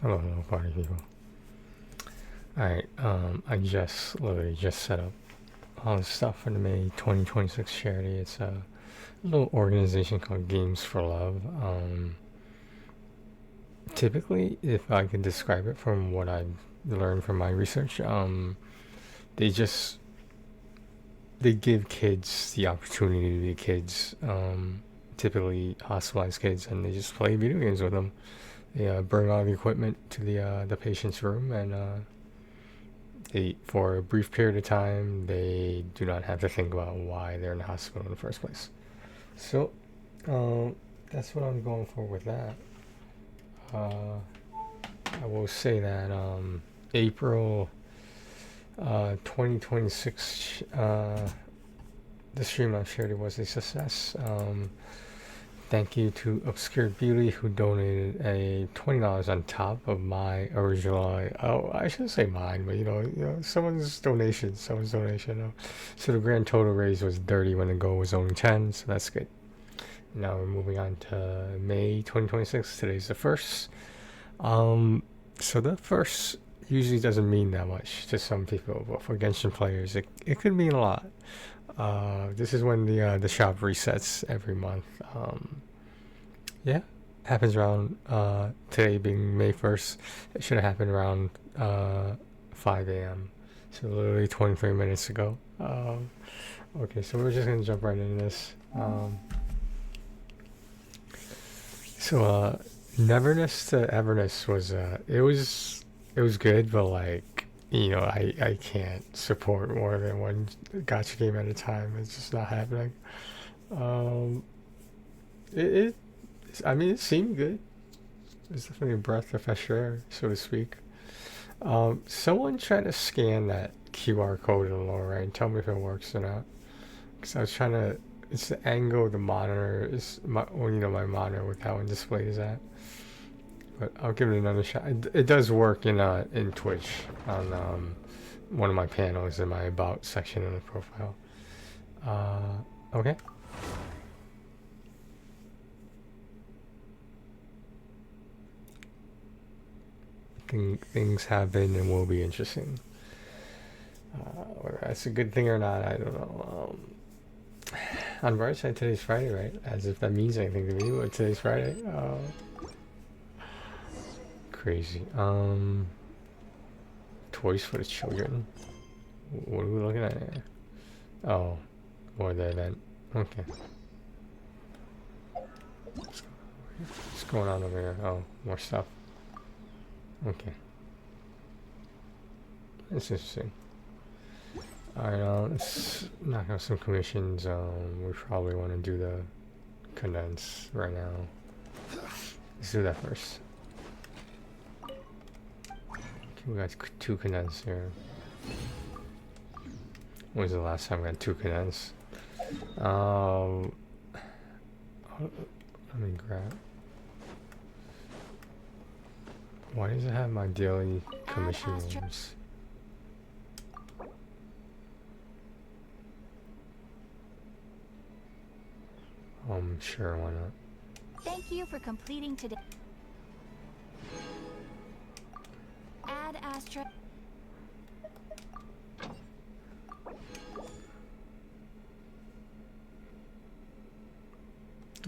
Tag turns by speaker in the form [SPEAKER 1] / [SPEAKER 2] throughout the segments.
[SPEAKER 1] Hello, party people. Alright, I literally just set up all the stuff for the May 2026 charity. It's a little organization called Games for Love. Typically, if I could describe it from what I've learned from my research, they just they give kids the opportunity to be kids, typically hospitalized kids, and they just play video games with them. They bring all the equipment to the patient's room, and they, for a brief period of time, they do not have to think about why they're in the hospital in the first place. So, that's what I'm going for with that. I will say that April 2026, the stream on charity was a success. Thank you to Obscured Beauty, who donated a $20 on top of my original. Oh, I shouldn't say mine, but someone's donation. So the grand total raised was 30 when the goal was only 10. So that's good. Now we're moving on to May 2026. Today's the first. So the first usually doesn't mean that much to some people, but for Genshin players, it could mean a lot. This is when the shop resets every month. Yeah, happens around today being May 1st. It should have happened around 5 a.m. So literally 23 minutes ago. Okay, so we're just gonna jump right into this. Neverness to Everness was it was good, but like I can't support more than one gacha game at a time. It's just not happening. Um, it I mean, it seemed good. It's definitely a breath of fresh air, so to speak. Someone tried to scan that QR code in the lower right and tell me if it works or not. Because I was trying to. It's the angle of the monitor is my my monitor with how one display is at. But I'll give it another shot. It does work in Twitch on one of my panels in my about section in the profile. Okay. Things have been and will be interesting. Whether that's a good thing or not, I don't know. On bright side, today's Friday, right? As if that means anything to me, but today's Friday. Crazy. Toys for the children. What are we looking at here? Oh, more the event. Okay. What's going on over here? Oh, more stuff. Okay. That's interesting. Alright, let's knock out some commissions. We probably want to do the condense right now. Let's do that first. Okay, we got 2 condense here. When was the last time we got 2 condense? Let me grab. Why does it have my daily commissions? Sure, why not?
[SPEAKER 2] Thank you for completing today. Add Astra.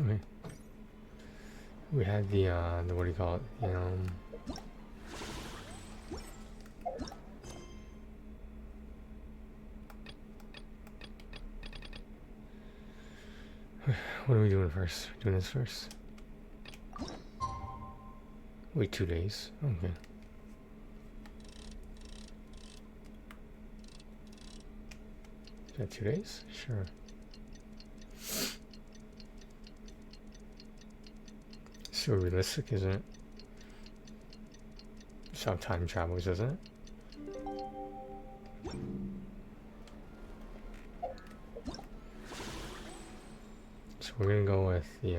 [SPEAKER 1] Okay. We had the what do you call it? What are we doing first? Doing this first? Wait 2 days. Okay. Is that 2 days? Sure. So realistic, isn't it? It's how time travels, isn't it? So we're gonna go with the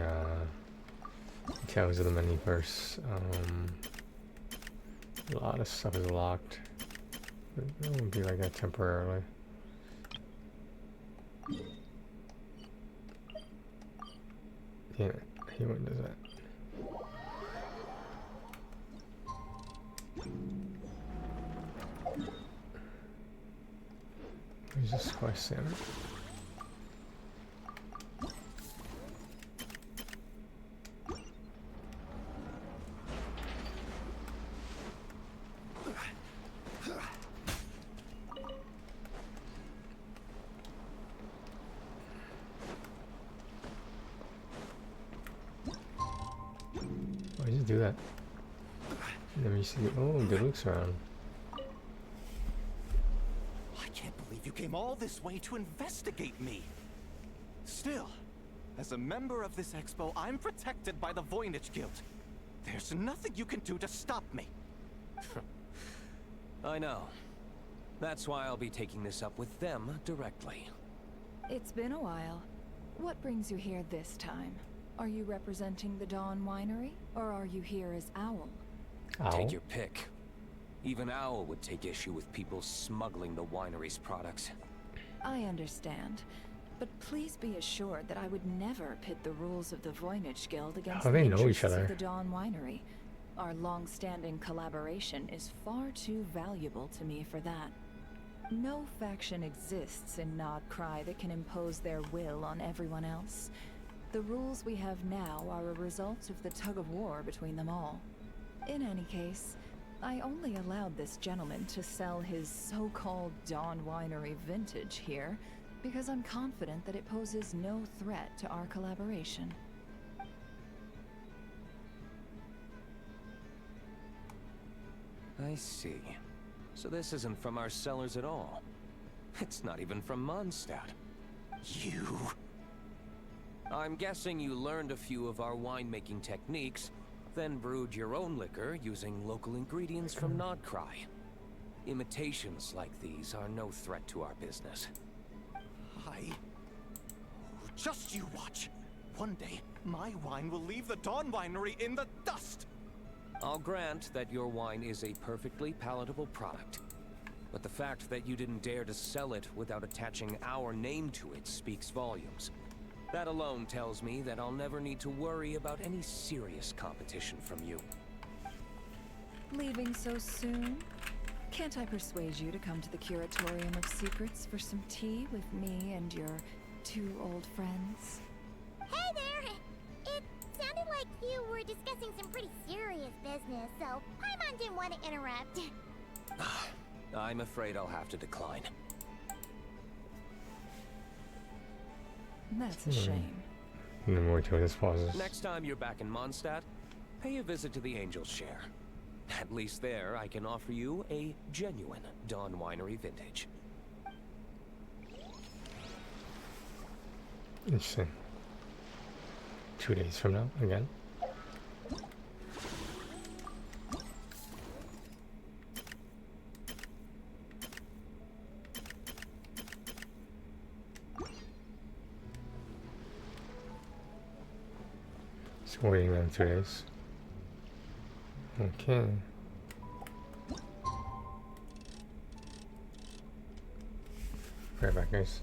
[SPEAKER 1] details of the menu first. A lot of stuff is locked. But it won't be like that temporarily. Yeah, he wouldn't do that. course, there. Why did you do that? Let me see. Oh, Deluxe around.
[SPEAKER 3] I can't believe you came all this way to investigate me. Still, as a member of this expo, I'm protected by the Voynich Guild. There's nothing you can do to stop me.
[SPEAKER 4] I know. That's why I'll be taking this up with them directly.
[SPEAKER 5] It's been a while. What brings you here this time? Are you representing the Dawn Winery, or are you here as Owl?
[SPEAKER 1] Ow.
[SPEAKER 4] Take your pick. Even Owl would take issue with people smuggling the winery's products.
[SPEAKER 5] I understand, but please be assured that I would never pit the rules of the Voynich Guild against
[SPEAKER 1] How
[SPEAKER 5] the
[SPEAKER 1] they know each
[SPEAKER 5] interests
[SPEAKER 1] other?
[SPEAKER 5] of the Dawn Winery. Our long-standing collaboration is far too valuable to me for that. No faction exists in Nodcry that can impose their will on everyone else. The rules we have now are a result of the tug-of-war between them all. In any case, I only allowed this gentleman to sell his so-called Dawn Winery vintage here because I'm confident that it poses no threat to our collaboration.
[SPEAKER 4] I see. So this isn't from our cellars at all. It's not even from Mondstadt.
[SPEAKER 3] You...
[SPEAKER 4] I'm guessing you learned a few of our winemaking techniques, then brewed your own liquor using local ingredients from Nodcry. Imitations like these are no threat to our business.
[SPEAKER 3] Just you watch. One day, my wine will leave the Dawn Winery in the dust.
[SPEAKER 4] I'll grant that your wine is a perfectly palatable product. But the fact that you didn't dare to sell it without attaching our name to it speaks volumes. That alone tells me that I'll never need to worry about any serious competition from you.
[SPEAKER 5] Leaving so soon? Can't I persuade you to come to the Curatorium of Secrets for some tea with me and your two old friends?
[SPEAKER 6] Hey there! It sounded like you were discussing some pretty serious business, so Paimon didn't want to interrupt.
[SPEAKER 4] I'm afraid I'll have to decline.
[SPEAKER 5] That's a shame.
[SPEAKER 1] No more to this pauses.
[SPEAKER 4] Next time you're back in Mondstadt, pay a visit to the Angel's Share. At least there, I can offer you a genuine Dawn Winery vintage.
[SPEAKER 1] Interesting. 2 days from now, again. Just waiting on 2 days. Okay. Right back, guys.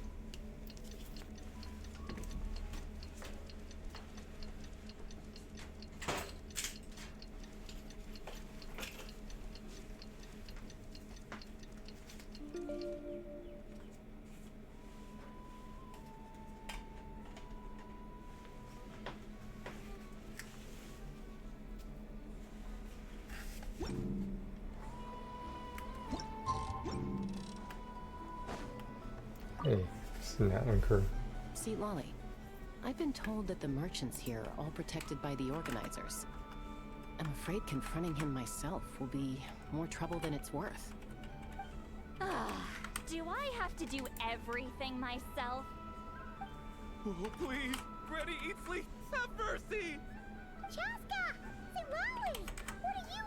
[SPEAKER 1] Hey, it's the Natlan crew.
[SPEAKER 7] See, Lolly, I've been told that the merchants here are all protected by the organizers. I'm afraid confronting him myself will be more trouble than it's worth.
[SPEAKER 2] Do I have to do everything myself?
[SPEAKER 3] Oh, please, Granny Eatsley, have mercy!
[SPEAKER 6] Chaska! Sirali! What are you?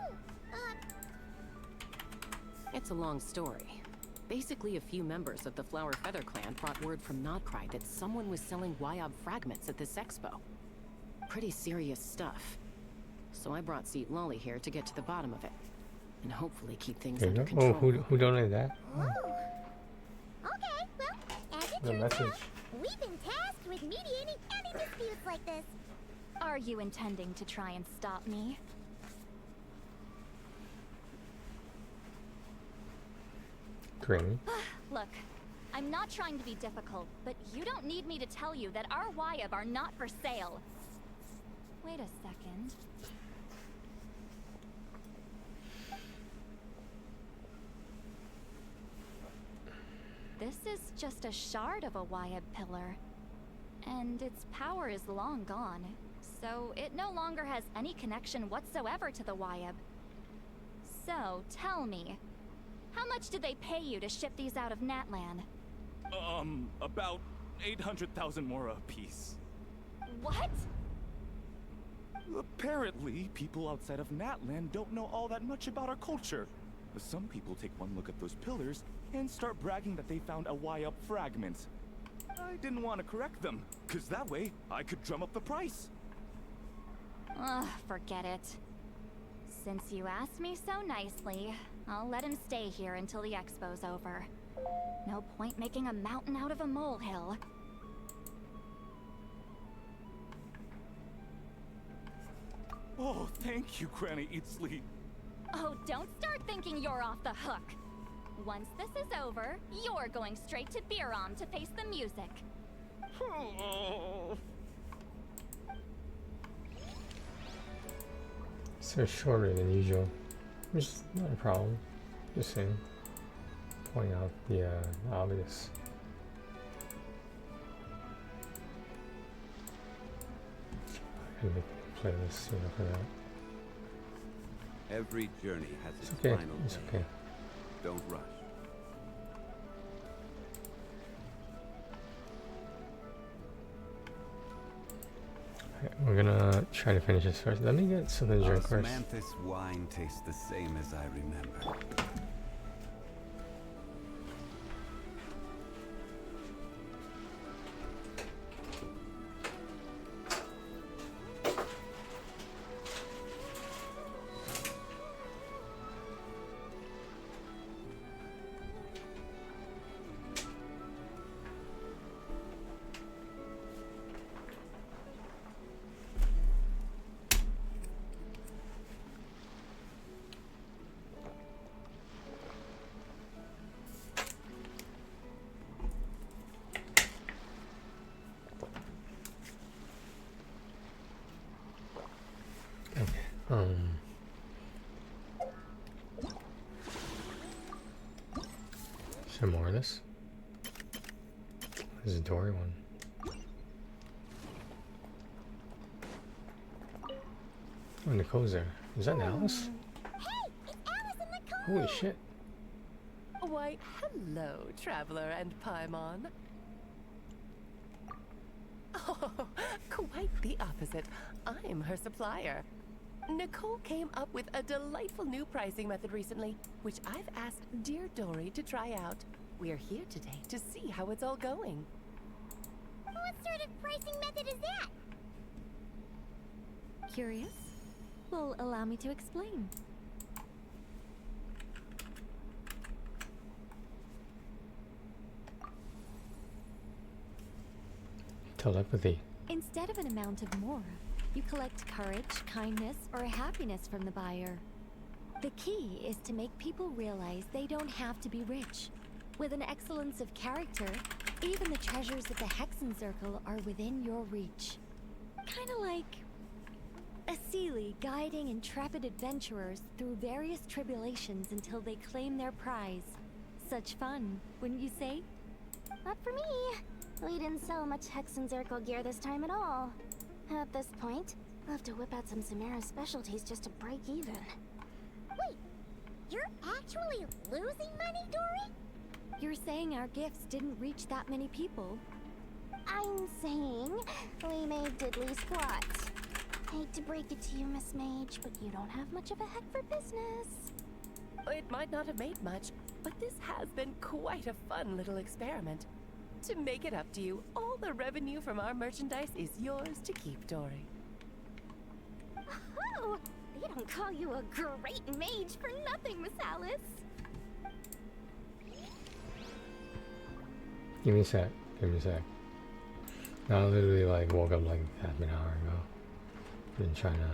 [SPEAKER 7] It's a long story. Basically, a few members of the Flower Feather clan brought word from Nodcry that someone was selling Wyob fragments at this expo. Pretty serious stuff. So I brought Seat Lolly here to get to the bottom of it. And hopefully keep things
[SPEAKER 1] There you
[SPEAKER 7] under
[SPEAKER 1] go. Oh,
[SPEAKER 7] control.
[SPEAKER 1] who donated that?
[SPEAKER 6] Oh. Okay, well, as it
[SPEAKER 1] The
[SPEAKER 6] turns
[SPEAKER 1] message.
[SPEAKER 6] out, we've been tasked with mediating any disputes like this.
[SPEAKER 2] Are you intending to try and stop me?
[SPEAKER 1] Granny.
[SPEAKER 2] Look, I'm not trying to be difficult, but you don't need me to tell you that our YAB are not for sale. Wait a second. This is just a shard of a YAB pillar, and its power is long gone, so it no longer has any connection whatsoever to the YAB. So, tell me, how much did they pay you to ship these out of Natlan?
[SPEAKER 8] About 800,000 more a piece.
[SPEAKER 2] What?
[SPEAKER 8] Apparently, people outside of Natlan don't know all that much about our culture. Some people take one look at those pillars and start bragging that they found a Y-up fragment. I didn't want to correct them, because that way I could drum up the price.
[SPEAKER 2] Ugh, forget it. Since you asked me so nicely, I'll let him stay here until the expo's over. No point making a mountain out of a molehill.
[SPEAKER 8] Oh, thank you, Granny Eatsley.
[SPEAKER 2] Oh, don't start thinking you're off the hook. Once this is over, you're going straight to Biram to face the music.
[SPEAKER 1] So shorter than usual, which is not a problem. Just saying, pointing out the obvious. I can make a playlist, you know, for that.
[SPEAKER 9] Every journey has its
[SPEAKER 1] Okay,
[SPEAKER 9] final
[SPEAKER 1] it's
[SPEAKER 9] day.
[SPEAKER 1] okay.
[SPEAKER 9] Don't rush.
[SPEAKER 1] We're gonna try to finish this first. Let me get something to drink first.
[SPEAKER 9] Osmanthus wine tastes the same as I remember.
[SPEAKER 1] Some more of this. This is a Dory one. Oh, Nicole's there. Is that Alice?
[SPEAKER 6] Hey, it's Alice and Nicole!
[SPEAKER 1] Holy shit.
[SPEAKER 10] Why, hello, Traveler and Paimon. Oh, quite the opposite. I'm her supplier. Nicole came up with a delightful new pricing method recently, which I've asked dear Dory to try out. We're here today to see how it's all going.
[SPEAKER 6] What sort of pricing method is that?
[SPEAKER 2] Curious? Well, allow me to explain.
[SPEAKER 1] Telepathy.
[SPEAKER 2] Instead of an amount of more, you collect courage, kindness, or happiness from the buyer. The key is to make people realize they don't have to be rich. With an excellence of character, even the treasures of the Hexen Circle are within your reach. Kinda like a Sealy guiding intrepid adventurers through various tribulations until they claim their prize. Such fun, wouldn't you say?
[SPEAKER 6] Not for me. We didn't sell much Hexen Circle gear this time at all. At this point, I'll have to whip out some Samara specialties just to break even. Wait, you're actually losing money, Dory?
[SPEAKER 2] You're saying our gifts didn't reach that many people?
[SPEAKER 6] I'm saying we made diddly squat. Hate to break it to you, Miss Mage, but you don't have much of a head for business.
[SPEAKER 10] It might not have made much, but this has been quite a fun little experiment. To make it up to you, all the revenue from our merchandise is yours to keep, Dory.
[SPEAKER 6] Oh, they don't call you a great mage for nothing, Miss Alice.
[SPEAKER 1] Give me a sec. Give me a sec. I literally like woke up like half an hour ago. Been trying to.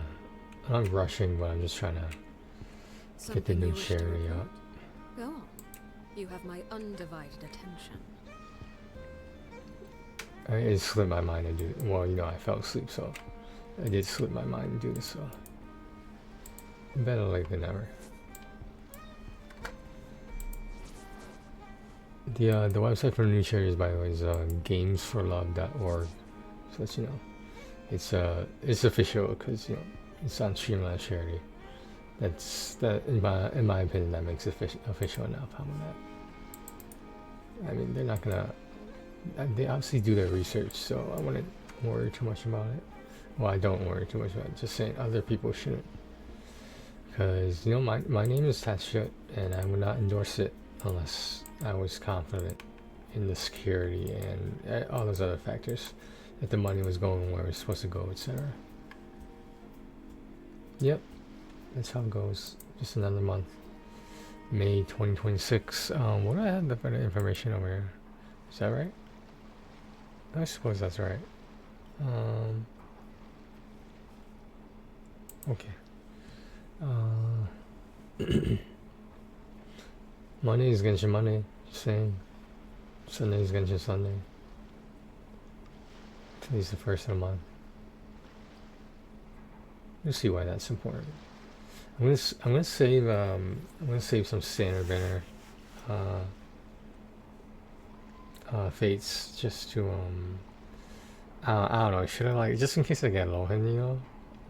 [SPEAKER 1] I'm not rushing, but I'm just trying to get the new charity up.
[SPEAKER 11] Go on. You have my undivided attention.
[SPEAKER 1] It slipped my mind to do. Well, you know, I fell asleep, so it did slip my mind to do this. So better late than never. The website for new charities, by the way, is gamesforlove.org. So that you know, it's official because you know it's on Streamlabs charity. That in my opinion, that makes it official enough. How about that? I mean, they're not gonna. They obviously do their research, so I wouldn't worry too much about it. Well, I don't worry too much about it. Just saying other people shouldn't, because you know my name is attached to it, and I would not endorse it unless I was confident in the security and all those other factors, that the money was going where it was supposed to go, etc. Yep, that's how it goes. Just another month. May 2026. What do I have the better information over here? Is that right? I suppose that's right. Okay. Monday is Genshin Monday. Just saying. Sunday is Genshin Sunday. Today's the first of the month. You'll see why that's important. I'm gonna save some standard banner fates just to I don't know, should I like, just in case I get low hand, you know,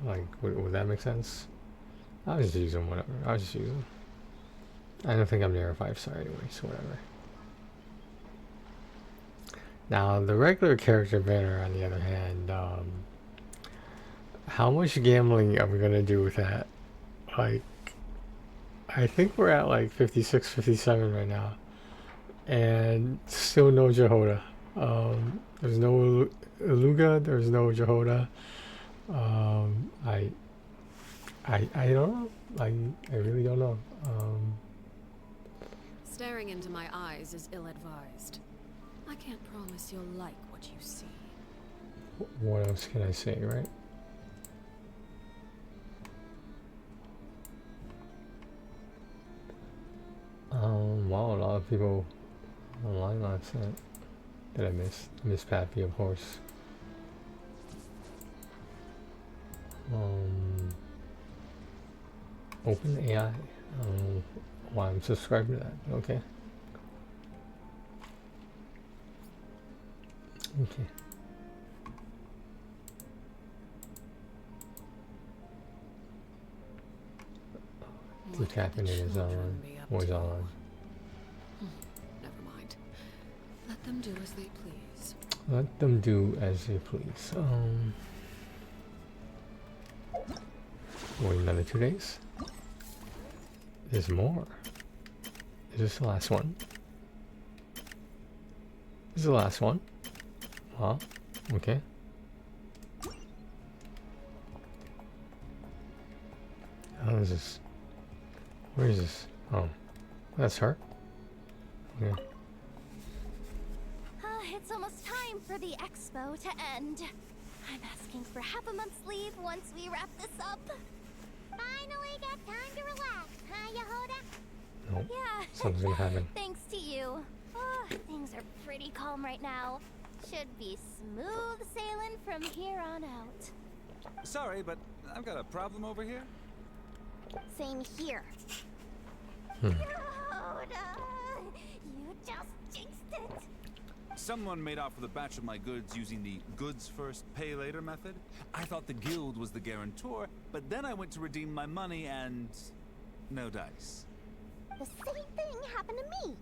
[SPEAKER 1] like would that make sense? I'll just use them, whatever. I'll just use them. I don't think I'm near a 5-star anyway, so whatever. Now the regular character banner, on the other hand, how much gambling are we gonna do with that? Like, I think we're at like 56, 57 right now, and still no Jehoda. There's no Luga. There's no Jehoda. I don't know. I really don't know.
[SPEAKER 11] Staring into my eyes is ill-advised. I can't promise you'll like what you see.
[SPEAKER 1] What else can I say, right? Wow, a lot of people online last night that I missed. Miss Pappy, of course. Open AI. I don't know why I'm subscribed to that. Okay. Okay. Decaffeinated is on. Always on.
[SPEAKER 11] Never mind. Let them do as they please.
[SPEAKER 1] Let them do as they please. Wait another 2 days. There's more. Is this the last one? This is the last one. Huh? Okay. How is this? Where is this? Oh, that's her. Yeah.
[SPEAKER 6] It's almost time for the expo to end. I'm asking for half a month's leave once we wrap this up. Finally got time to relax, huh, Yehoda?
[SPEAKER 1] Nope.
[SPEAKER 6] Yeah.
[SPEAKER 1] Something's gonna happen.
[SPEAKER 6] Thanks to you. Oh, things are pretty calm right now. Should be smooth sailing from here on out.
[SPEAKER 12] Sorry, but I've got a problem over here.
[SPEAKER 6] Same here.
[SPEAKER 1] Hmm.
[SPEAKER 6] Yehoda, you just jinxed it.
[SPEAKER 12] Someone made off with a batch of my goods using the goods first, pay later method. I thought the guild was the guarantor, but then I went to redeem my money and no dice.
[SPEAKER 6] The same thing happened to me.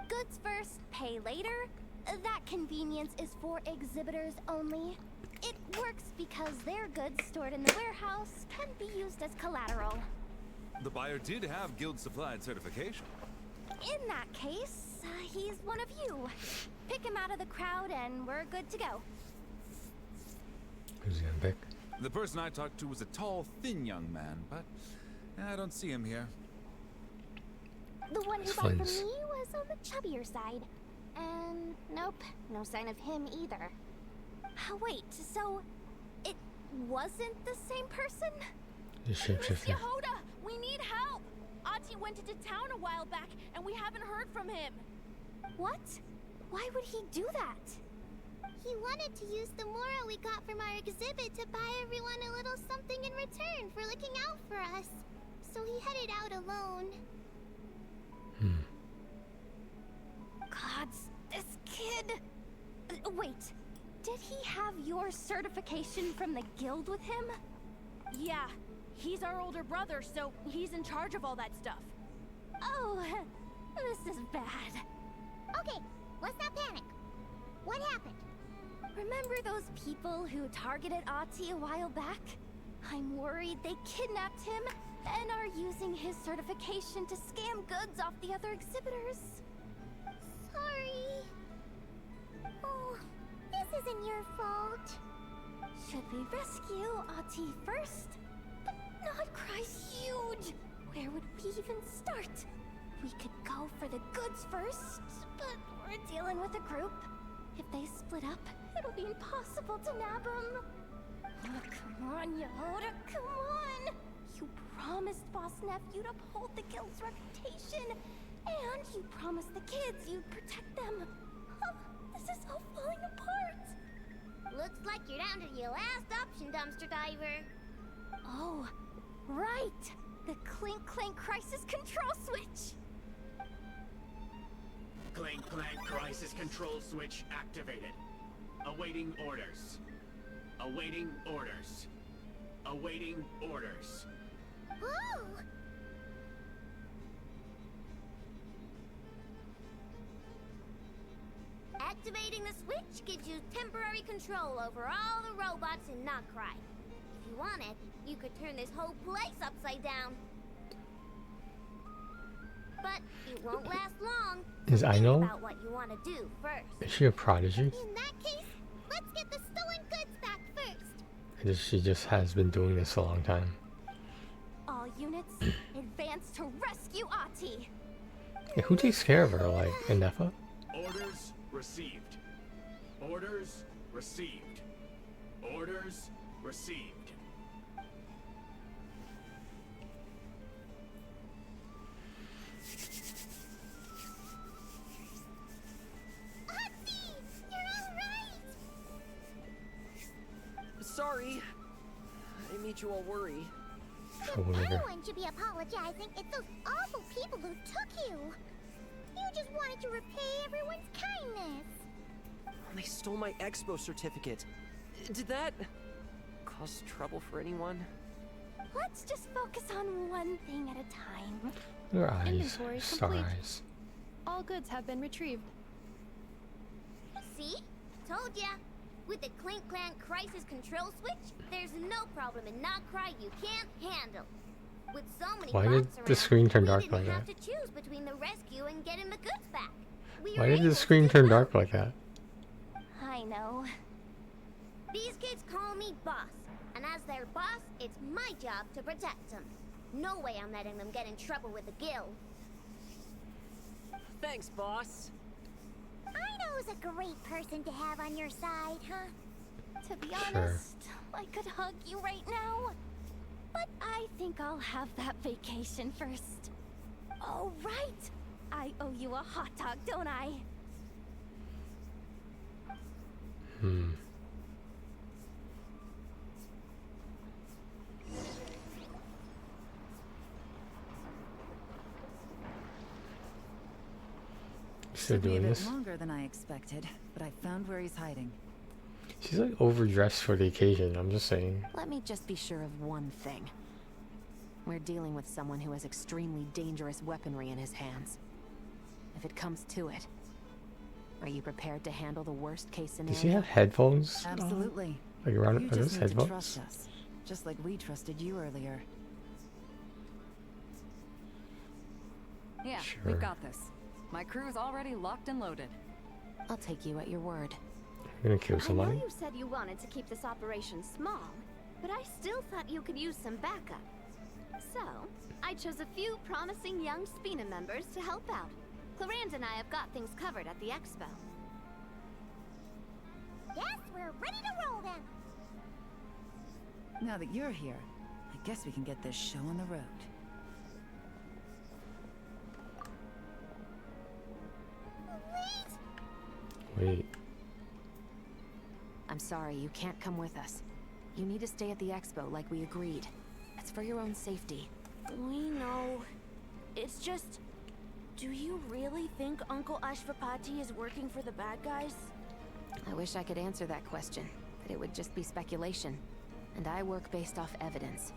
[SPEAKER 6] Goods first, pay later? That convenience is for exhibitors only. It works because their goods stored in the warehouse can be used as collateral.
[SPEAKER 12] The buyer did have guild supplied certification.
[SPEAKER 6] In that case, he's one of you. Pick him out of the crowd and we're good to go.
[SPEAKER 1] Who's he gonna pick?
[SPEAKER 12] The person I talked to was a tall, thin young man, but I don't see him here.
[SPEAKER 6] The one who bought from me was on the chubbier side. And nope, no sign of him either. Wait, so it wasn't the same person?
[SPEAKER 1] The shapeshifter.
[SPEAKER 13] Yehoda, we need help! Aji went into town a while back and we haven't heard from him.
[SPEAKER 6] What? Why would he do that? He wanted to use the mora we got from our exhibit to buy everyone a little something in return for looking out for us. So he headed out alone.
[SPEAKER 2] Gods, this kid... Wait, did he have your certification from the guild with him?
[SPEAKER 13] Yeah, he's our older brother, so he's in charge of all that stuff.
[SPEAKER 2] Oh, this is bad.
[SPEAKER 6] Okay, let's not panic. What happened?
[SPEAKER 2] Remember those people who targeted Ahti a while back? I'm worried they kidnapped him and are using his certification to scam goods off the other exhibitors.
[SPEAKER 6] Sorry. Oh, this isn't your fault.
[SPEAKER 2] Should we rescue Ahti first? But Nodcry's huge. Where would we even start? We could go for the goods first, but we're dealing with a group. If they split up, it'll be impossible to nab them. Oh, come on, Yehoda, come on! You promised Boss Nephew to uphold the guild's reputation, and you promised the kids you'd protect them. Oh, this is all falling apart.
[SPEAKER 6] Looks like you're down to your last option, dumpster diver.
[SPEAKER 2] Oh, right! The Clink Clank Crisis Control Switch!
[SPEAKER 14] Clank Clank Crisis Control Switch activated. Awaiting orders. Awaiting orders. Awaiting orders.
[SPEAKER 6] Ooh! Activating the switch gives you temporary control over all the robots in Notcry. If you want it, you could turn this whole place upside down. But it won't last long.
[SPEAKER 1] Is I know?
[SPEAKER 6] About what you want to do first.
[SPEAKER 1] Is she a prodigy?
[SPEAKER 6] In that case, let's get the stolen goods back first.
[SPEAKER 1] She just has been doing this a long time.
[SPEAKER 2] All units, advance to rescue Ahti.
[SPEAKER 1] Yeah, who takes care of her? Like Inefa?
[SPEAKER 14] Orders received. Orders received. Orders received.
[SPEAKER 15] Sorry. I made you all worry.
[SPEAKER 6] Anyone should be apologizing. It's those awful people who took you. You just wanted to repay everyone's kindness.
[SPEAKER 15] They stole my expo certificate. Did that cause trouble for anyone?
[SPEAKER 2] Let's just focus on one thing at a time.
[SPEAKER 1] Her eyes.
[SPEAKER 16] Inventory
[SPEAKER 1] Star
[SPEAKER 16] complete.
[SPEAKER 1] eyes.
[SPEAKER 16] All goods have been retrieved.
[SPEAKER 6] See? Told ya. With the Clink Clank Crisis Control Switch, there's no problem in Notcry you can't handle. With so many
[SPEAKER 1] Why
[SPEAKER 6] bots
[SPEAKER 1] did
[SPEAKER 6] around,
[SPEAKER 1] the screen turn dark
[SPEAKER 6] we
[SPEAKER 1] like
[SPEAKER 6] didn't have
[SPEAKER 1] that?
[SPEAKER 6] to choose between the rescue and getting the goods back. We
[SPEAKER 1] Why
[SPEAKER 6] were
[SPEAKER 1] did
[SPEAKER 6] able
[SPEAKER 1] the screen turn dark like that?
[SPEAKER 2] I know.
[SPEAKER 6] These kids call me boss, and as their boss, it's my job to protect them. No way I'm letting them get in trouble with the guild.
[SPEAKER 15] Thanks, boss.
[SPEAKER 6] Ino's a great person to have on your side, huh?
[SPEAKER 2] To be
[SPEAKER 1] Sure.
[SPEAKER 2] honest, I could hug you right now. But I think I'll have that vacation first. Oh, right! I owe you a hot dog, don't I?
[SPEAKER 1] Still
[SPEAKER 5] Took me a
[SPEAKER 1] doing
[SPEAKER 5] bit
[SPEAKER 1] this?
[SPEAKER 5] longer than I expected, but I found where he's hiding.
[SPEAKER 1] She's like overdressed for the occasion, I'm just saying.
[SPEAKER 7] Let me just be sure of one thing. We're dealing with someone who has extremely dangerous weaponry in his hands. If it comes to it, are you prepared to handle the worst case scenario?
[SPEAKER 1] Does he have headphones?
[SPEAKER 5] Absolutely.
[SPEAKER 1] Like around
[SPEAKER 5] You
[SPEAKER 1] are those
[SPEAKER 5] just need to
[SPEAKER 1] headphones?
[SPEAKER 5] trust us, just like we trusted you earlier.
[SPEAKER 17] Yeah,
[SPEAKER 1] Sure.
[SPEAKER 17] we've got this. My crew's already locked and loaded.
[SPEAKER 7] I'll take you at your word.
[SPEAKER 1] You're gonna kill
[SPEAKER 13] I know
[SPEAKER 1] somebody?
[SPEAKER 13] you said you wanted to keep this operation small, but I still thought you could use some backup. So, I chose a few promising young Spina members to help out. Clarence and I have got things covered at the expo.
[SPEAKER 6] Yes, we're ready to roll then.
[SPEAKER 5] Now that you're here, I guess we can get this show on the road.
[SPEAKER 6] Wait.
[SPEAKER 1] Wait.
[SPEAKER 7] I'm sorry, you can't come with us. You need to stay at the expo like we agreed. It's for your own safety.
[SPEAKER 6] We know. It's just... Do you really think Uncle Ashvapati is working for the bad guys?
[SPEAKER 7] I wish I could answer that question, but it would just be speculation. And I work based off evidence.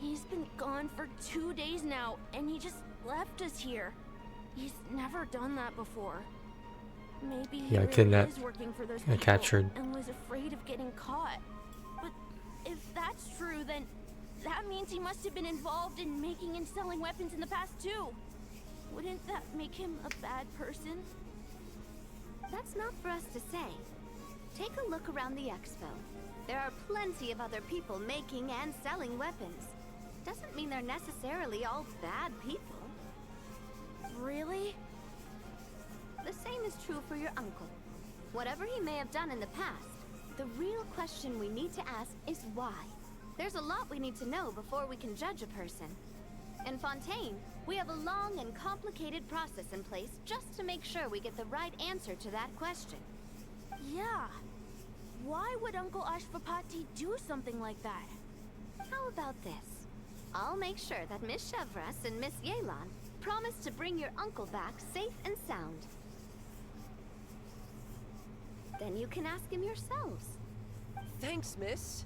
[SPEAKER 6] He's been gone for 2 days now, and he just left us here. He's never done that before. Maybe he really is working for those people
[SPEAKER 1] captured.
[SPEAKER 6] and was afraid of getting caught. But if that's true, then that means he must have been involved in making and selling weapons in the past too. Wouldn't that make him a bad person?
[SPEAKER 13] That's not for us to say. Take a look around the expo. There are plenty of other people making and selling weapons. Doesn't mean they're necessarily all bad people.
[SPEAKER 6] Really?
[SPEAKER 13] The same is true for your uncle. Whatever he may have done in the past, the real question we need to ask is why. There's a lot we need to know before we can judge a person. In Fontaine, we have a long and complicated process in place just to make sure we get the right answer to that question.
[SPEAKER 6] Yeah. Why would Uncle Ashvapati do something like that?
[SPEAKER 13] How about this? I'll make sure that Miss Chevras and Miss Yelan promise to bring your uncle back safe and sound. Then you can ask him yourselves.
[SPEAKER 15] Thanks, miss.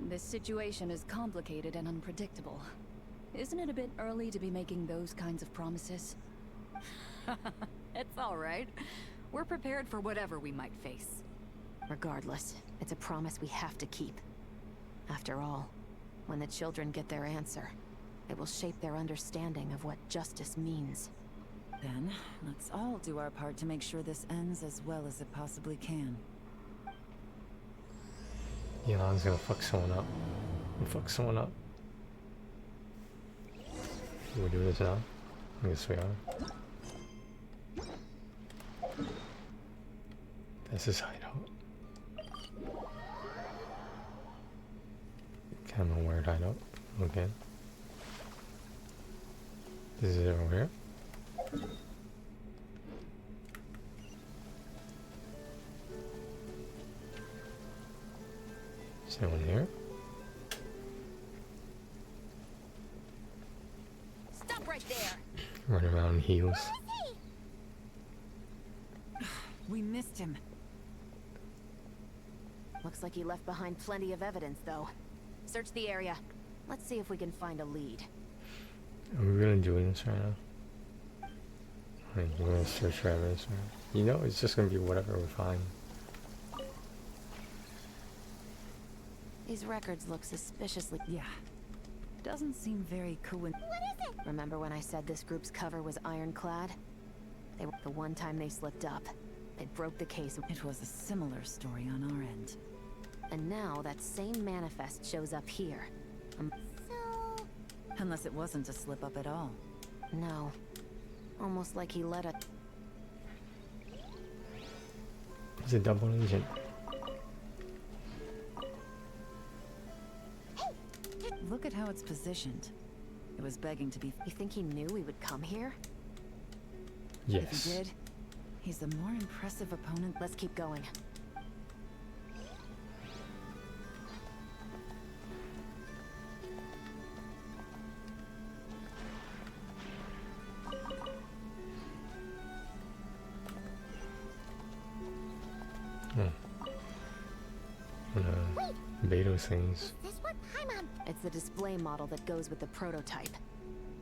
[SPEAKER 17] This situation is complicated and unpredictable. Isn't it a bit early to be making those kinds of promises?
[SPEAKER 7] It's all right. We're prepared for whatever we might face. Regardless, it's a promise we have to keep. After all, when the children get their answer, it will shape their understanding of what justice means.
[SPEAKER 18] Then, let's all do our part to make sure this ends as well as it possibly can.
[SPEAKER 1] Elon's gonna fuck someone up. Fuck someone up. Can we do this now? I guess we are. This is hideout. Kind of a weird hideout. Okay. This is it over here. Is anyone here?
[SPEAKER 6] Stop right there.
[SPEAKER 1] Run around in heels.
[SPEAKER 18] We missed him.
[SPEAKER 7] Looks like he left behind plenty of evidence, though. Search the area. Let's see if we can find a lead.
[SPEAKER 1] Are we really doing this right now? Like, we're gonna search for evidence, right? You know, it's just gonna be whatever we find.
[SPEAKER 7] These records look suspiciously...
[SPEAKER 18] Yeah. Doesn't seem very coincidental.
[SPEAKER 6] What is it?
[SPEAKER 7] Remember when I said this group's cover was ironclad? They were the one time they slipped up. They broke the case.
[SPEAKER 18] It was a similar story on our end.
[SPEAKER 7] And now that same manifest shows up here.
[SPEAKER 6] So...
[SPEAKER 18] Unless it wasn't a slip-up at all.
[SPEAKER 7] No. Almost like he let a...
[SPEAKER 1] He's a double agent.
[SPEAKER 18] Look at how it's positioned. It was begging to be...
[SPEAKER 7] You think he knew we would come here?
[SPEAKER 1] Yes.
[SPEAKER 18] If he did, he's the more impressive opponent.
[SPEAKER 7] Let's keep going.
[SPEAKER 1] Beta things.
[SPEAKER 6] This what I'm on.
[SPEAKER 7] It's the display model that goes with the prototype.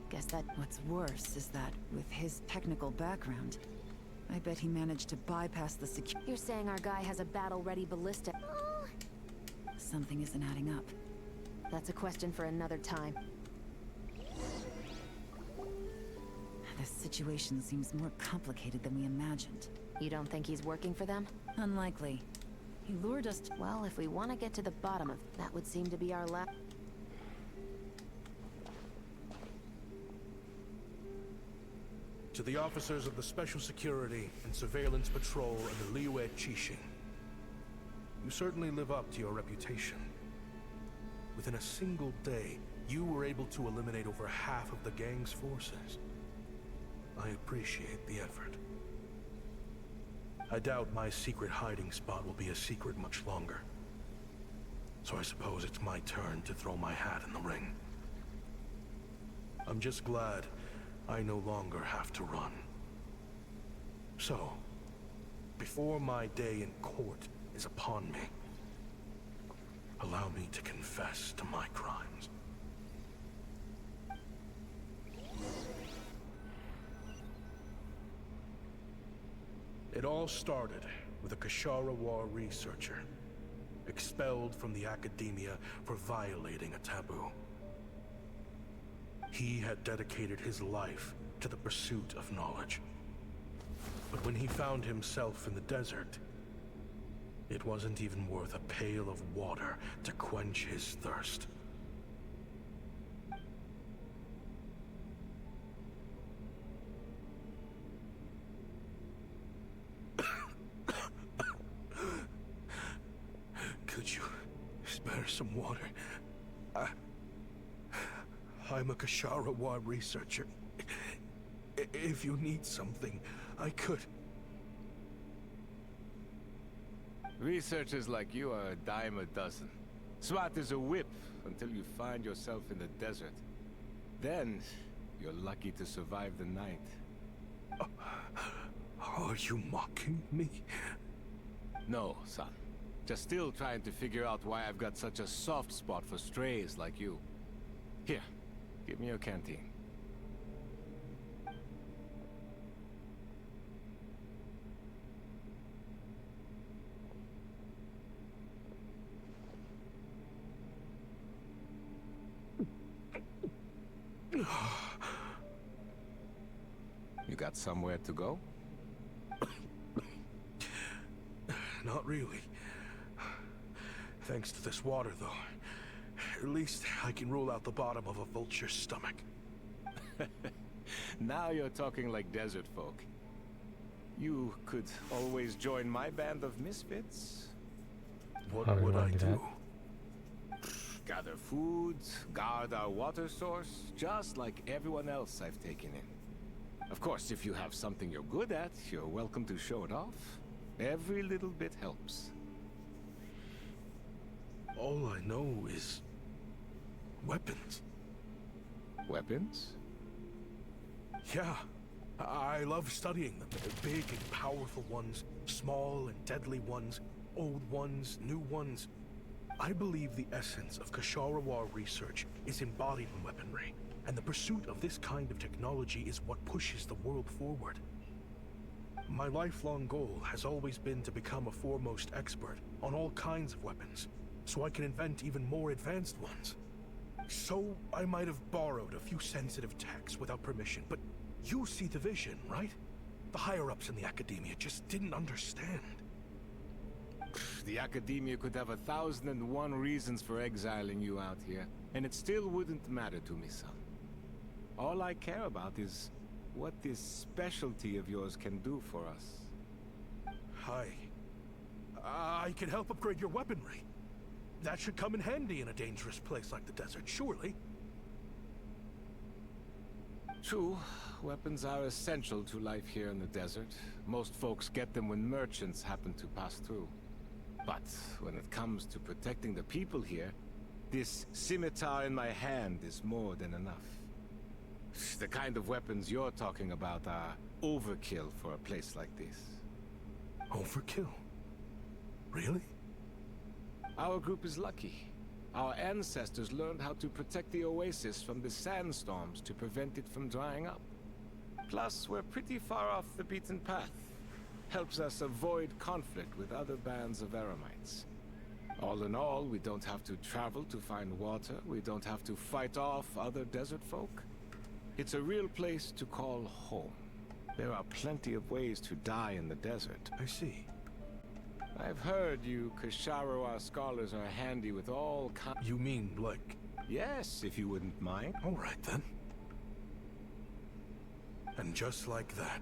[SPEAKER 7] Guess that...
[SPEAKER 18] What's worse is that, with his technical background, I bet he managed to bypass the security.
[SPEAKER 7] You're saying our guy has a battle-ready ballista?
[SPEAKER 6] Oh.
[SPEAKER 18] Something isn't adding up.
[SPEAKER 7] That's a question for another time.
[SPEAKER 18] This situation seems more complicated than we imagined.
[SPEAKER 7] You don't think he's working for them?
[SPEAKER 18] Unlikely. He lured us to...
[SPEAKER 7] Well, if we want to get to the bottom of... That would seem to be our last...
[SPEAKER 19] To the officers of the Special Security and Surveillance Patrol and the Liyue Qixing. You certainly live up to your reputation. Within a single day, you were able to eliminate over half of the gang's forces. I appreciate the effort. I doubt my secret hiding spot will be a secret much longer. So I suppose it's my turn to throw my hat in the ring. I'm just glad I no longer have to run. So, before my day in court is upon me, allow me to confess to my crimes. It all started with a Kshatriya researcher, expelled from the academia for violating a taboo. He had dedicated his life to the pursuit of knowledge. But when he found himself in the desert, it wasn't even worth a pail of water to quench his thirst. Could you spare some water? I'm a Kshatriya researcher. If you need something, I could.
[SPEAKER 20] Researchers like you are a dime a dozen. Smart as a whip until you find yourself in the desert. Then, you're lucky to survive the night.
[SPEAKER 19] Are you mocking me?
[SPEAKER 20] No, son. Just still trying to figure out why I've got such a soft spot for strays like you. Here, give me your canteen. You got somewhere to go?
[SPEAKER 19] Not really. Thanks to this water, though. At least I can rule out the bottom of a vulture's stomach.
[SPEAKER 20] Now you're talking like desert folk. You could always join my band of misfits.
[SPEAKER 19] What would I do?
[SPEAKER 20] Gather food, guard our water source, just like everyone else I've taken in. Of course, if you have something you're good at, you're welcome to show it off. Every little bit helps.
[SPEAKER 19] All I know is weapons.
[SPEAKER 20] Weapons?
[SPEAKER 19] Yeah, I love studying them. Big and powerful ones, small and deadly ones, old ones, new ones. I believe the essence of Kshatriya research is embodied in weaponry, and the pursuit of this kind of technology is what pushes the world forward. My lifelong goal has always been to become a foremost expert on all kinds of weapons, so I can invent even more advanced ones. So I might have borrowed a few sensitive techs without permission, but you see the vision, right? The higher-ups in the academia just didn't understand.
[SPEAKER 20] The academia could have 1,001 reasons for exiling you out here, and it still wouldn't matter to me, son. All I care about is what this specialty of yours can do for us.
[SPEAKER 19] Hi. I can help upgrade your weaponry. That should come in handy in a dangerous place like the desert, surely.
[SPEAKER 20] True. Weapons are essential to life here in the desert. Most folks get them when merchants happen to pass through. But when it comes to protecting the people here, this scimitar in my hand is more than enough. The kind of weapons you're talking about are overkill for a place like this.
[SPEAKER 19] Overkill? Really?
[SPEAKER 20] Our group is lucky. Our ancestors learned how to protect the oasis from the sandstorms to prevent it from drying up. Plus, we're pretty far off the beaten path. Helps us avoid conflict with other bands of Eremites. All in all, we don't have to travel to find water. We don't have to fight off other desert folk. It's a real place to call home. There are plenty of ways to die in the desert.
[SPEAKER 19] I see.
[SPEAKER 20] I've heard you Kshatriya scholars are handy with all kinds.
[SPEAKER 19] You mean, like...
[SPEAKER 20] Yes, if you wouldn't mind.
[SPEAKER 19] All right, then. And just like that,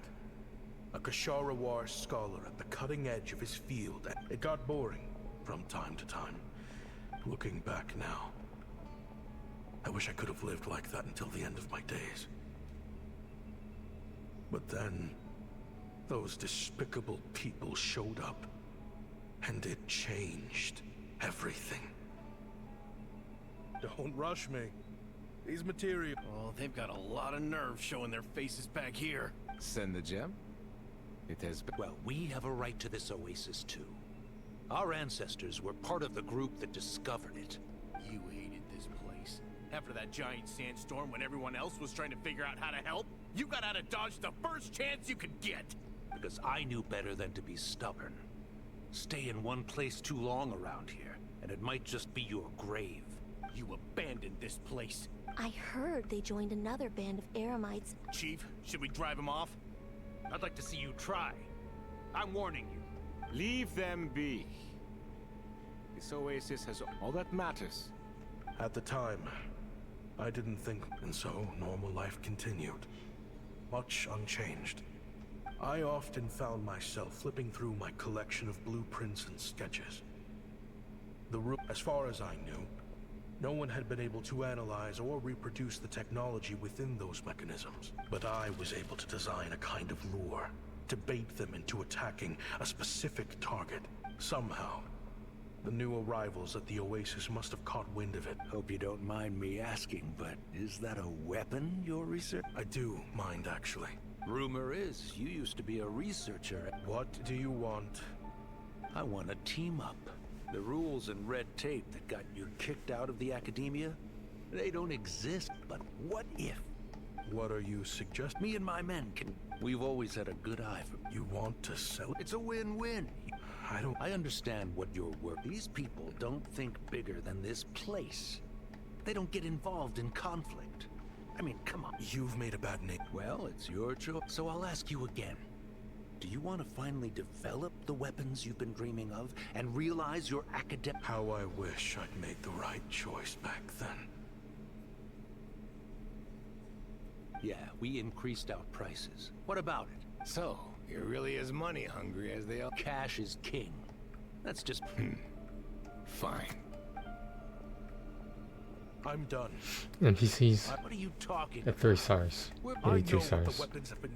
[SPEAKER 19] a Kshatriya scholar at the cutting edge of his field. It got boring from time to time. Looking back now, I wish I could have lived like that until the end of my days. But then, those despicable people showed up, and it changed everything. Don't rush me. These materials...
[SPEAKER 20] Oh, they've got a lot of nerve showing their faces back here. Send the gem? It has been...
[SPEAKER 21] Well, we have a right to this oasis too. Our ancestors were part of the group that discovered it.
[SPEAKER 20] You hated this place. After that giant sandstorm when everyone else was trying to figure out how to help, you got out of Dodge the first chance you could get.
[SPEAKER 21] Because I knew better than to be stubborn. Stay in one place too long around here, and it might just be your grave.
[SPEAKER 20] You abandoned this place.
[SPEAKER 6] I heard they joined another band of Eremites.
[SPEAKER 20] Chief, should we drive them off?
[SPEAKER 21] I'd like to see you try. I'm warning you.
[SPEAKER 20] Leave them be. This oasis has all that matters.
[SPEAKER 19] At the time, I didn't think, and so normal life continued. Much unchanged. I often found myself flipping through my collection of blueprints and sketches. As far as I knew, no one had been able to analyze or reproduce the technology within those mechanisms. But I was able to design a kind of lure to bait them into attacking a specific target. Somehow, the new arrivals at the Oasis must have caught wind of it.
[SPEAKER 21] Hope you don't mind me asking, but is that a weapon you're researching?
[SPEAKER 19] I do mind, actually.
[SPEAKER 21] Rumor is you used to be a researcher.
[SPEAKER 19] What do you want?
[SPEAKER 21] I want to team up. The rules and red tape that got you kicked out of the academia, they don't exist, but what if?
[SPEAKER 19] What are you suggesting?
[SPEAKER 21] Me and my men can... We've always had a good eye for...
[SPEAKER 19] You want to sell it?
[SPEAKER 21] It's a win-win. I understand what your work... These people don't think bigger than this place. They don't get involved in conflict. I mean, come on.
[SPEAKER 19] You've made a bad name.
[SPEAKER 21] Well, it's your choice. So I'll ask you again. Do you want to finally develop the weapons you've been dreaming of and realize your academic...
[SPEAKER 19] How I wish I'd made the right choice back then.
[SPEAKER 21] Yeah, we increased our prices. What about it?
[SPEAKER 20] So, you're really as money hungry as they are.
[SPEAKER 21] Cash is king. That's just...
[SPEAKER 20] Fine.
[SPEAKER 19] I'm done.
[SPEAKER 1] NPCs
[SPEAKER 21] What are you talking
[SPEAKER 1] at 3 stars. Maybe 2 stars.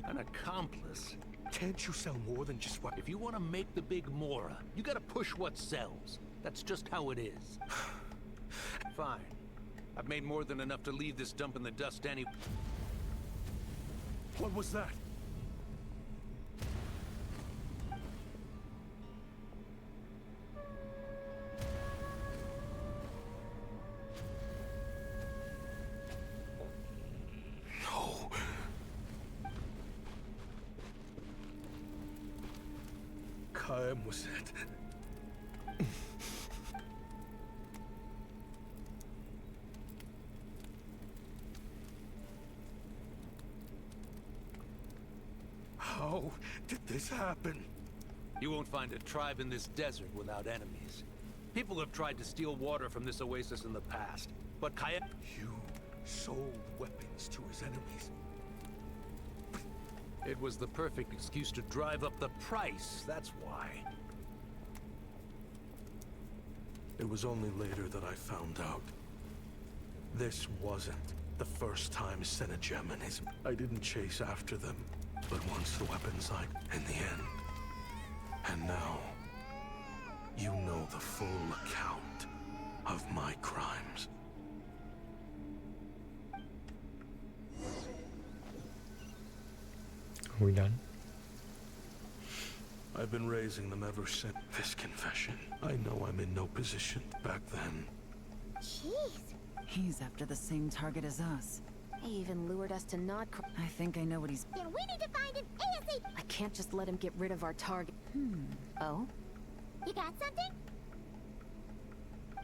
[SPEAKER 21] An accomplice.
[SPEAKER 19] Can't you sell more than just what?
[SPEAKER 21] If you want to make the big Mora, you gotta push what sells. That's just how it is. Fine. I've made more than enough to leave this dump in the dust anyway.
[SPEAKER 19] What was that? No. Kaem was it? How did this happen?
[SPEAKER 21] You won't find a tribe in this desert without enemies. People have tried to steal water from this oasis in the past, but Kaem...
[SPEAKER 19] You sold weapons to his enemies.
[SPEAKER 21] It was the perfect excuse to drive up the price, that's why.
[SPEAKER 19] It was only later that I found out. This wasn't the first time Senegem and his... I didn't chase after them, but once the weapons in the end. And now, you know the full account of my crimes.
[SPEAKER 1] Are we done?
[SPEAKER 19] I've been raising them ever since this confession. I know I'm in no position back then.
[SPEAKER 6] Jeez.
[SPEAKER 18] He's after the same target as us.
[SPEAKER 2] He even lured us to Nodcry.
[SPEAKER 18] I think I know what he's...
[SPEAKER 6] Then we need to find him ASAP.
[SPEAKER 2] I can't just let him get rid of our target. Oh?
[SPEAKER 6] You got something?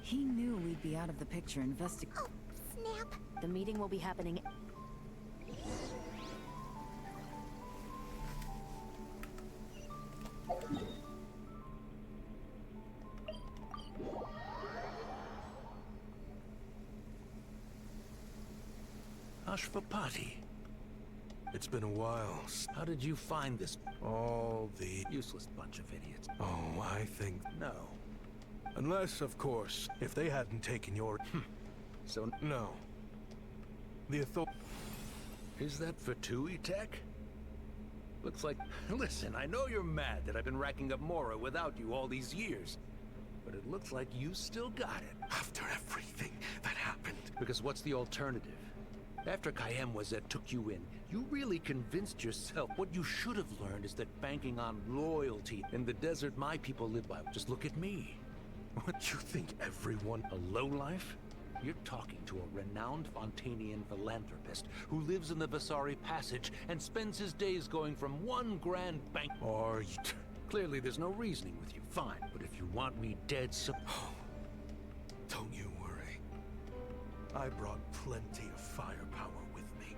[SPEAKER 18] He knew we'd be out of the picture investigating.
[SPEAKER 6] Oh, snap.
[SPEAKER 2] The meeting will be happening...
[SPEAKER 21] Ashvapati.
[SPEAKER 19] It's been a while.
[SPEAKER 21] How did you find this?
[SPEAKER 19] All the...
[SPEAKER 21] Useless bunch of idiots.
[SPEAKER 19] Oh, I think...
[SPEAKER 21] No.
[SPEAKER 19] Unless, of course, if they hadn't taken your...
[SPEAKER 21] So...
[SPEAKER 19] No. The authority...
[SPEAKER 21] Is that Fatui tech? Looks like... Listen, I know you're mad that I've been racking up Mora without you all these years. But it looks like you still got it.
[SPEAKER 19] After everything that happened.
[SPEAKER 21] Because what's the alternative? After Kayem Wazet took you in, you really convinced yourself. What you should have learned is that banking on loyalty in the desert my people live by. Just look at me.
[SPEAKER 19] What, you think everyone...
[SPEAKER 21] A lowlife? You're talking to a renowned Fontanian philanthropist who lives in the Vasari Passage and spends his days going from one grand bank...
[SPEAKER 19] Are you...
[SPEAKER 21] Clearly there's no reasoning with you. Fine, but if you want me dead, so...
[SPEAKER 19] Don't you worry. I brought plenty of firepower with me.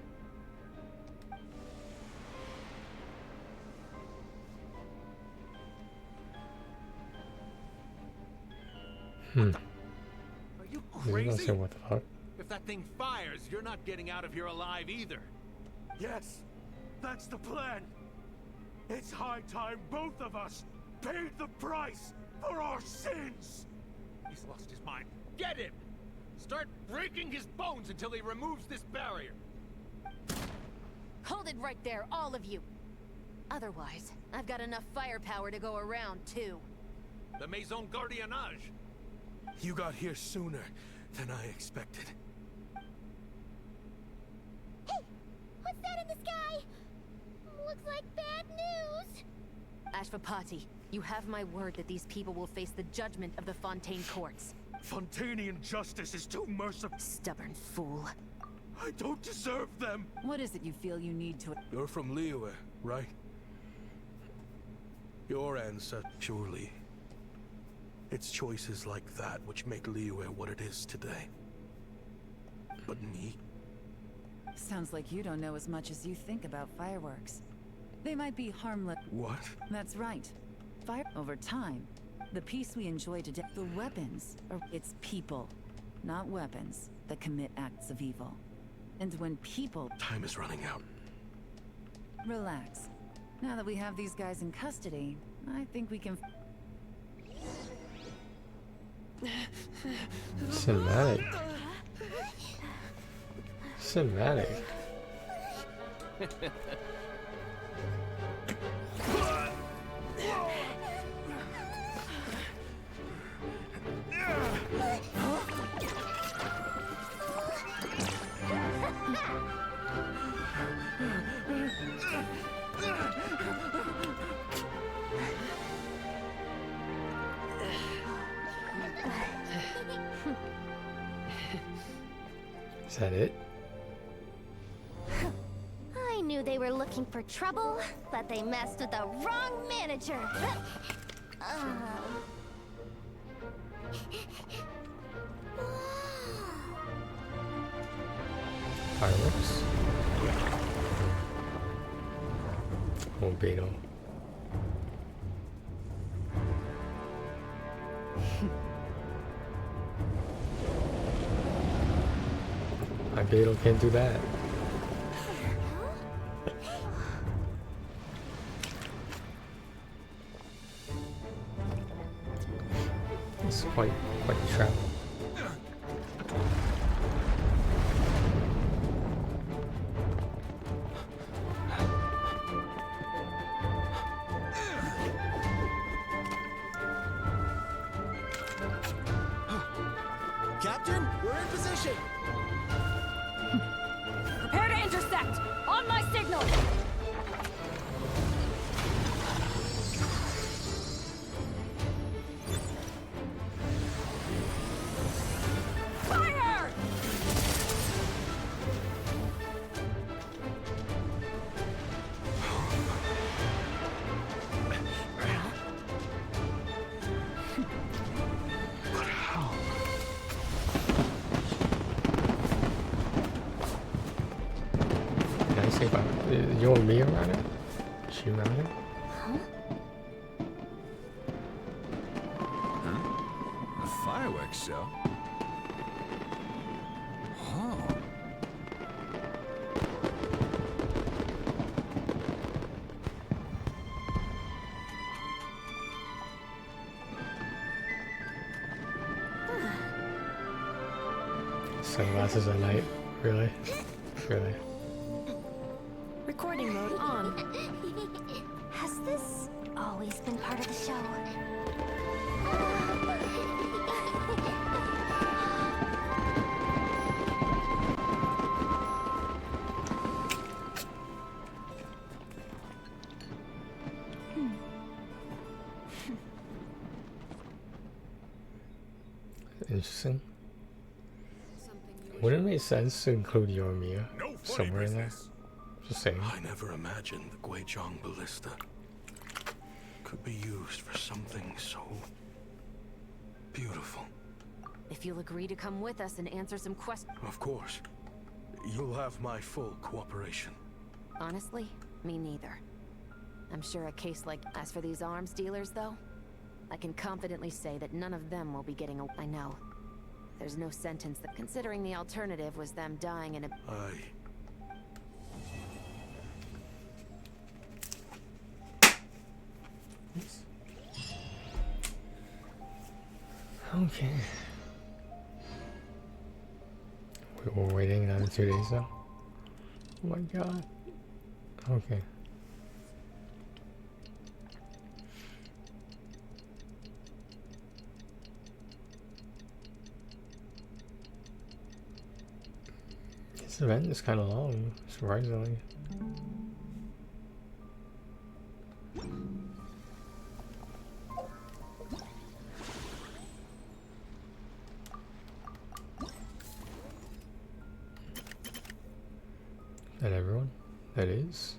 [SPEAKER 21] Are you crazy?
[SPEAKER 1] What the fuck?
[SPEAKER 21] If that thing fires, you're not getting out of here alive either.
[SPEAKER 14] Yes, that's the plan. It's high time both of us paid the price for our sins.
[SPEAKER 21] He's lost his mind. Get him! Start breaking his bones until he removes this barrier.
[SPEAKER 7] Hold it right there, all of you. Otherwise, I've got enough firepower to go around, too.
[SPEAKER 21] The Maison Gardiennage.
[SPEAKER 19] You got here sooner than I expected.
[SPEAKER 6] Hey! What's that in the sky? Looks like bad news.
[SPEAKER 7] Ashvapati, you have my word that these people will face the judgment of the Fontaine courts.
[SPEAKER 14] Fontanian justice is too merciful.
[SPEAKER 7] Stubborn fool.
[SPEAKER 14] I don't deserve them.
[SPEAKER 17] What is it you feel you need to...
[SPEAKER 19] You're from Liyue, right? Your ancestor, surely. It's choices like that which make Liyue what it is today. But me?
[SPEAKER 17] Sounds like you don't know as much as you think about fireworks. They might be harmless.
[SPEAKER 19] What?
[SPEAKER 17] That's right. Fire over time. The peace we enjoy today, the weapons, it's people, not weapons, that commit acts of evil. And when people...
[SPEAKER 19] Time is running out.
[SPEAKER 17] Relax. Now that we have these guys in custody, I think we can...
[SPEAKER 1] Cinematic. Cinematic. Is that it?
[SPEAKER 6] I knew they were looking for trouble, but they messed with the wrong manager.
[SPEAKER 1] Fireworks. Oh, Beetle. My Beetle can't do that. It's quite the trap.
[SPEAKER 15] Captain, we're in position.
[SPEAKER 4] Prepare to intersect! On my signal! Fire!
[SPEAKER 1] Can I say about you and me around it? She around it?
[SPEAKER 12] Huh? A fireworks show? Oh.
[SPEAKER 1] Sunglasses at night, really? Really?
[SPEAKER 6] We're
[SPEAKER 16] Recording mode on.
[SPEAKER 6] Has this always been part of the show?
[SPEAKER 1] Interesting. Wouldn't it make sense to include Yoimiya somewhere in there? Just saying.
[SPEAKER 19] I never imagined the Guizhong ballista could be used for something so beautiful.
[SPEAKER 7] If you'll agree to come with us and answer some questions.
[SPEAKER 19] Of course. You'll have my full cooperation.
[SPEAKER 7] Honestly, me neither. I'm sure a case like... As for these arms dealers, though, I can confidently say that none of them will be getting a... I know. There's no sentence that... Considering the alternative was them dying in a...
[SPEAKER 1] Okay. We're waiting another 2 days though. Oh my god. Okay. This event is kind of long, surprisingly. That everyone? That is?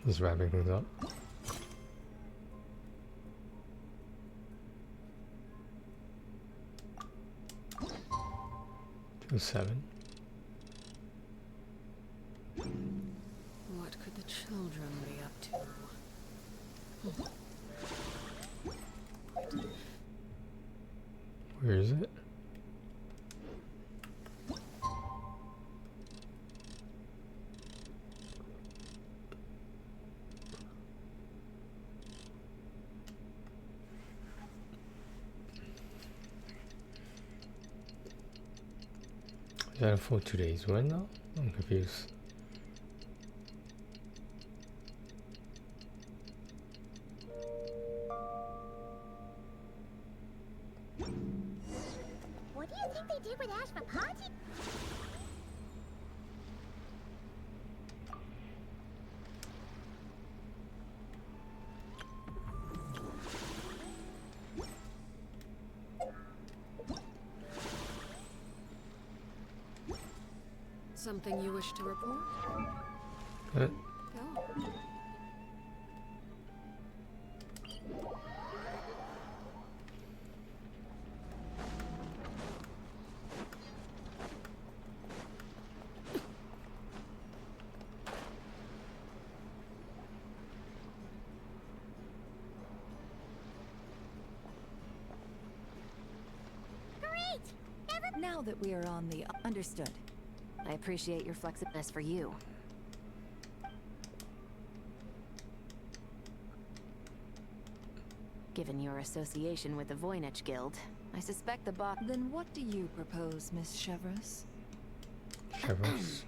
[SPEAKER 1] Just wrapping things up. To 7.
[SPEAKER 11] What could the children be up to?
[SPEAKER 1] Where is it? Is that a full 2 days win though? I'm confused.
[SPEAKER 6] What do you think they did with Ashvapati?
[SPEAKER 11] Something you wish to report?
[SPEAKER 1] What?
[SPEAKER 11] Go.
[SPEAKER 5] Now that we are on the...
[SPEAKER 7] Understood. I appreciate your flexibility for you. Given your association with the Voynich Guild, I suspect the boss...
[SPEAKER 5] Then what do you propose, Miss Chevreuse?
[SPEAKER 1] Chevreuse?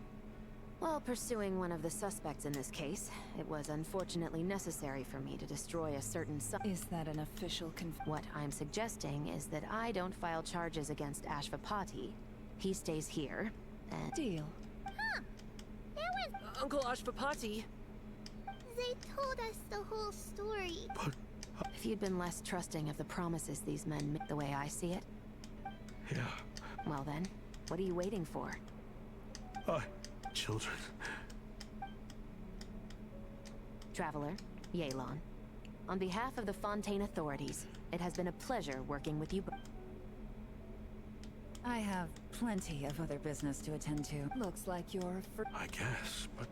[SPEAKER 7] While pursuing one of the suspects in this case, it was unfortunately necessary for me to destroy a certain
[SPEAKER 5] Is that an official
[SPEAKER 7] What I'm suggesting is that I don't file charges against Ashvapati. He stays here, and...
[SPEAKER 5] Deal.
[SPEAKER 6] Huh. That was...
[SPEAKER 15] Uncle Ashvapati!
[SPEAKER 6] They told us the whole story.
[SPEAKER 7] If you'd been less trusting of the promises these men make the way I see it...
[SPEAKER 19] Yeah.
[SPEAKER 7] Well then, what are you waiting for?
[SPEAKER 19] Children.
[SPEAKER 7] Traveler, Yelan. On behalf of the Fontaine authorities, it has been a pleasure working with you.
[SPEAKER 17] I have plenty of other business to attend to.
[SPEAKER 5] Looks like you're...
[SPEAKER 19] I guess, but...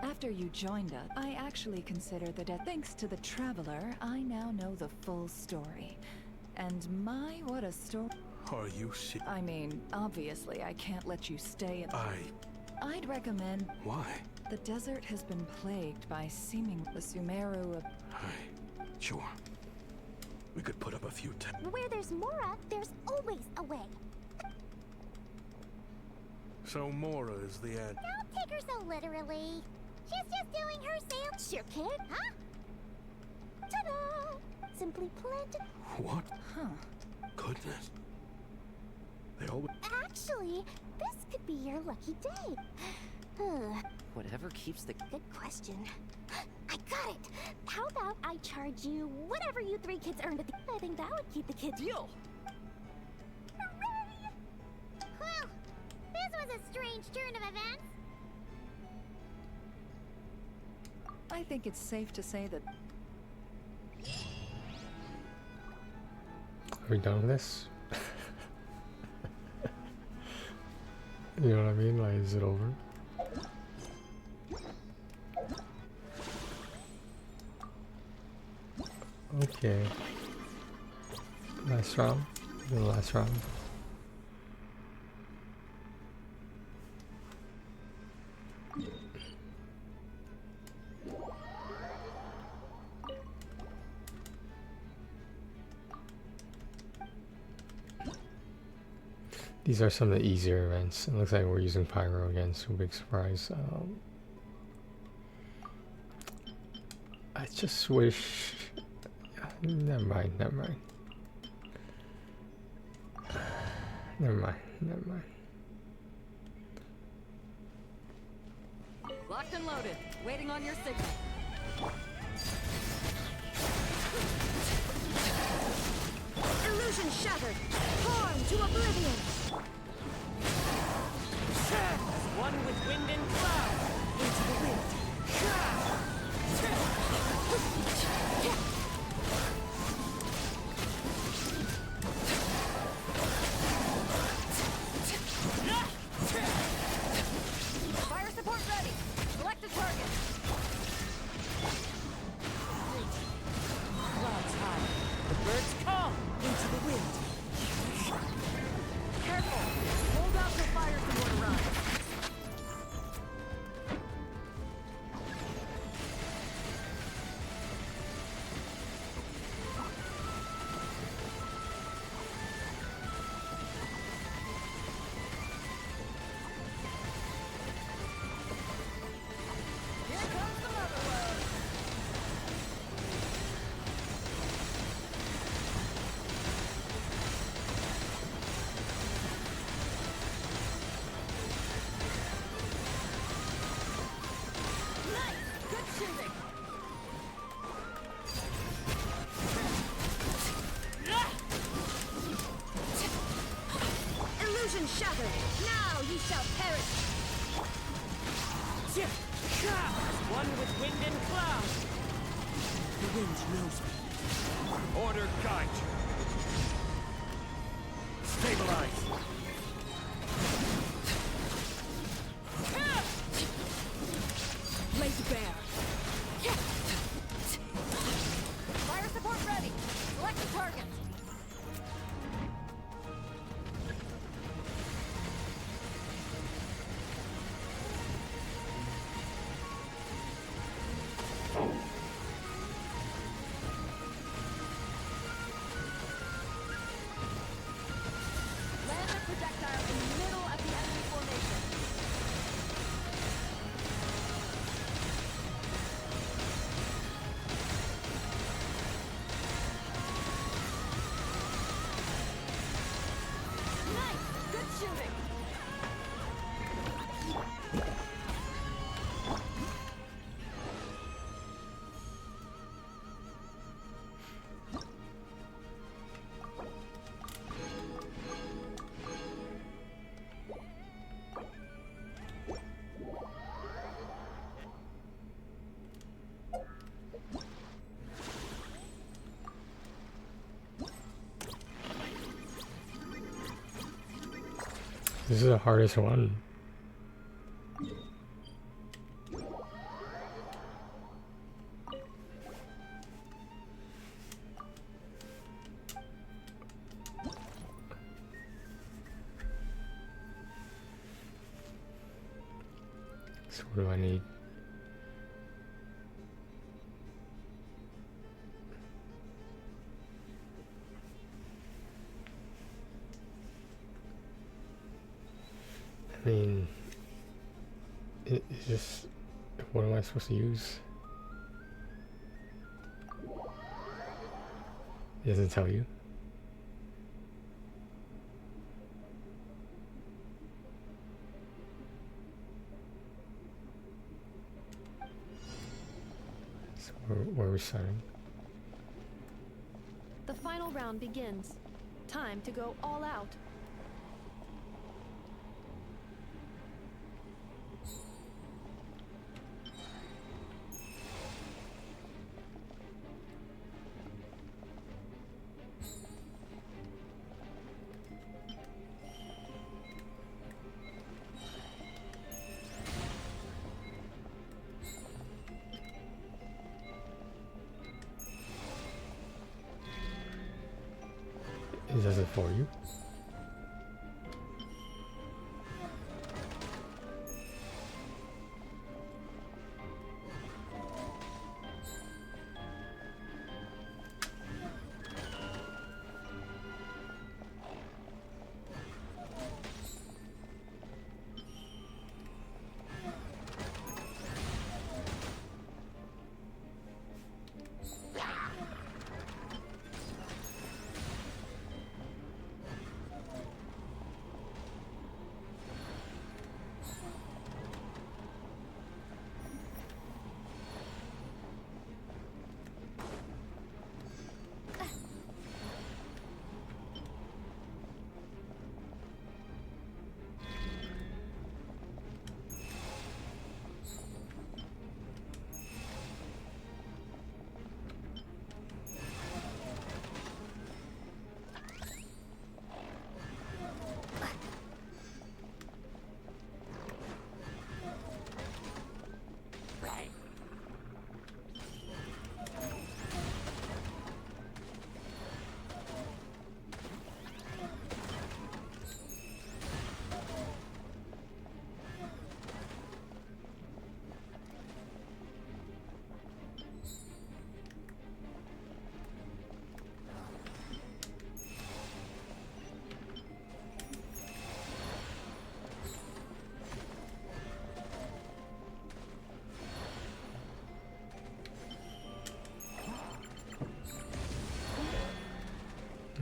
[SPEAKER 5] After you joined us, I actually consider that thanks to the Traveler, I now know the full story. And my, what a story.
[SPEAKER 19] Are you
[SPEAKER 5] I mean, obviously I can't let you stay in... I'd recommend...
[SPEAKER 19] Why?
[SPEAKER 5] The desert has been plagued by seeming... The Sumeru...
[SPEAKER 19] Sure. We could put up a few
[SPEAKER 6] Where there's Mora, there's always a way.
[SPEAKER 19] So Mora is the end.
[SPEAKER 6] Don't take her so literally. She's just doing her sales. Sure, kid, huh? Ta-da! Simply planted.
[SPEAKER 19] What?
[SPEAKER 6] Huh.
[SPEAKER 19] Goodness. They always...
[SPEAKER 6] Actually, this could be your lucky day.
[SPEAKER 15] Whatever keeps the...
[SPEAKER 6] Good question. I got it! How about I charge you whatever you three kids earned at the... I think that would keep the kids...
[SPEAKER 15] Deal!
[SPEAKER 6] Hooray! Well, this was a strange turn of events.
[SPEAKER 5] I think it's safe to say that...
[SPEAKER 1] Are we done with this? You know what I mean? Like, is it over? Okay. Last round. The last round. These are some of the easier events. It looks like we're using Pyro again, so big surprise. I just wish... Never mind, never mind. Never mind, never mind.
[SPEAKER 4] Locked and loaded, waiting on your signal.
[SPEAKER 6] Illusion shattered! Torn to oblivion!
[SPEAKER 4] As one with wind and cloud.
[SPEAKER 6] Into the wind.
[SPEAKER 4] Fire support ready. Select a target. Clouds high. The birds come.
[SPEAKER 6] Into the wind.
[SPEAKER 4] Careful. Hold out till fire support arrives. Here comes the mother load. Nice! Good shooting!
[SPEAKER 6] Illusion shattered! Now ye shall perish!
[SPEAKER 4] As one with wind and cloud.
[SPEAKER 14] The wind knows me. Order guide you. Stabilize.
[SPEAKER 6] Laid bare.
[SPEAKER 4] Fire support ready. Select a target. Land a projectile in the middle of the enemy formation. Nice! Good shooting!
[SPEAKER 1] This is the hardest one. So what do I need? I mean, it's just, what am I supposed to use? It doesn't tell you. So we're resetting.
[SPEAKER 16] The final round begins. Time to go all out.
[SPEAKER 1] It does it for you.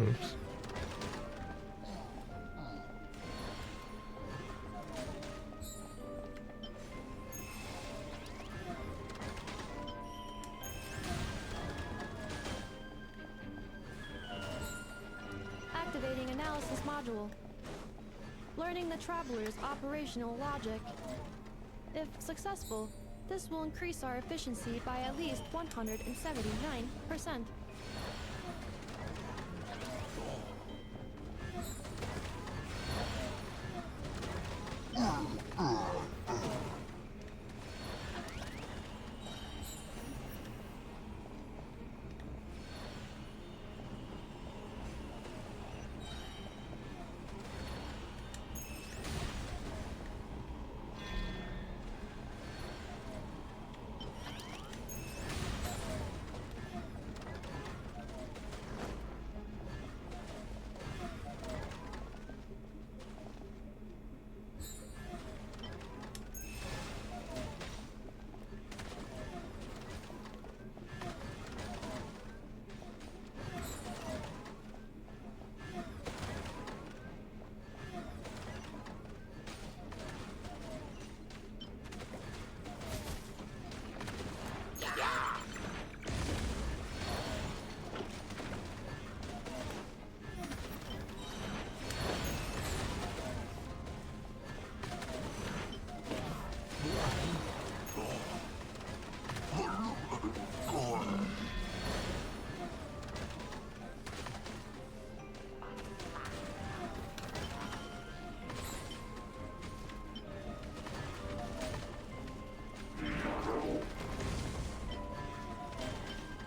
[SPEAKER 1] Oops.
[SPEAKER 16] Activating analysis module. Learning the traveler's operational logic. If successful, this will increase our efficiency by at least 179%.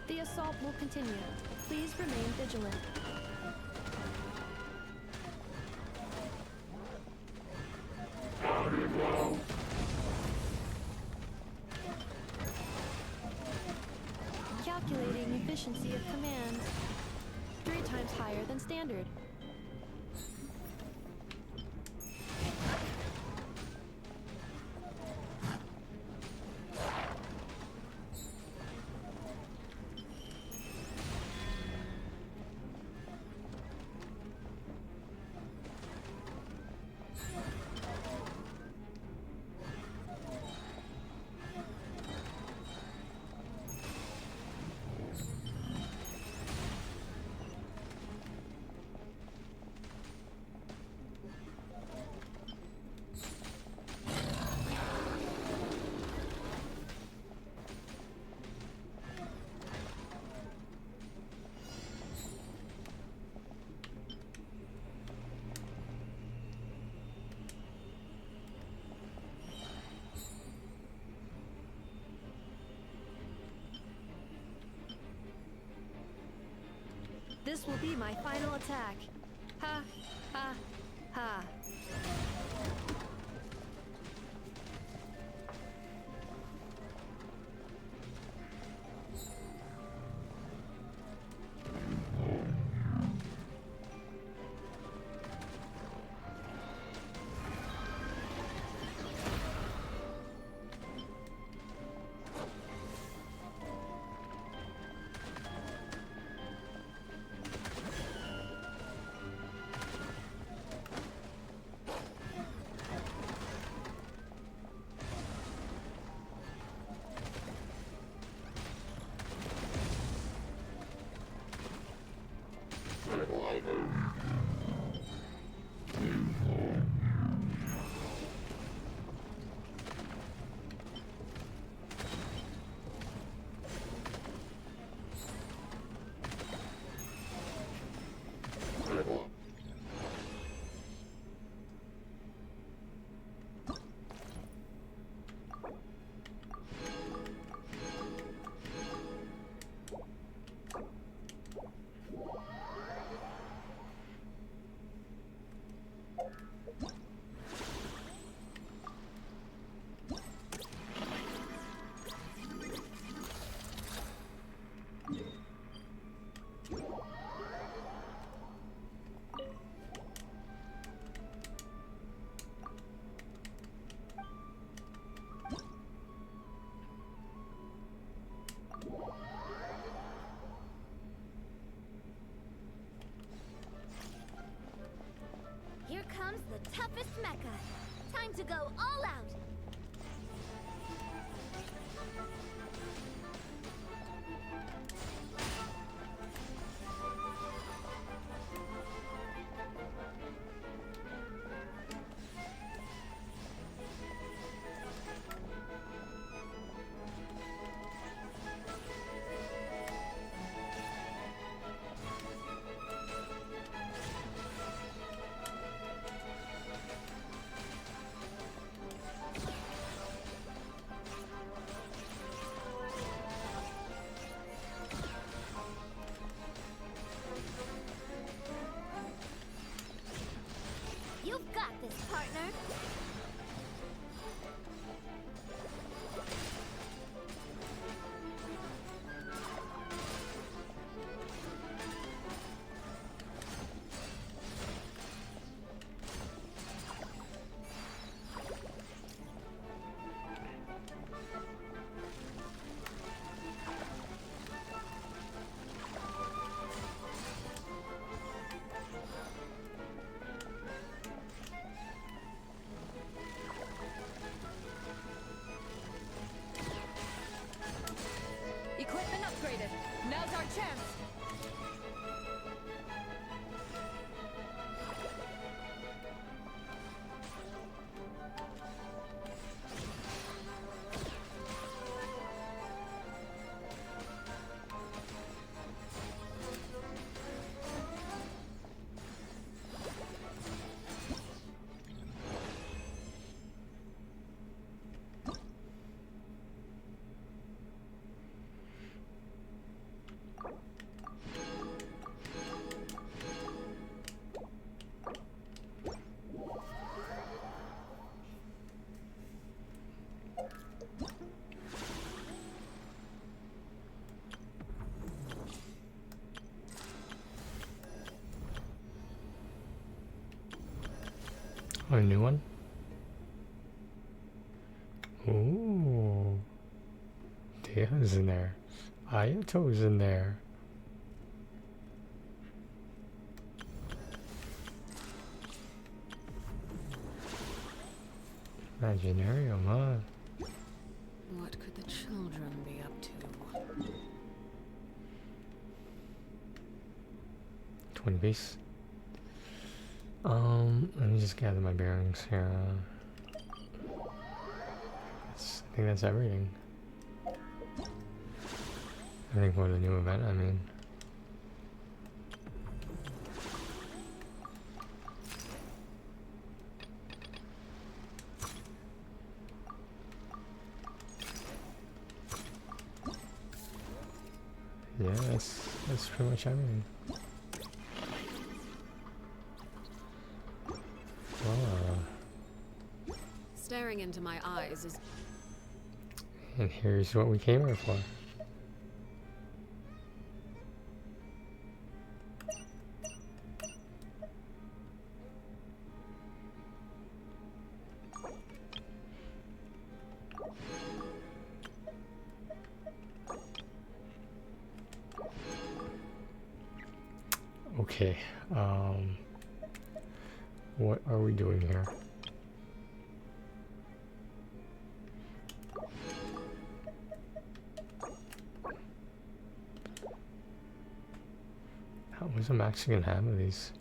[SPEAKER 16] The assault will continue. Please remain vigilant. Calculating efficiency of commands. 3 times higher than standard. This will be my final attack. Ha, ha, ha.
[SPEAKER 13] Here comes the toughest mecha. Time to go all out. You've got this, partner.
[SPEAKER 4] Equipment upgraded. Now's our chance.
[SPEAKER 1] A new one? Ooh. Dea's in there. Ayato's in there. Imaginarium, huh?
[SPEAKER 11] What could the children be up to?
[SPEAKER 1] 20 base. Let me just gather my bearings here. I think that's everything. Everything for the new event, I mean. Yeah, that's pretty much everything.
[SPEAKER 11] Staring into my eyes is...
[SPEAKER 1] And here's what we came here for. Okay, what are we doing here? What's the max you can have of these?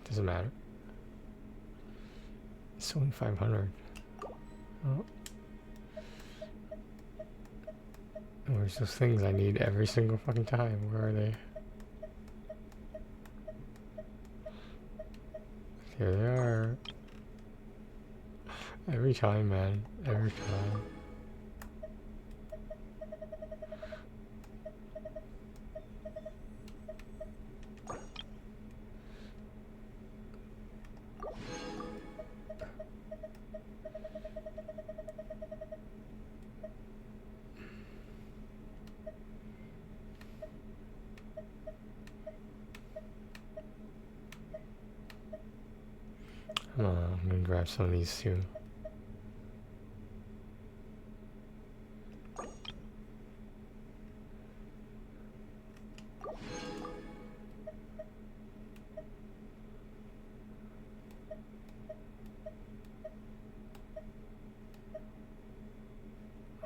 [SPEAKER 1] Doesn't matter. It's only 500. Oh. Where's those things I need every single fucking time? Where are they? Here they are. Every time, man. Every time. I'm gonna grab some of these too.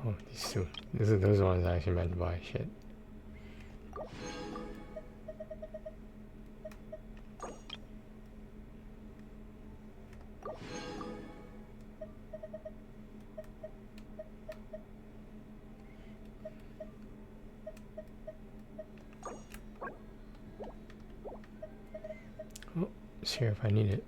[SPEAKER 1] Oh, these two. Those are ones I actually meant to buy. Shit. Oh, it's here if I need it.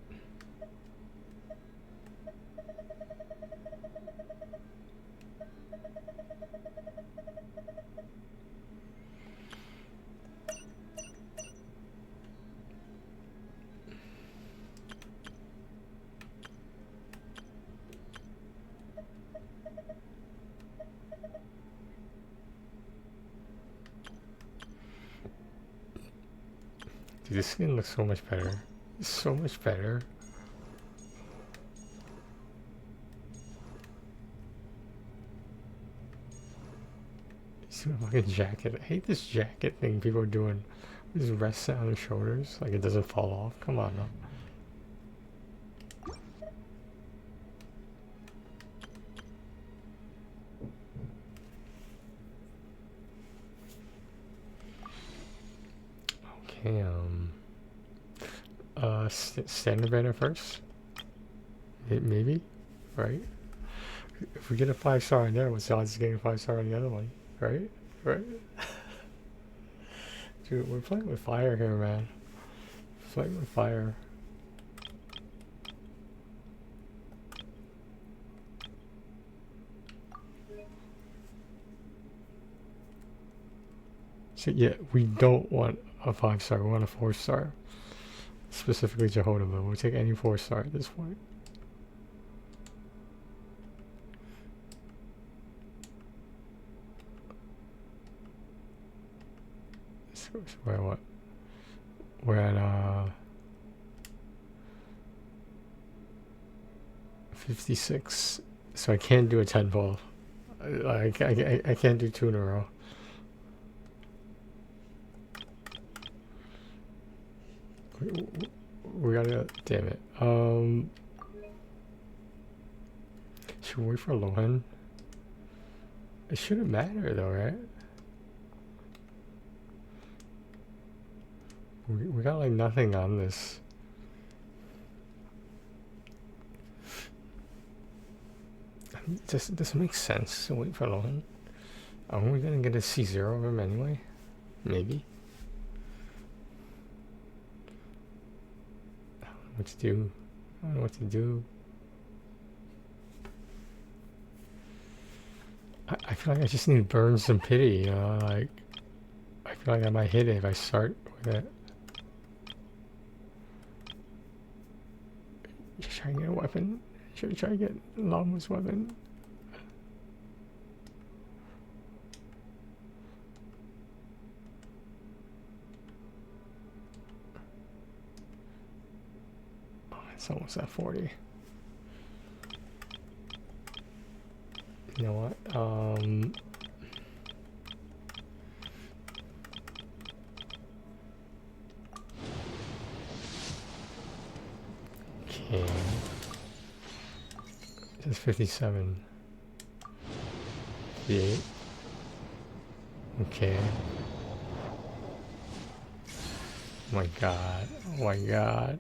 [SPEAKER 1] Dude, this skin looks so much better. It's so much better. See my fucking jacket. I hate this jacket thing people are doing. Just rests it on their shoulders like it doesn't fall off. Come on now. Okay, standard banner first? Maybe? Right? If we get a 5-star on there, what's the odds of getting a 5-star on the other one? Right? Right? Dude, we're playing with fire here, man. Playing with fire. So yeah, we don't want a 5-star, we want a 4-star. Specifically Jehovah, but we'll take any 4-star at this point. So we're at what? We're at 56. So I can't do a 10-ball. I can't do 2 in a row. We gotta, damn it. Should we wait for Lohan? It shouldn't matter though, right? We got like nothing on this. It doesn't make sense to wait for Lohan. Aren't we gonna get a C0 of him anyway? Maybe. What to do? I don't know what to do. I feel like I just need to burn some pity, you know, like I feel like I might hit it if I start with it. try and get a weapon. Should try to get Llama's weapon. Oh, it's almost at 40. You know what? Okay. It's 57. 58. Okay. Oh my god. Oh my god.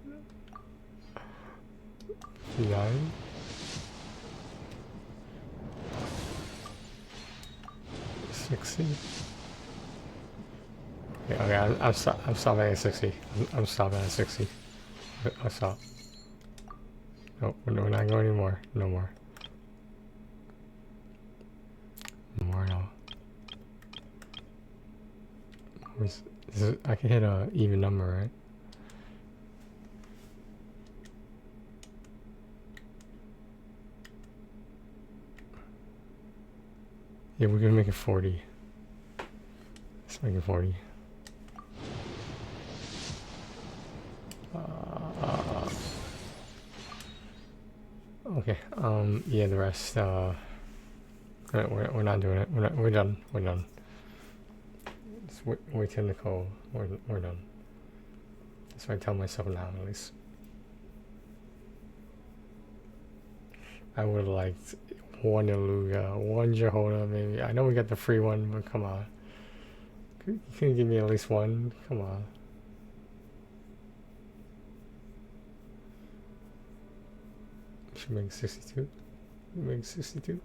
[SPEAKER 1] 59. 60. Okay, I'm stopping at 60. I'm stopping at 60. I'll stop. No, we're not going anymore. No more. No more at all. I can hit a even number, right? Yeah, we're gonna make it 40. Let's make it 40. Okay. Yeah, the rest. We're not doing it. We're done. We're done. Just wait till Nicole. We're done. That's what I tell myself now, at least. I would have liked one Iluga, one Jehoda, maybe. I know we got the free one, but come on. You can give me at least one. Come on. Should make 62. Make 62.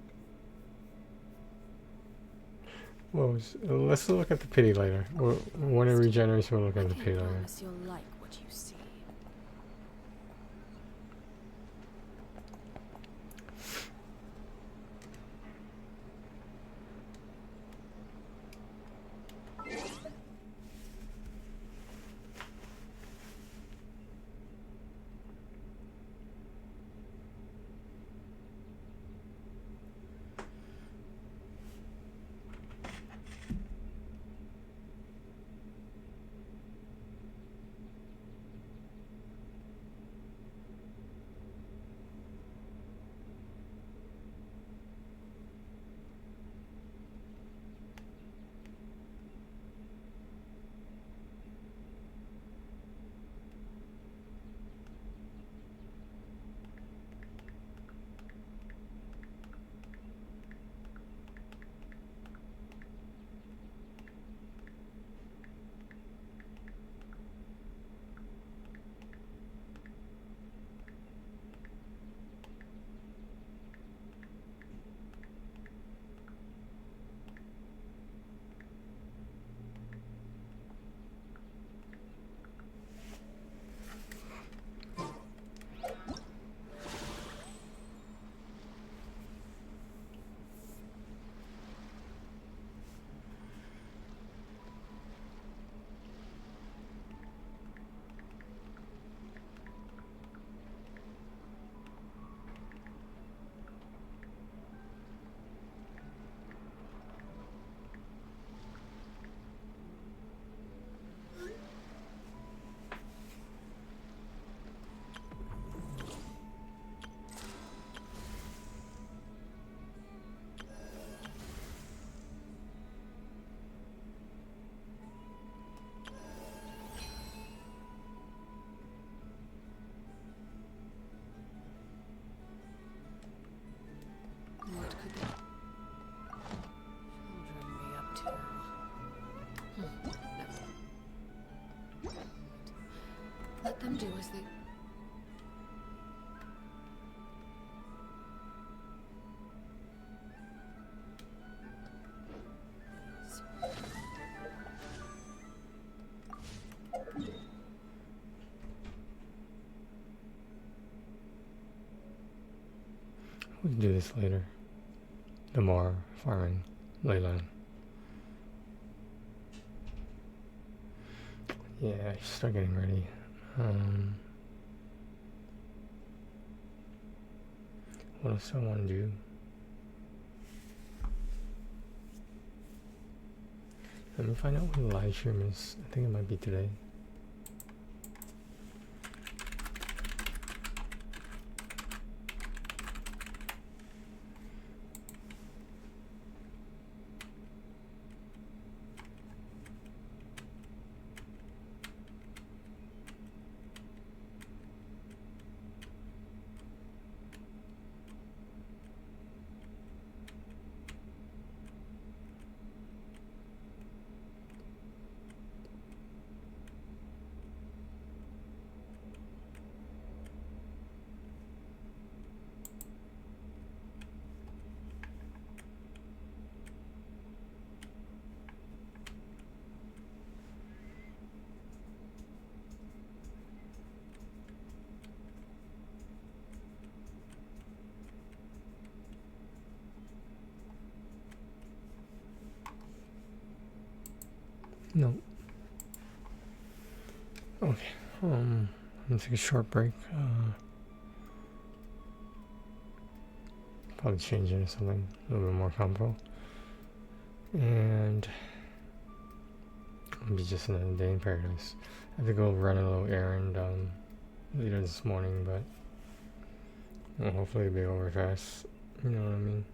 [SPEAKER 1] Well, let's look at the pity later. When it regenerates, we'll look at the pity later.
[SPEAKER 11] You'll like what you see. What could the children be up to? Never. Let them do as they...
[SPEAKER 1] We can do this later. The more farming, Leyland. Yeah, start getting ready. What else do I want to do? Let me find out when the live stream is. I think it might be today. No. Okay. I'm gonna take a short break. Probably change into something a little bit more comfortable. And it'll be just another day in paradise. I have to go run a little errand later this morning, but well, hopefully it'll be over fast. You know what I mean?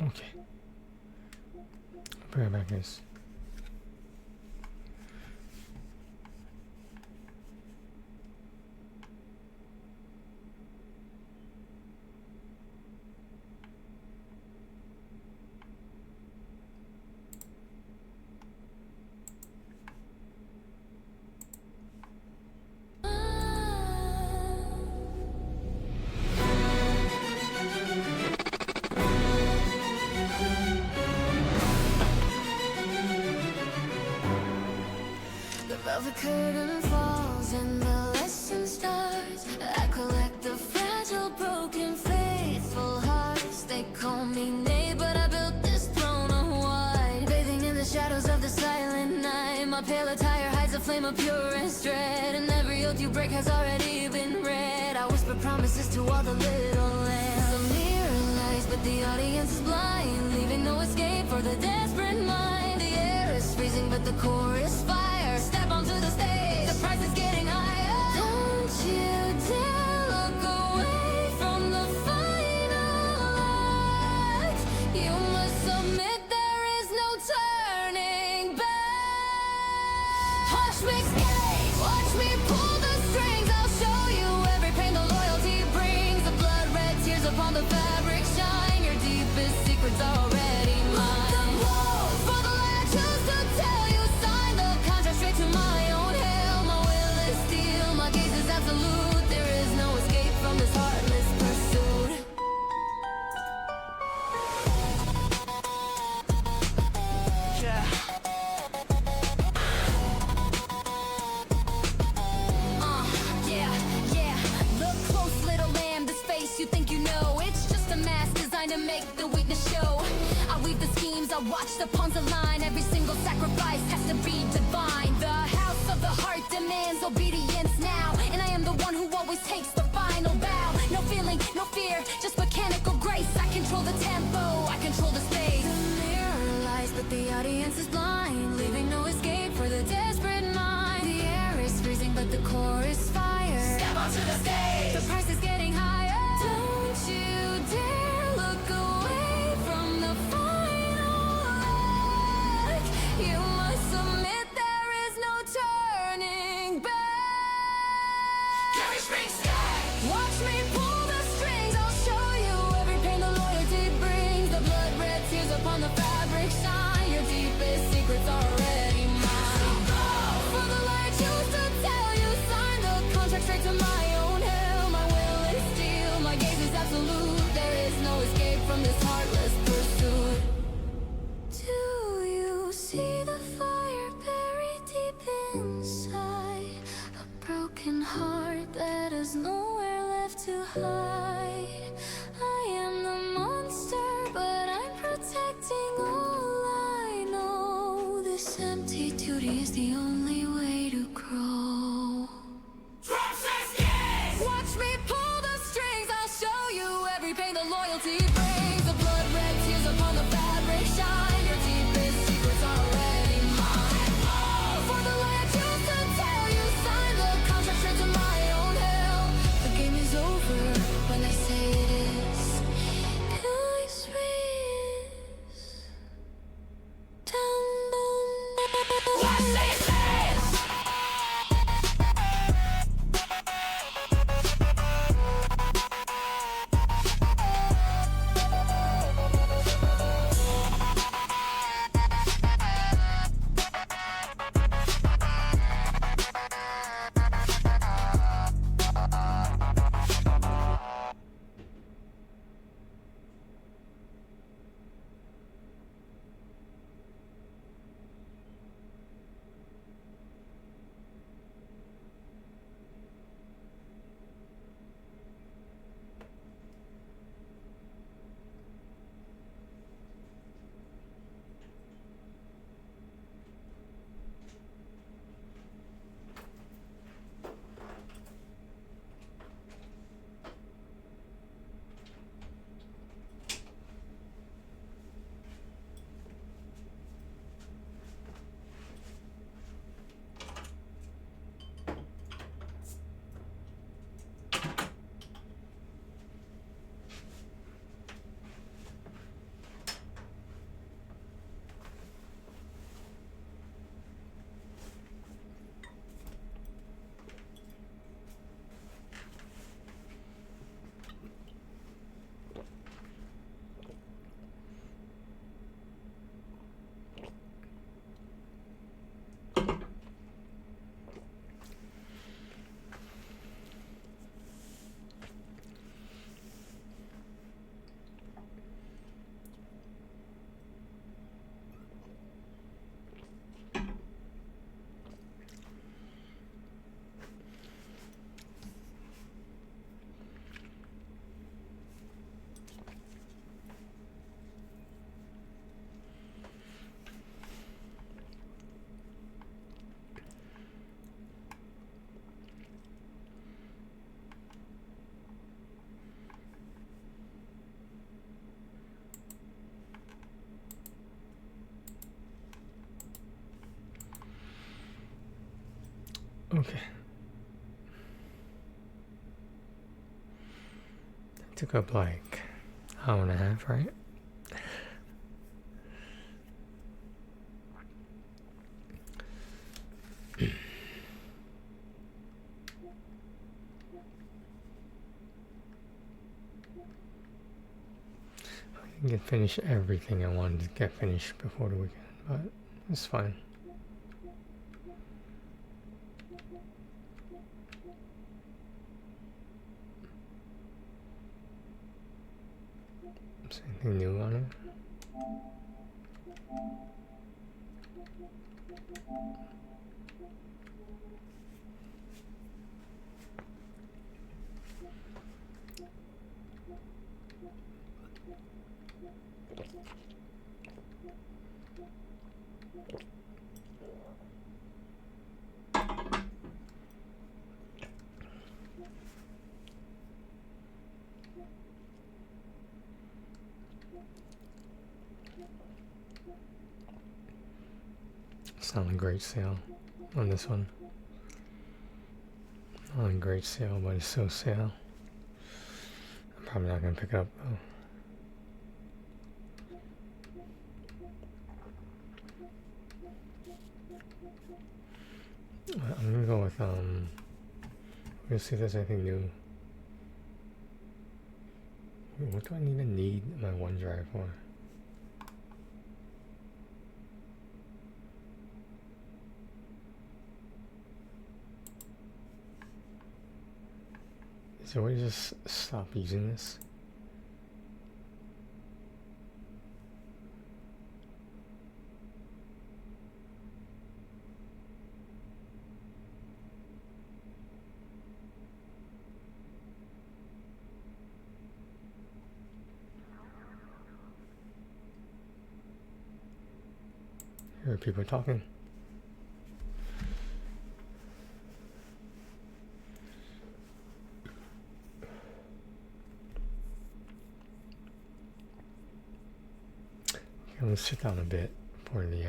[SPEAKER 1] Okay. I'll be right back, guys.
[SPEAKER 3] The curtain falls and the lesson starts. I collect the fragile, broken, faithful hearts. They call me Nate, but I built this throne of white. Bathing in the shadows of the silent night. My pale attire hides a flame of purest dread. And every oath you break has already been read. I whisper promises to all the little lambs. The mirror lies, but the audience is blind, leaving no escape for the desperate mind. The air is freezing, but the core is fire. Step onto the stage, the price is getting higher. Don't you dare look away from the final act. You must submit, there is no turning back. Hush me, skate, watch me pull the strings. I'll show you every pain the loyalty brings. The blood red tears upon the fabric shine. Your deepest secrets are already mine. For the light I choose to tell you, sign the contract straight to my own hell. My will is steel, my gaze is absolute. There is no escape from this heartless pursuit.
[SPEAKER 15] Yeah.
[SPEAKER 3] Yeah. Look close, little lamb, this face you think you know. It's just a mask designed to make the weakness show. I weave the schemes, I watch the pawns align. Every single sacrifice has to be divine. The house of the heart demands obedience now, and I am the one who always takes the final bow. No feeling, no fear, just mechanical grace. I control the tempo, I control the space. The mirror lies, but the audience is blind, leaving no escape for the desperate mind. The air is freezing, but the core is fire. Step onto the stage, the price is getting higher. Don't you dare look away from the final act. it's empty, duty is the only way to grow.
[SPEAKER 4] Watch me pull the strings, I'll show you every pain the loyalty brings. The blood red tears upon the fabric shine. Your deepest secrets are already mine. For the lie I choose to tell you, sign the contract straight to my own hell.
[SPEAKER 3] The game is over when they say it is. Guys, race down the
[SPEAKER 4] Watch these things!
[SPEAKER 1] Okay. It took up like an hour and a half, right? I didn't get finished everything I wanted to get finished before the weekend, but it's fine. Is anything new on it? It's not a great sale on this one. Not a great sale, but it's still sale. I'm probably not gonna pick it up though. I'm gonna go with we'll see if there's anything new. What do I even need my OneDrive for? Is there a way to just stop using this? hear people talking. Okay, let's sit down a bit for the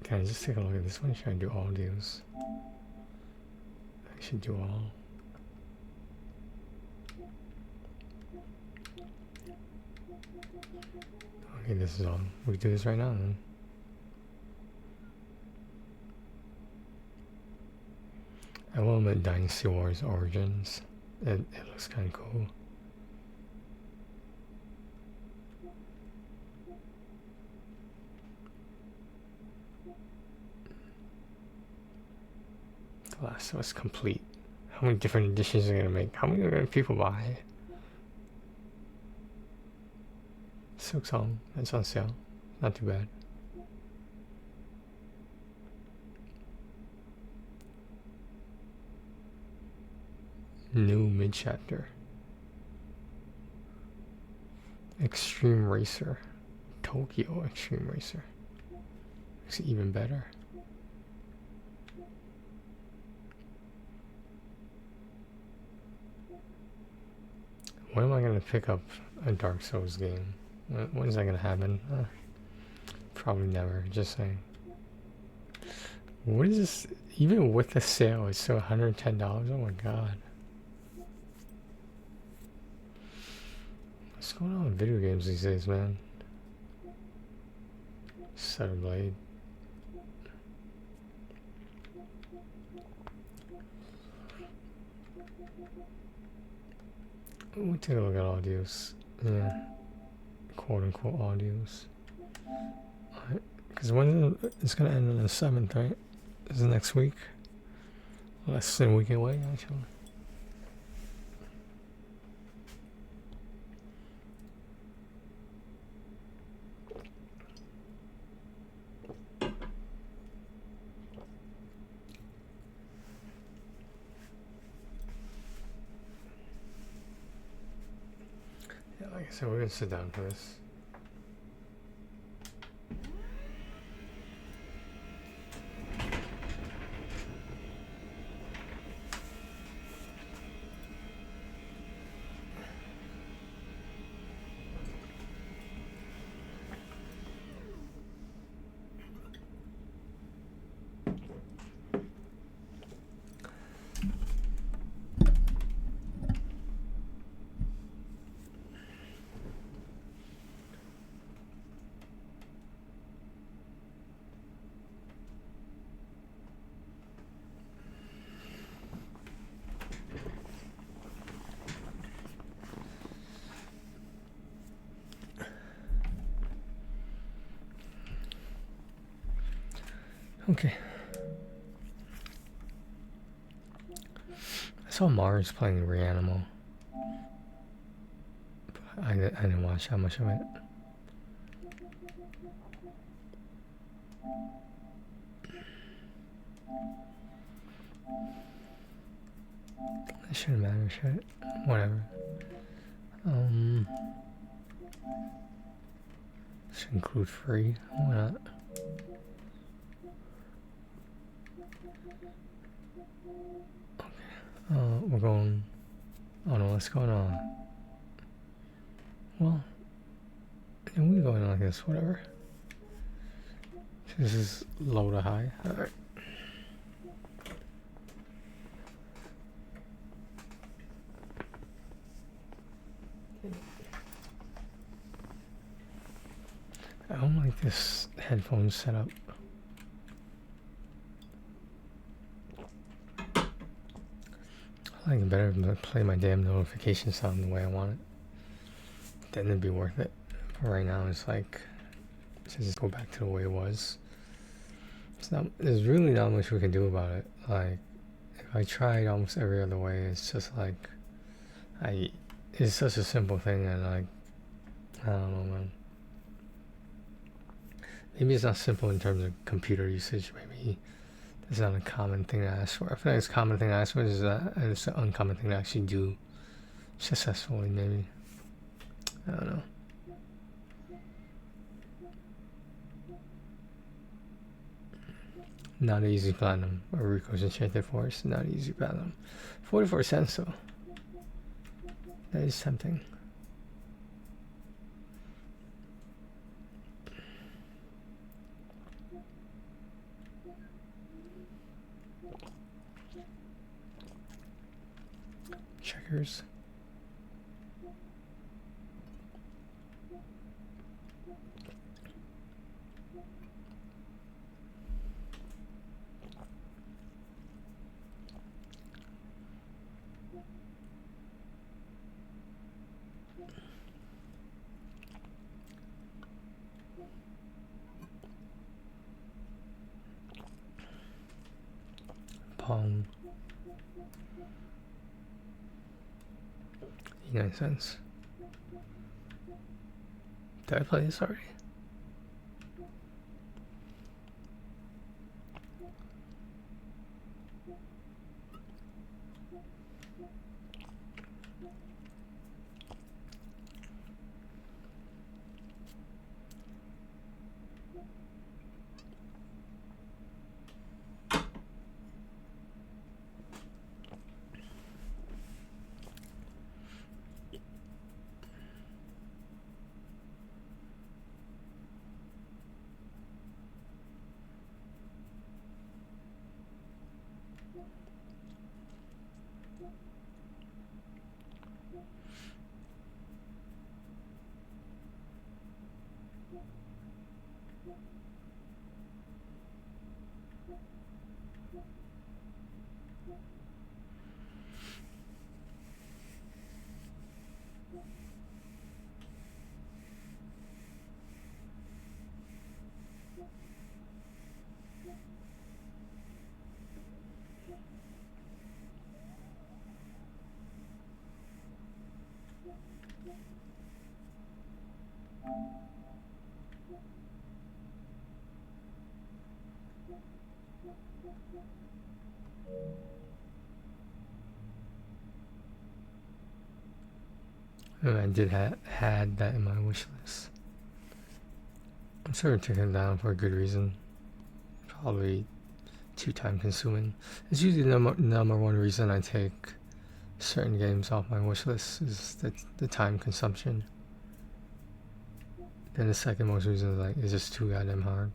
[SPEAKER 1] can I just take a look at this one? Should I do all deals? I should do all. Okay, this is all. We do this right now then. I will admit Dynasty Wars Origins. It looks kind of cool. The Last of Us Complete. How many different editions are they gonna make? How many are gonna people buy? Silk Song, that's on sale. Not too bad. New mid-chapter. Extreme Racer. Tokyo Extreme Racer. Looks even better. When am I going to pick up a Dark Souls game? When is that going to happen? Probably never, just saying. What is this? Even with the sale, it's still $110? Oh my god. What's going on with video games these days, man? Sutter Blade. We'll take a look at audios. Yeah. Quote unquote audios. Because when it's going to end on the 7th, right? This is next week. Less than a week away, actually. Yeah, like I said, we're going to sit down for this. Okay. I saw Mars playing Reanimal. But I didn't watch how much of it. That shouldn't matter, should it? Whatever. Should include free. Why not? We're going. Oh no, what's going on? Well, and we're going like this, whatever. This is low to high. Alright. I don't like this headphone setup. I like it better to play my damn notification sound the way I want it. Then it'd be worth it. But right now it's like, just go back to the way it was. It's not. There's really not much we can do about it. Like, if I tried almost every other way, it's just like, it's such a simple thing, and like, I don't know, man. Maybe it's not simple in terms of computer usage. Maybe it's not a common thing to ask for. I feel like it's a common thing to ask for. It's an uncommon thing to actually do successfully, maybe. I don't know. Not easy platinum. Or Rico's Enchanted Forest, not easy platinum. 44 cents though. That is tempting. Checkers. Pong. 89 cents. Did I play this already? I did had that in my wish list. I'm sure taking it down for a good reason. Probably too time consuming. It's usually the number one reason I take certain games off my wish list is the time consumption. Then the second most reason is like it's just too goddamn hard.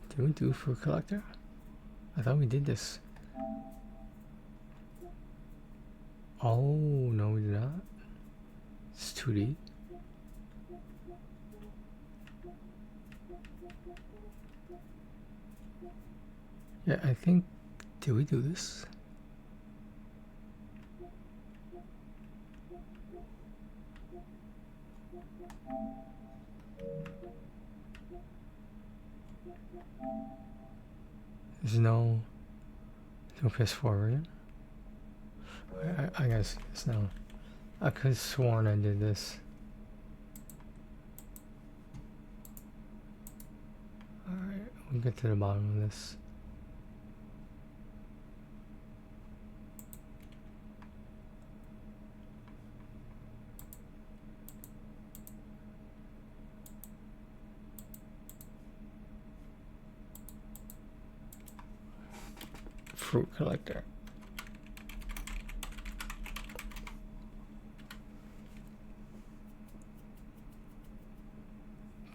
[SPEAKER 1] Did we do Fruit Collector? I thought we did this. Oh, no we did not. It's 2D. Yeah, I think, did we do this? There's no PS4 version? I guess it's no. I could have sworn I did this. Alright, we'll get to the bottom of this. Fruit Collector.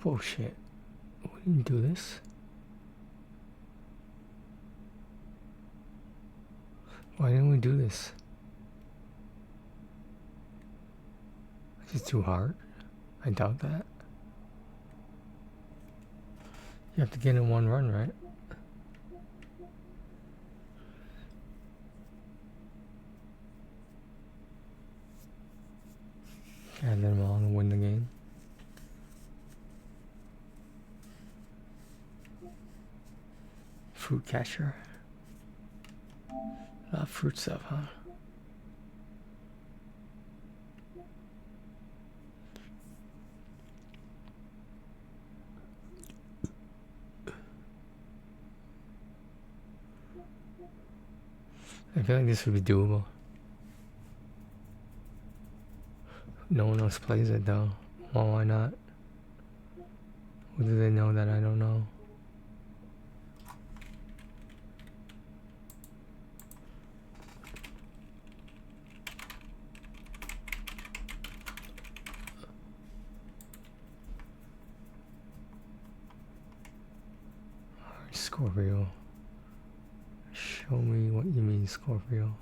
[SPEAKER 1] Bullshit. We didn't do this. Why didn't we do this? Is it too hard? I doubt that. You have to get in one run, right? And then I'm on to win the game. Fruit catcher. A lot of fruit stuff, huh? I feel like this would be doable. No one else plays it though. Well, why not? What do they know that I don't know? Scorpio. Show me what you mean, Scorpio.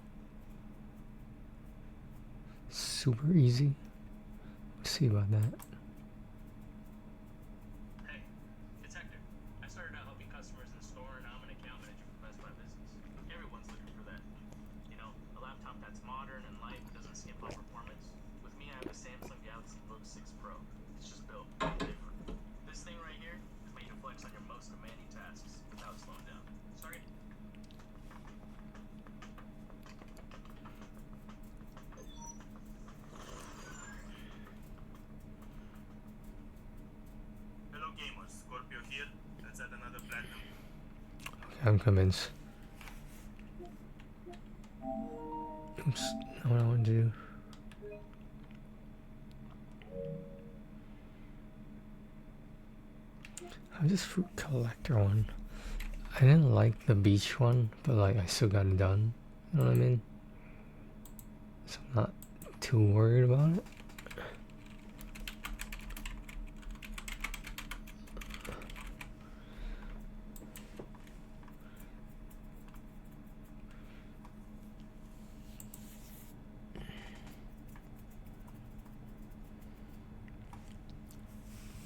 [SPEAKER 1] Super easy. We'll see about that.
[SPEAKER 8] Hey, it's Hector. I started out helping customers in the store, and now I'm an account manager for Best Buy Business. Everyone's looking for that. You know, a laptop that's modern and light, but doesn't skimp on performance. With me, I have a Samsung Galaxy Book 6 Pro. It's just built different. This thing right here is made to flex on your most demanding tasks without slowing down. Sorry. Hello gamers, Scorpio here. Let's add another platinum.
[SPEAKER 1] Okay, I'm convinced. Oops, not what I want to do. How's this fruit collector one? I didn't like the beach one, but like I still got it done. You know what I mean? So I'm not too worried about it.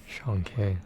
[SPEAKER 1] Sean K.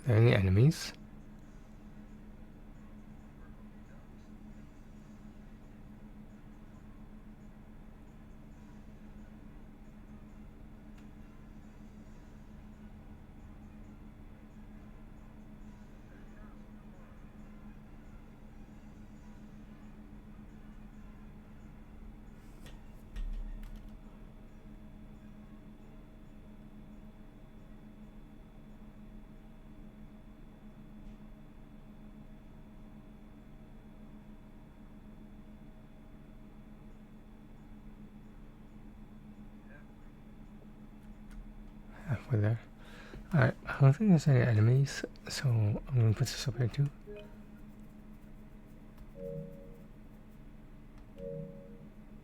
[SPEAKER 1] Are there any enemies? Halfway there. Alright, I don't think there's any enemies, so I'm gonna put this up here too.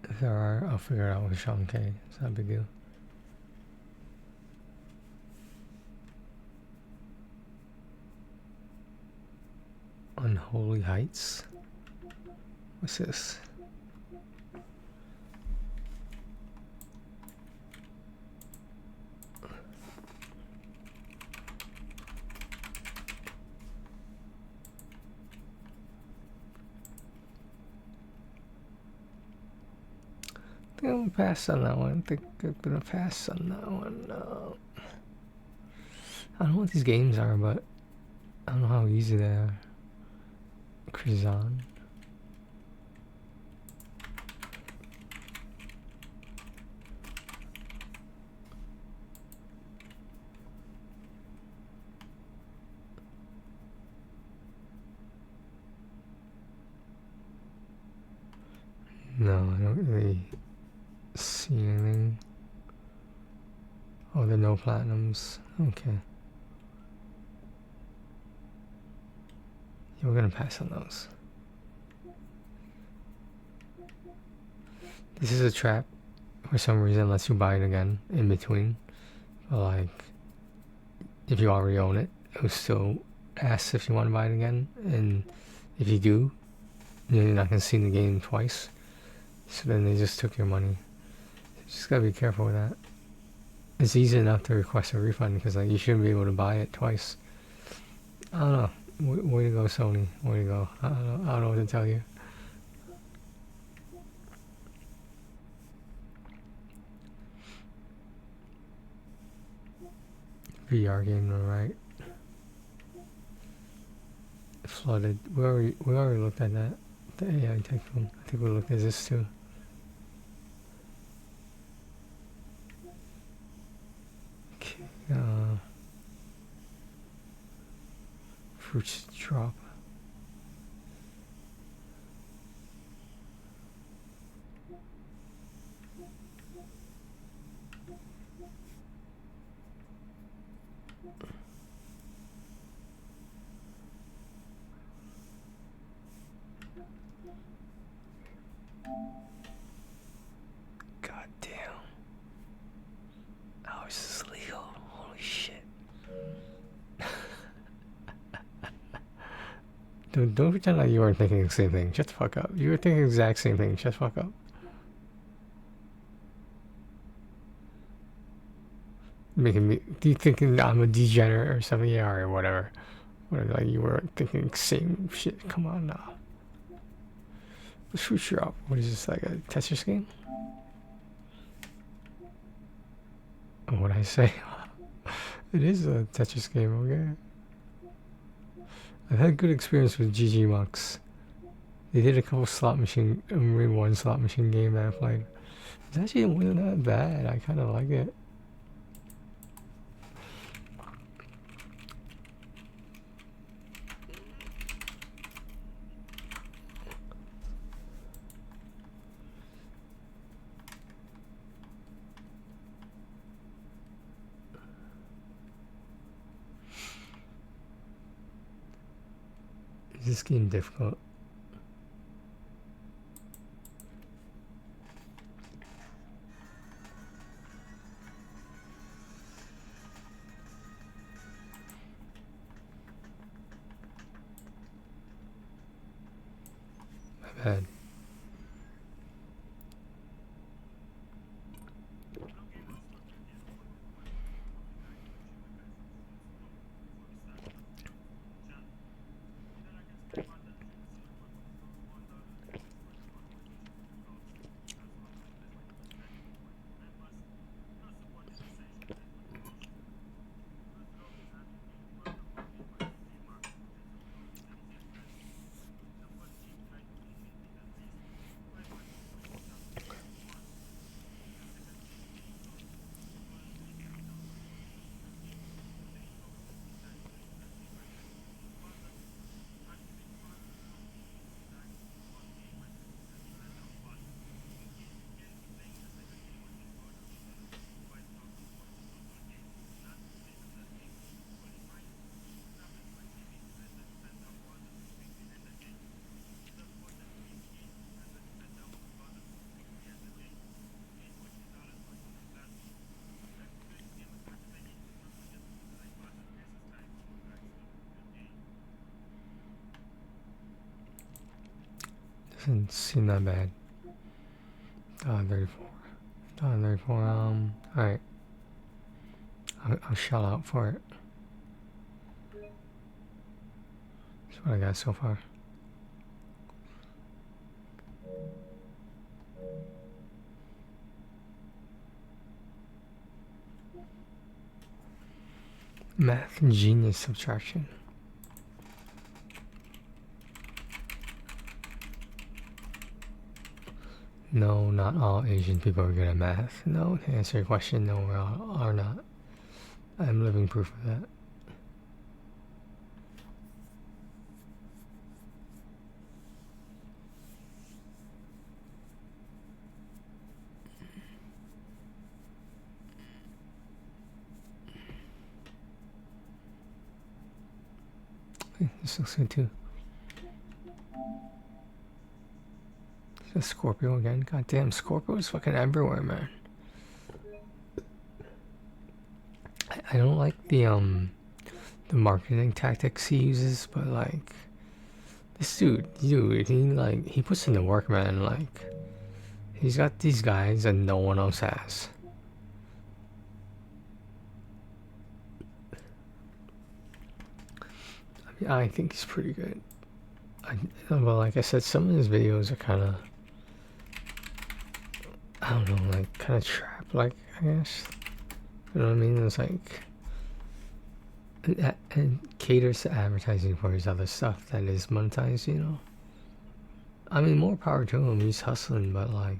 [SPEAKER 1] If there are, I'll figure it out with Sean K. It's not a big deal. Unholy Heights? What's this? I think I'm gonna pass on that one. I think I'm gonna pass on that one. I don't know what these games are, but I don't know how easy they are. Crazier. No, I don't really see anything. Oh, there are no platinums. Okay. Yeah, we're gonna pass on those. This is a trap. For some reason, lets you buy it again in between. But like, if you already own it, it will still ask if you want to buy it again, and if you do, you're not gonna see the game twice. So then they just took your money. Just gotta be careful with that. It's easy enough to request a refund because like you shouldn't be able to buy it twice. I don't know. Way to go, Sony. Way to go. I don't know what to tell you. VR game, alright. Flooded. We already looked at that. The AI tech film. I think we looked at this too. Okay. Fruits drop. God damn. How is this legal? Holy shit. Don't pretend like you weren't thinking the same thing. Shut the fuck up. You were thinking the exact same thing. Shut the fuck up. Making me... Do you thinking I'm a degenerate or something? Yeah, or whatever. Like you were thinking same shit. Come on now. Let's shoot you up. What is this, like a Tetris game? What'd I say? It is a Tetris game, okay? I've had good experience with GG Mux. They did a couple slot machine, maybe one slot machine game that I played. It's actually wasn't that bad. I kind of like it. Is this game difficult? My bad. Doesn't seem that bad. $1.34. $1.34. Alright. I'll shell out for it. That's what I got so far. Math genius subtraction. No, not all Asian people are good at math. No, to answer your question, no, we all are not. I'm living proof of that. This looks good too. Is that Scorpio again? God damn, Scorpio is fucking everywhere, man. I don't like the marketing tactics he uses, but like this dude, he puts in the work, man. Like he's got these guys that no one else has. I mean, I think he's pretty good. Well, like I said, some of his videos are kind of, I don't know, like kind of trap-like, I guess. You know what I mean? It's like and caters to advertising for his other stuff that is monetized, you know. I mean, more power to him. He's hustling, but like,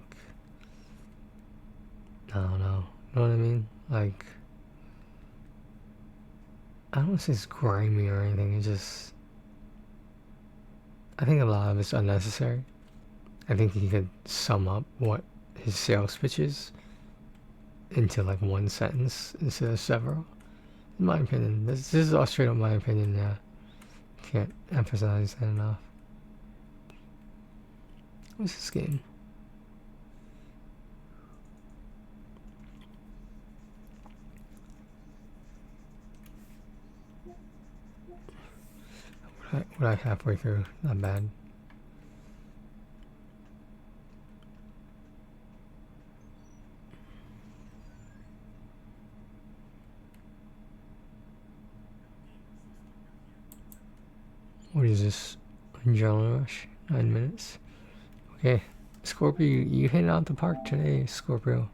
[SPEAKER 1] I don't know. You know what I mean? Like, I don't want to say it's grimy or anything. It's just, I think a lot of it's unnecessary. I think he could sum up what his sales pitch is into like one sentence instead of several. In my opinion, this is all straight up my opinion. Yeah, can't emphasize that enough. What's this game? What I halfway through? Not bad. What is this? Adrenaline rush? 9 minutes. Okay, Scorpio, you hit out the park today, Scorpio.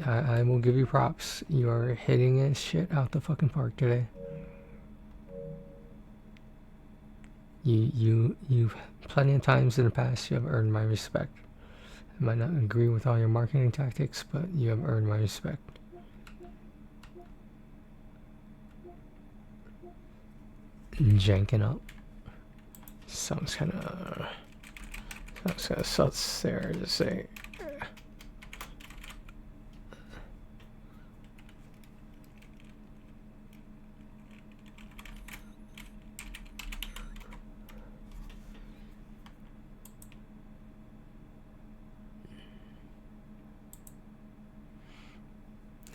[SPEAKER 1] I will give you props. You are hitting it shit out the fucking park today. You've plenty of times in the past you have earned my respect. I might not agree with all your marketing tactics, but you have earned my respect. Janking up. Sounds kind of sucks there to say.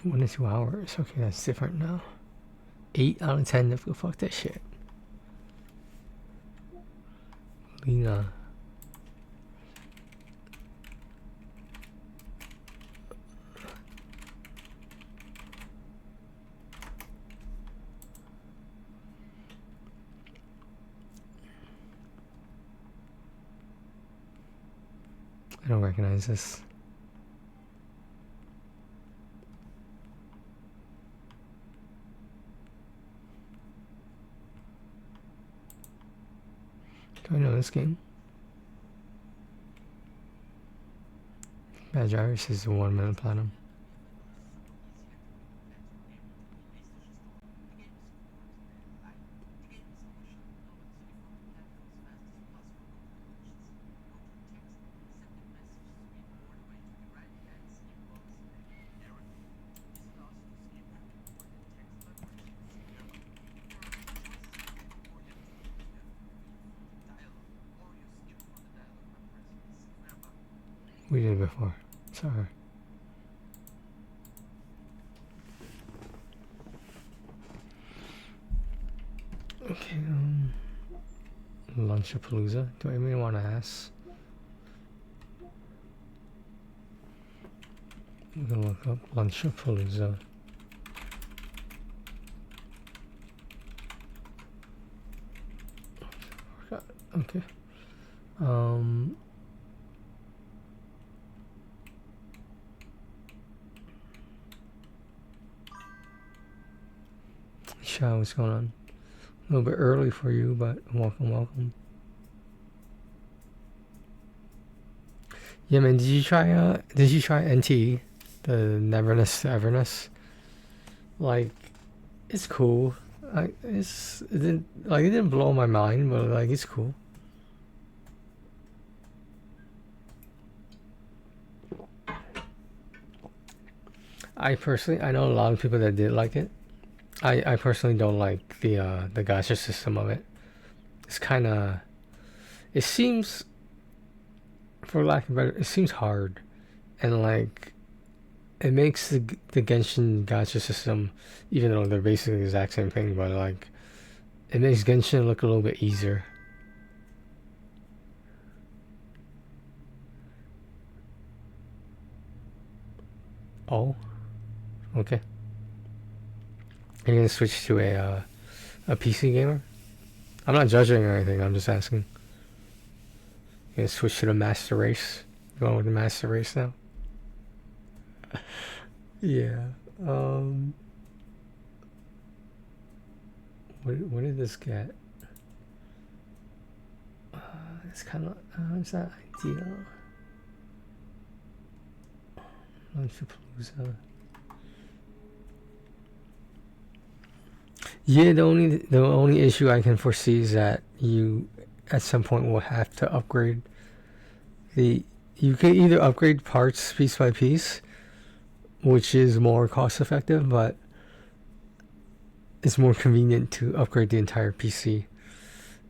[SPEAKER 1] One to 2 hours. Okay, that's different now. 8 out of 10 difficult. Fuck that shit. Lena. I don't recognize this. Do I know this game? Badge Iris is the 1 minute platinum. We did it before. Sorry. Okay, Lunchapalooza. Do I even want to ask? I'm gonna look up Lunchapalooza. Okay. Sha, what's going on? A little bit early for you, but welcome. Yeah, man. Did you try NT, the Neverness to Everness? Like, it's cool. It didn't blow my mind, but like it's cool. I know a lot of people that did like it. I personally don't like the gacha system of it. It's kind of, it seems, for lack of better, it seems hard, and like it makes the Genshin gacha system, even though they're basically the exact same thing, but like it makes Genshin look a little bit easier. Oh, okay. Are you gonna switch to a PC gamer? I'm not judging or anything. I'm just asking. You gonna switch to the master race? You going with the master race now? Yeah. What did this get? It's kind of it's not ideal. Lunchapalooza. Yeah, the only issue I can foresee is that you at some point will have to upgrade you can either upgrade parts piece by piece, which is more cost effective, but it's more convenient to upgrade the entire PC.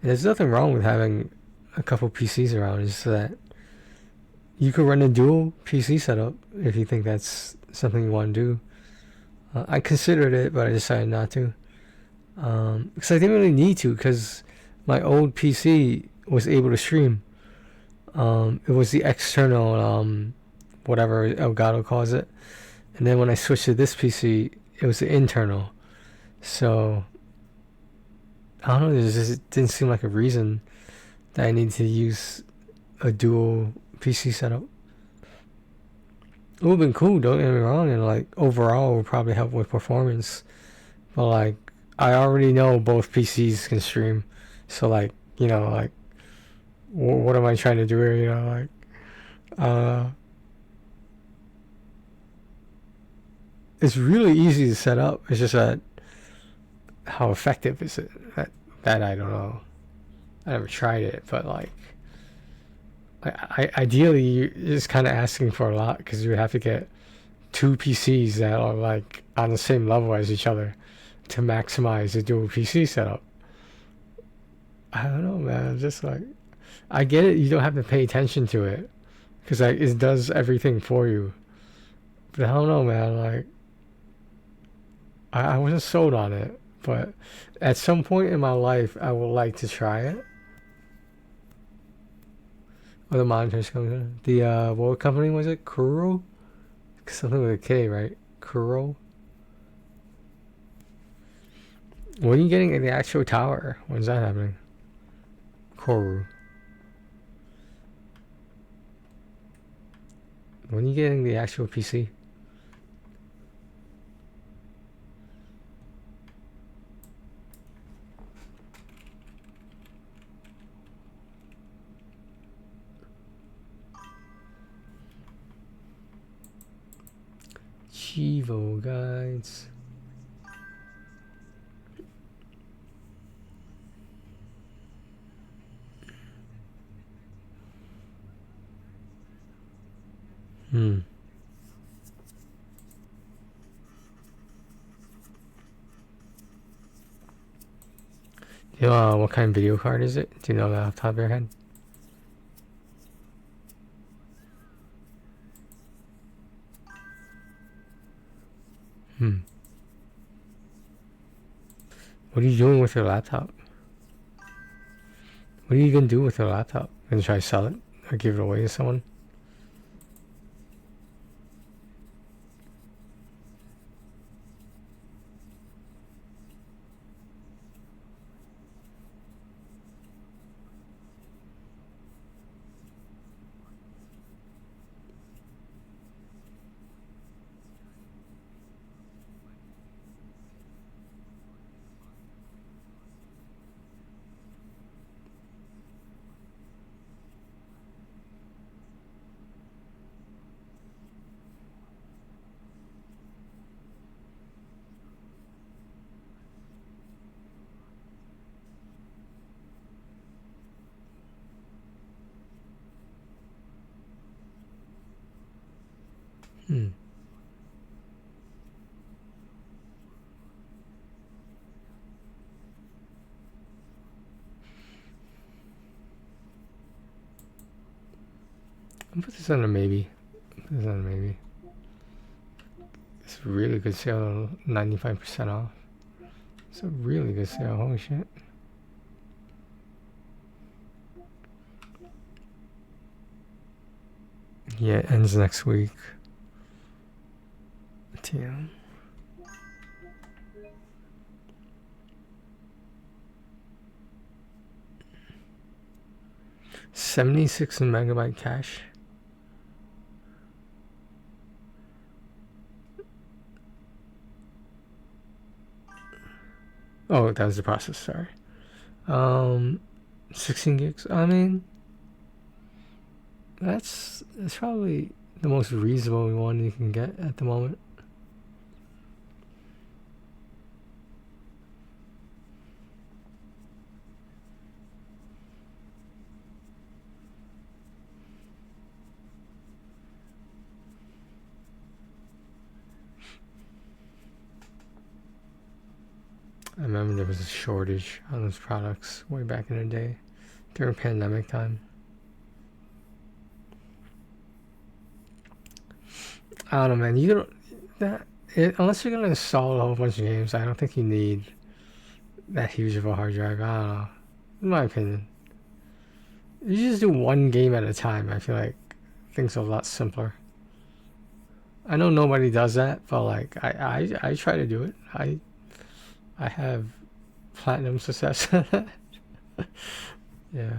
[SPEAKER 1] And there's nothing wrong with having a couple PCs around, it's that you could run a dual PC setup if you think that's something you want to do. I considered it, but I decided not to. Because I didn't really need to, because my old PC was able to stream. It was the external, whatever Elgato calls it. And then when I switched to this PC, it was the internal. So, I don't know, it didn't seem like a reason that I needed to use a dual PC setup. It would have been cool, don't get me wrong, and like overall it would probably help with performance. But like, I already know both PCs can stream. So like, you know, like, what am I trying to do here, you know, like, it's really easy to set up. It's just that, how effective is it? That I don't know. I never tried it, but like, ideally, you're just kind of asking for a lot, because you would have to get two PCs that are like on the same level as each other to maximize the dual PC setup. I don't know, man. Just like, I get it. You don't have to pay attention to it, because like it does everything for you. But I don't know, man. Like, I wasn't sold on it, but at some point in my life, I would like to try it. Oh, the monitors coming. The what company was it? Kuro? Something with a K, right? Kuro. When are you getting the actual tower? When's that happening? Koru. When are you getting the actual PC? Chivo guides. You know what kind of video card is it? Do you know that off the top of your head? What are you doing with your laptop? What are you gonna do with your laptop? Gonna try to sell it or give it away to someone? I'll put this on a maybe. Put this on a maybe. It's a really good sale, 95% off. It's a really good sale, holy shit. Yeah, it ends next week. Damn. $76 megabyte cache. Oh, that was the process, sorry. 16 gigs. I mean, that's probably the most reasonable one you can get at the moment. I remember there was a shortage on those products way back in the day during pandemic time. I don't know, man. You don't unless you're gonna install a whole bunch of games. I don't think you need that huge of a hard drive. I don't know. In my opinion, you just do one game at a time. I feel like things are a lot simpler. I know nobody does that, but like I try to do it. I have platinum success. Yeah.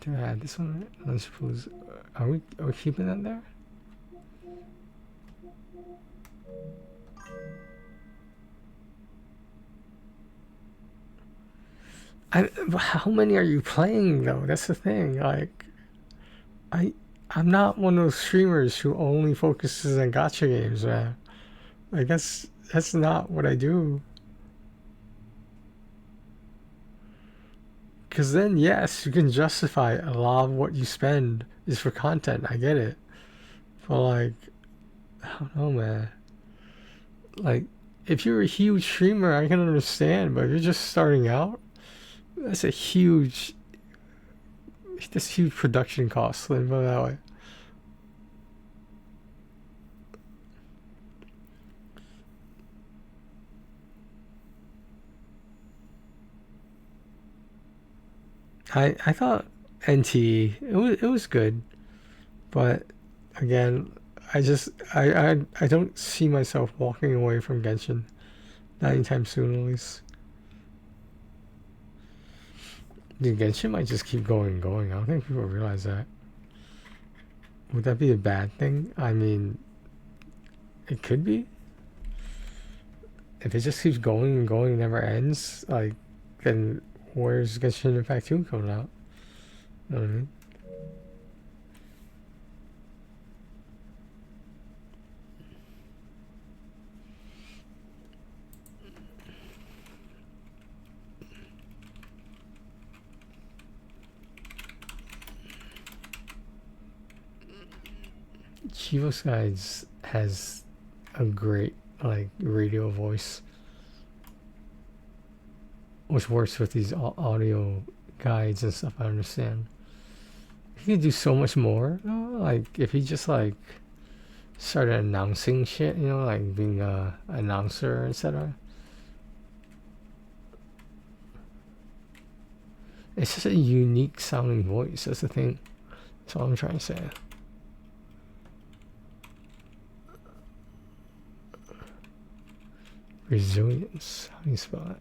[SPEAKER 1] Do I add this one? Let's suppose. Are we keeping that there? How many are you playing though? That's the thing. Like, I'm not one of those streamers who only focuses on gacha games, man. Like that's not what I do. Because then, yes, you can justify a lot of what you spend is for content. I get it. But, like, I don't know, man. Like, if you're a huge streamer, I can understand. But if you're just starting out, that's huge production cost. Let me put it that way. I thought NT it was good, but again, I don't see myself walking away from Genshin, not anytime soon at least. Dude, Genshin might just keep going and going. I don't think people realize that. Would that be a bad thing? I mean, it could be. If it just keeps going and going and never ends, like, then where's Genshin Impact 2 coming out? You know what I mean? Chivo's Guides has a great, like, radio voice, which works with these audio guides and stuff. I understand. He could do so much more. Like, if he just, like, started announcing shit, you know, like being a announcer, etc. It's just a unique sounding voice. That's the thing. That's all I'm trying to say. Resilience. How do you spell that?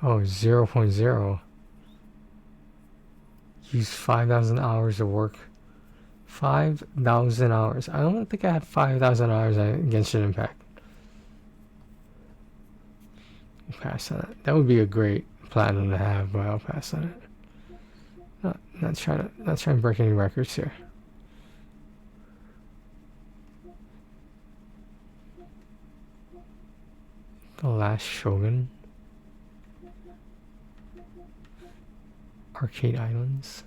[SPEAKER 1] Oh, 0.0. Use 5,000 hours of work. 5,000 hours. I don't think I had 5,000 hours against Genshin Impact. I'll pass on it. That would be a great platinum to have, but I'll pass on it. Not trying to break any records here. The Last Shogun. Arcade Islands.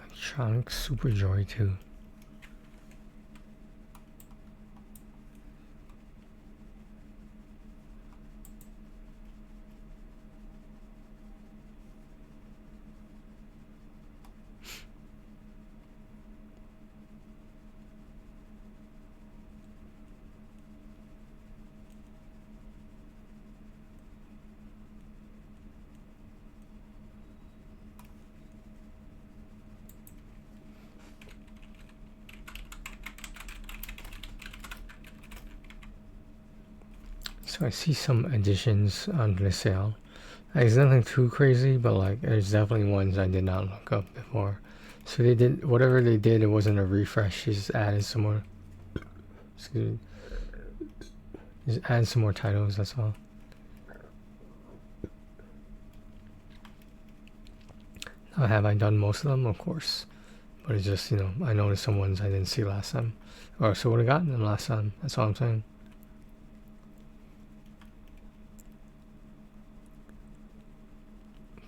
[SPEAKER 1] Electronic Superjoy 2. So I see some additions on the sale. It's nothing too crazy, but like there's definitely ones I did not look up before. So they did whatever they did. It wasn't a refresh. They just added some more. Excuse me. Just add some more titles. That's all. Now, have I done most of them? Of course. But it's just, you know, I noticed some ones I didn't see last time. Or so would have gotten them last time. That's all I'm saying.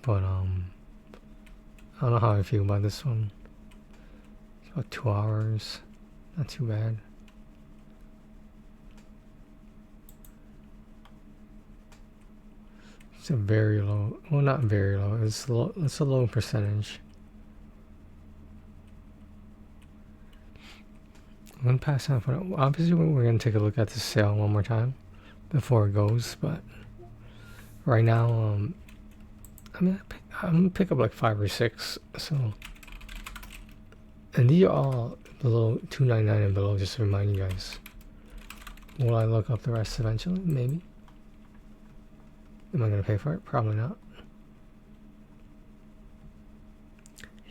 [SPEAKER 1] But I don't know how I feel about this one. It's about 2 hours. Not too bad. It's a very low, well, not very low, it's low, it's a low percentage. I'm gonna pass on for obviously we're gonna take a look at the sale one more time before it goes, but right now I mean I'm gonna pick up like 5 or 6, so, and these are all below $2.99 and below, just to remind you guys. Will I look up the rest eventually? Maybe. Am I gonna pay for it? Probably not.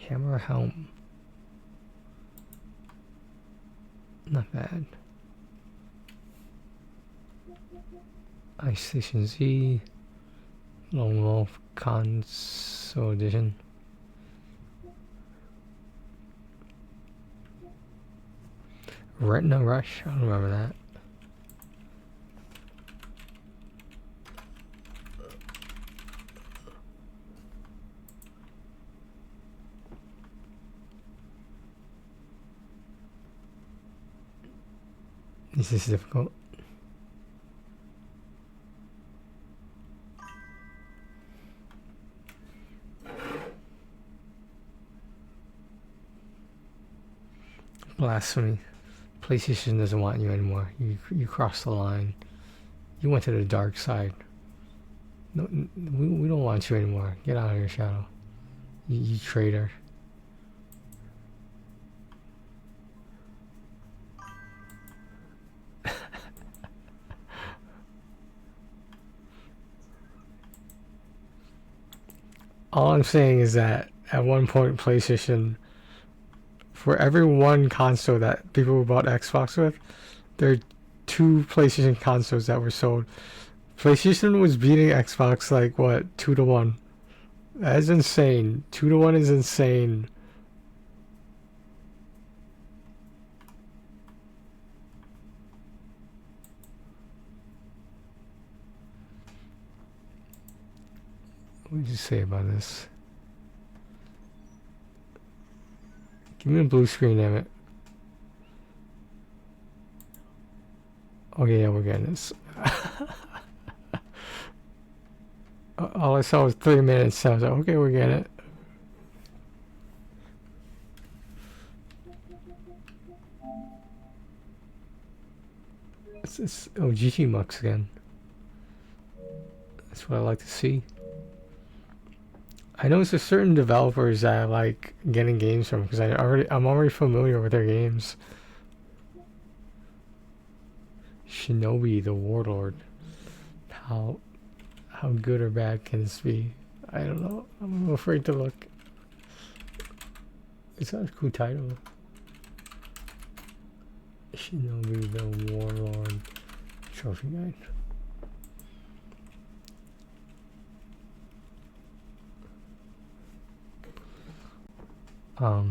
[SPEAKER 1] Hammer Helm. Not bad. Ice Station Z. Lone Wolf Console Edition. Retina Rush. I don't remember that. This is difficult. Blasphemy. PlayStation doesn't want you anymore. You crossed the line. You went to the dark side. No, we don't want you anymore. Get out of here, Shadow. You traitor. All I'm saying is that at one point PlayStation, for every one console that people bought Xbox with, there are 2 PlayStation consoles that were sold. PlayStation was beating Xbox like what, 2-1. That is insane. 2-1 is insane. What did you say about this? Give me a blue screen, damn it. Okay, yeah, we're getting this. All I saw was 3 minutes, so I was like, okay, we're getting it. It's GG Mux again. That's what I like to see. I know there's certain developers that I like getting games from because I'm already familiar with their games. Shinobi the Warlord. How good or bad can this be? I don't know. I'm afraid to look. It's got a cool title. Shinobi the Warlord Trophy Guide.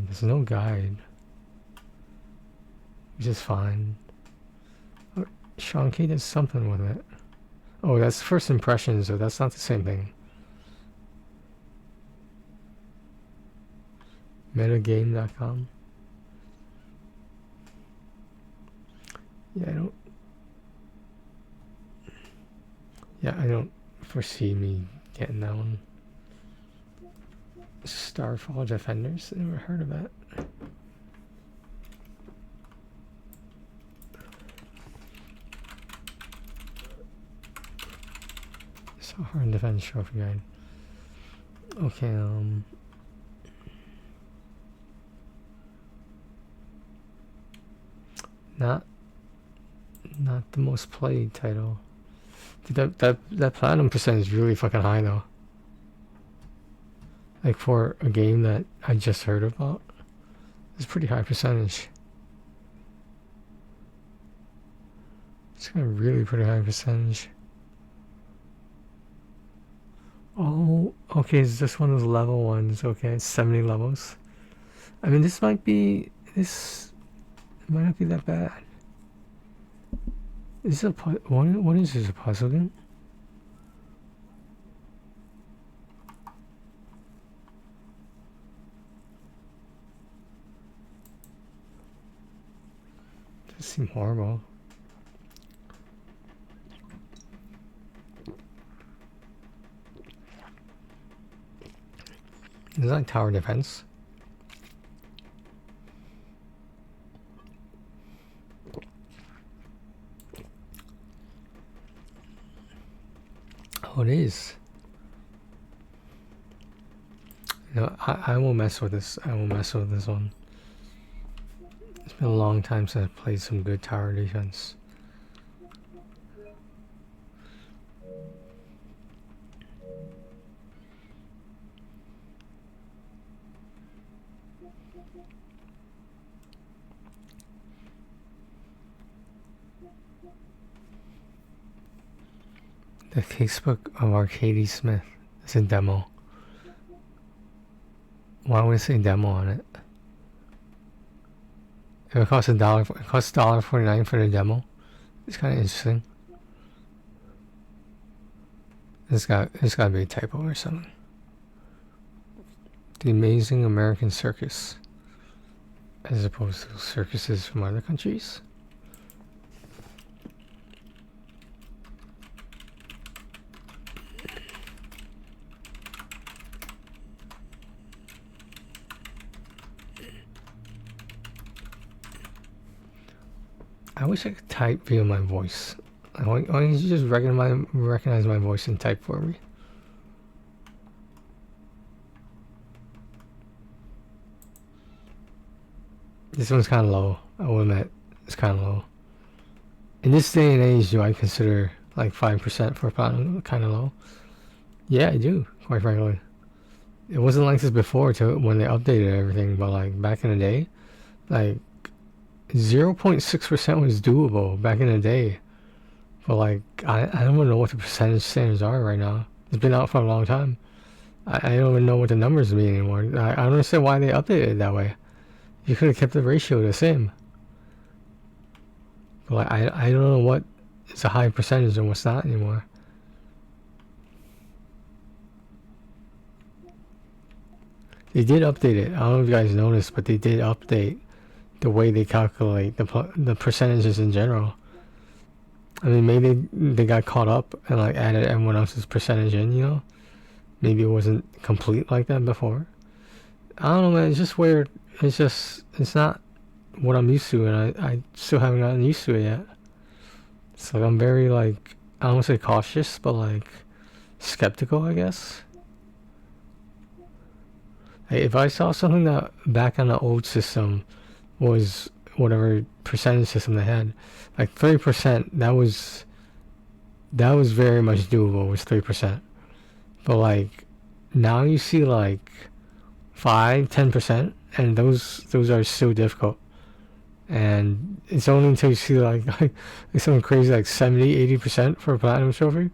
[SPEAKER 1] There's no guide, which is fine. Oh, Sean K does something with it. Oh, that's first impressions, so that's not the same thing. Metagame.com. I don't foresee me getting that one. Starfall Defenders? Never heard of that. Software and Defense Trophy Guide. Okay, not the most played title. Dude, that platinum percentage is really fucking high though. Like for a game that I just heard about, it's a pretty high percentage. It's got a really pretty high percentage. Oh, okay, is this one of the level ones? Okay, it's 70 levels. I mean, this might not be that bad. Is it what is this, a puzzle game? Doesn't seem horrible. It's like tower defense. Oh, it is. No, I will mess with this. I will mess with this one. It's been a long time since I've played some good tower defense. The Facebook of Arcady Smith is a demo. Why would it say demo on it? If it costs $1.49 for the demo. It's kind of interesting. It's got to be a typo or something. The Amazing American Circus, as opposed to circuses from other countries. I wish I could type via my voice. Why don't you just recognize my voice and type for me? This one's kind of low. I will admit, it's kind of low. In this day and age, do I consider like 5% for platinum kind of low? Yeah, I do, quite frankly. It wasn't like this before till when they updated everything, but like back in the day, like 0.6% was doable back in the day. But like, I don't even know what the percentage standards are right now. It's been out for a long time. I don't even know what the numbers mean anymore. I don't understand why they updated it that way. You could have kept the ratio the same. But like, I don't know what is a high percentage and what's not anymore. They did update it. I don't know if you guys noticed, but they did update the way they calculate the percentages in general. I mean, maybe they got caught up and like added everyone else's percentage in, you know? Maybe it wasn't complete like that before. I don't know, man. It's just weird. It's not what I'm used to, and I still haven't gotten used to it yet. It's like I'm very like, I don't want to say cautious, but like skeptical, I guess. Hey, if I saw something that back on the old system was whatever percentage system they had, like 3%, that was very much doable, was 3%. But like now you see like 5-10%, and those are still difficult. And it's only until you see like something crazy like 70-80% for a platinum trophy,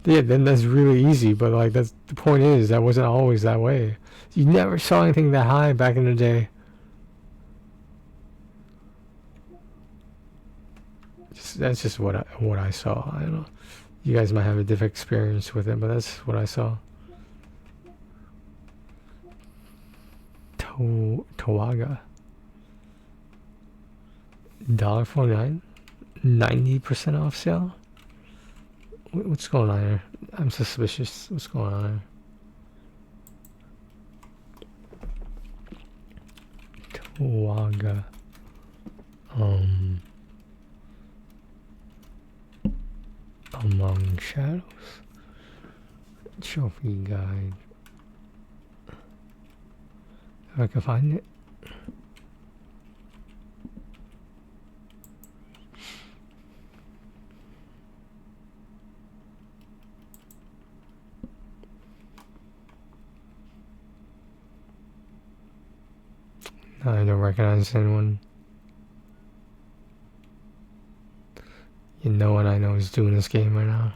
[SPEAKER 1] yeah, then that's really easy. But like, that's the point, is that wasn't always that way. You never saw anything that high back in the day. That's just what I saw. I don't know. You guys might have a different experience with it, but that's what I saw. Tawaga. $1.49, 90% off sale. What's going on here? I'm suspicious. What's going on here? Tawaga. Among Shadows. Trophy guide. If I can find it. I don't recognize anyone. No one I know is doing this game right now.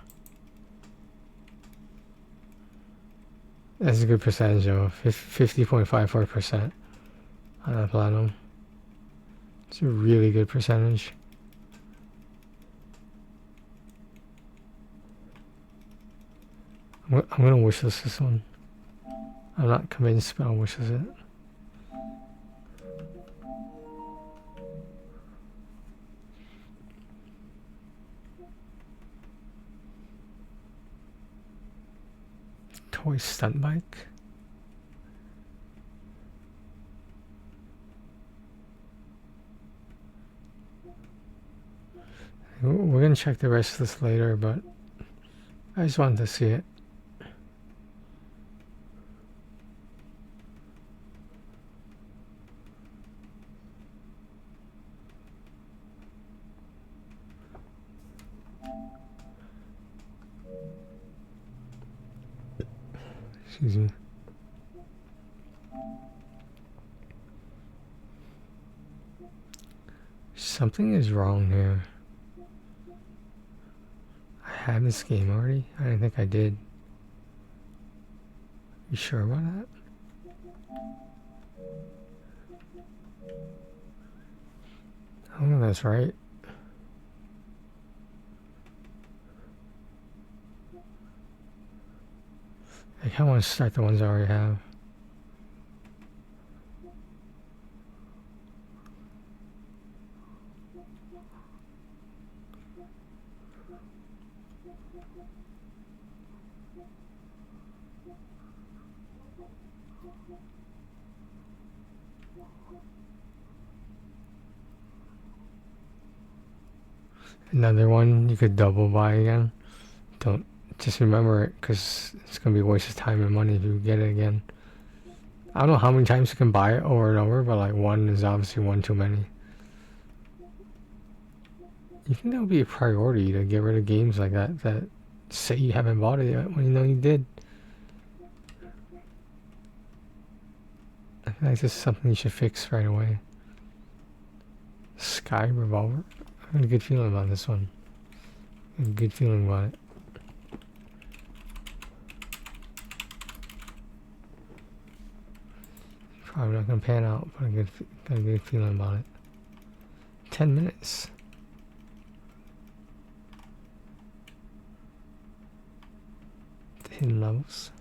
[SPEAKER 1] That's a good percentage though. 50.54% on that platinum. It's a really good percentage. I'm gonna wishlist this one. I'm not convinced, but I'll wishlist it. Toy stunt bike. We're gonna check the rest of this later, but I just wanted to see it. Excuse me. Something is wrong here. I had this game already? I didn't think I did. You sure about that? I don't know if that's right. I kinda want to start the ones I already have. Another one you could double buy again. Don't just remember it, because it's gonna be a waste of time and money if you get it again. I don't know how many times you can buy it over and over, but like one is obviously one too many. You think that would be a priority to get rid of games like that that say you haven't bought it yet when you know you did? I feel like this is something you should fix right away. Sky Revolver? I have a good feeling about this one. I have a good feeling about it. Probably not gonna pan out, but got a good feeling about it. 10 minutes. The hidden levels.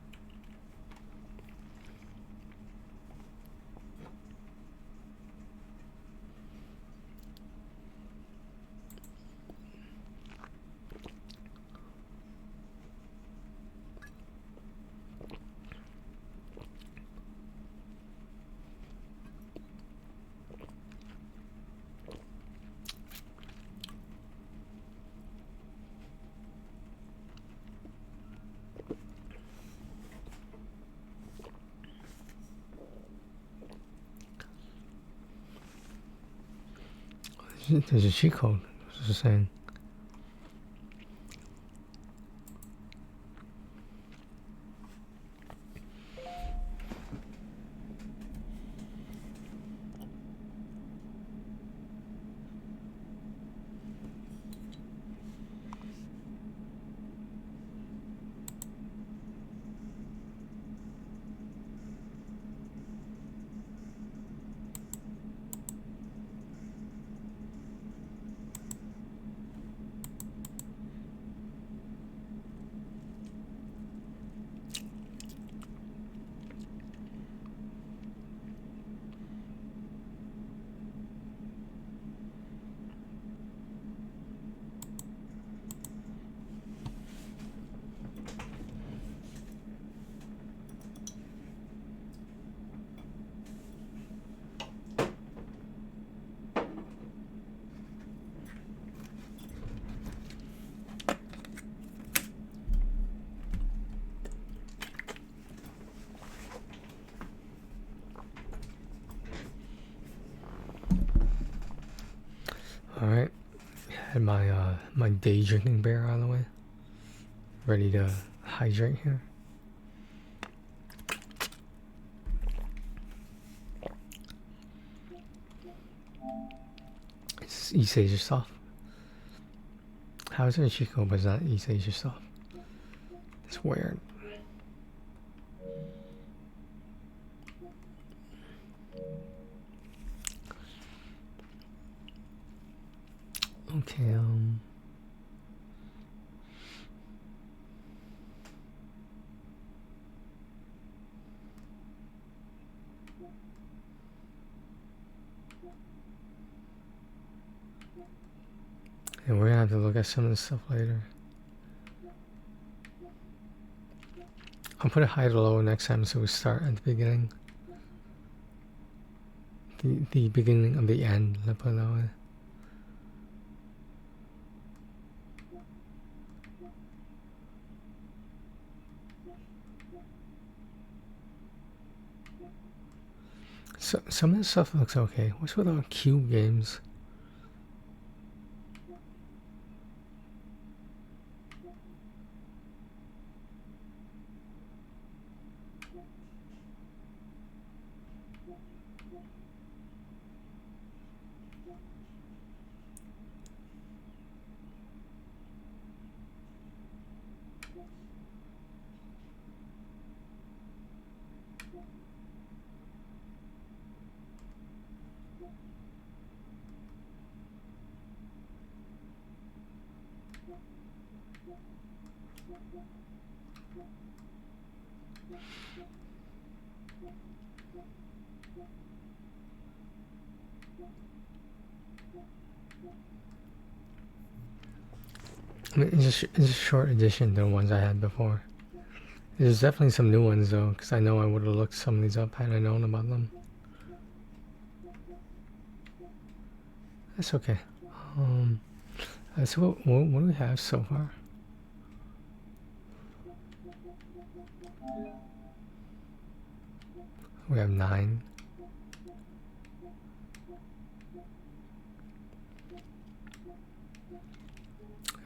[SPEAKER 1] There's a cheat code. What's it saying? Alright, had my day drinking beer out of the way. Ready to hydrate here. It's East Asia soft. How is it a Chico but it's not East Asia soft? It's weird. Okay, and we're gonna have to look at some of this stuff later. I'll put it high to low next time so we start at the beginning. The beginning of the end, let's put it that way. So, some of this stuff looks okay. What's with our cube games? I mean, it's a short edition to the ones I had before. There's definitely some new ones though, because I know I would have looked some of these up had I known about them. That's okay. So what do we have so far? We have 9.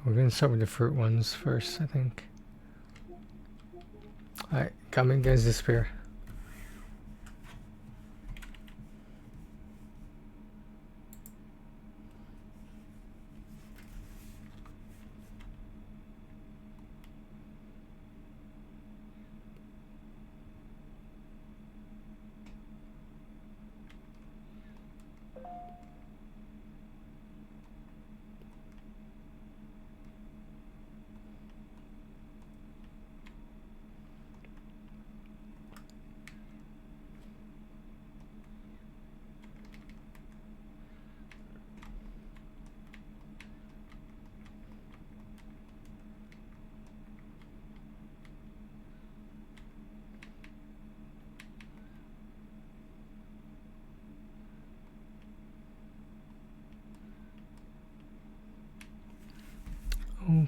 [SPEAKER 1] We're gonna start with the fruit ones first, I think. Alright, come in, guys, disappear.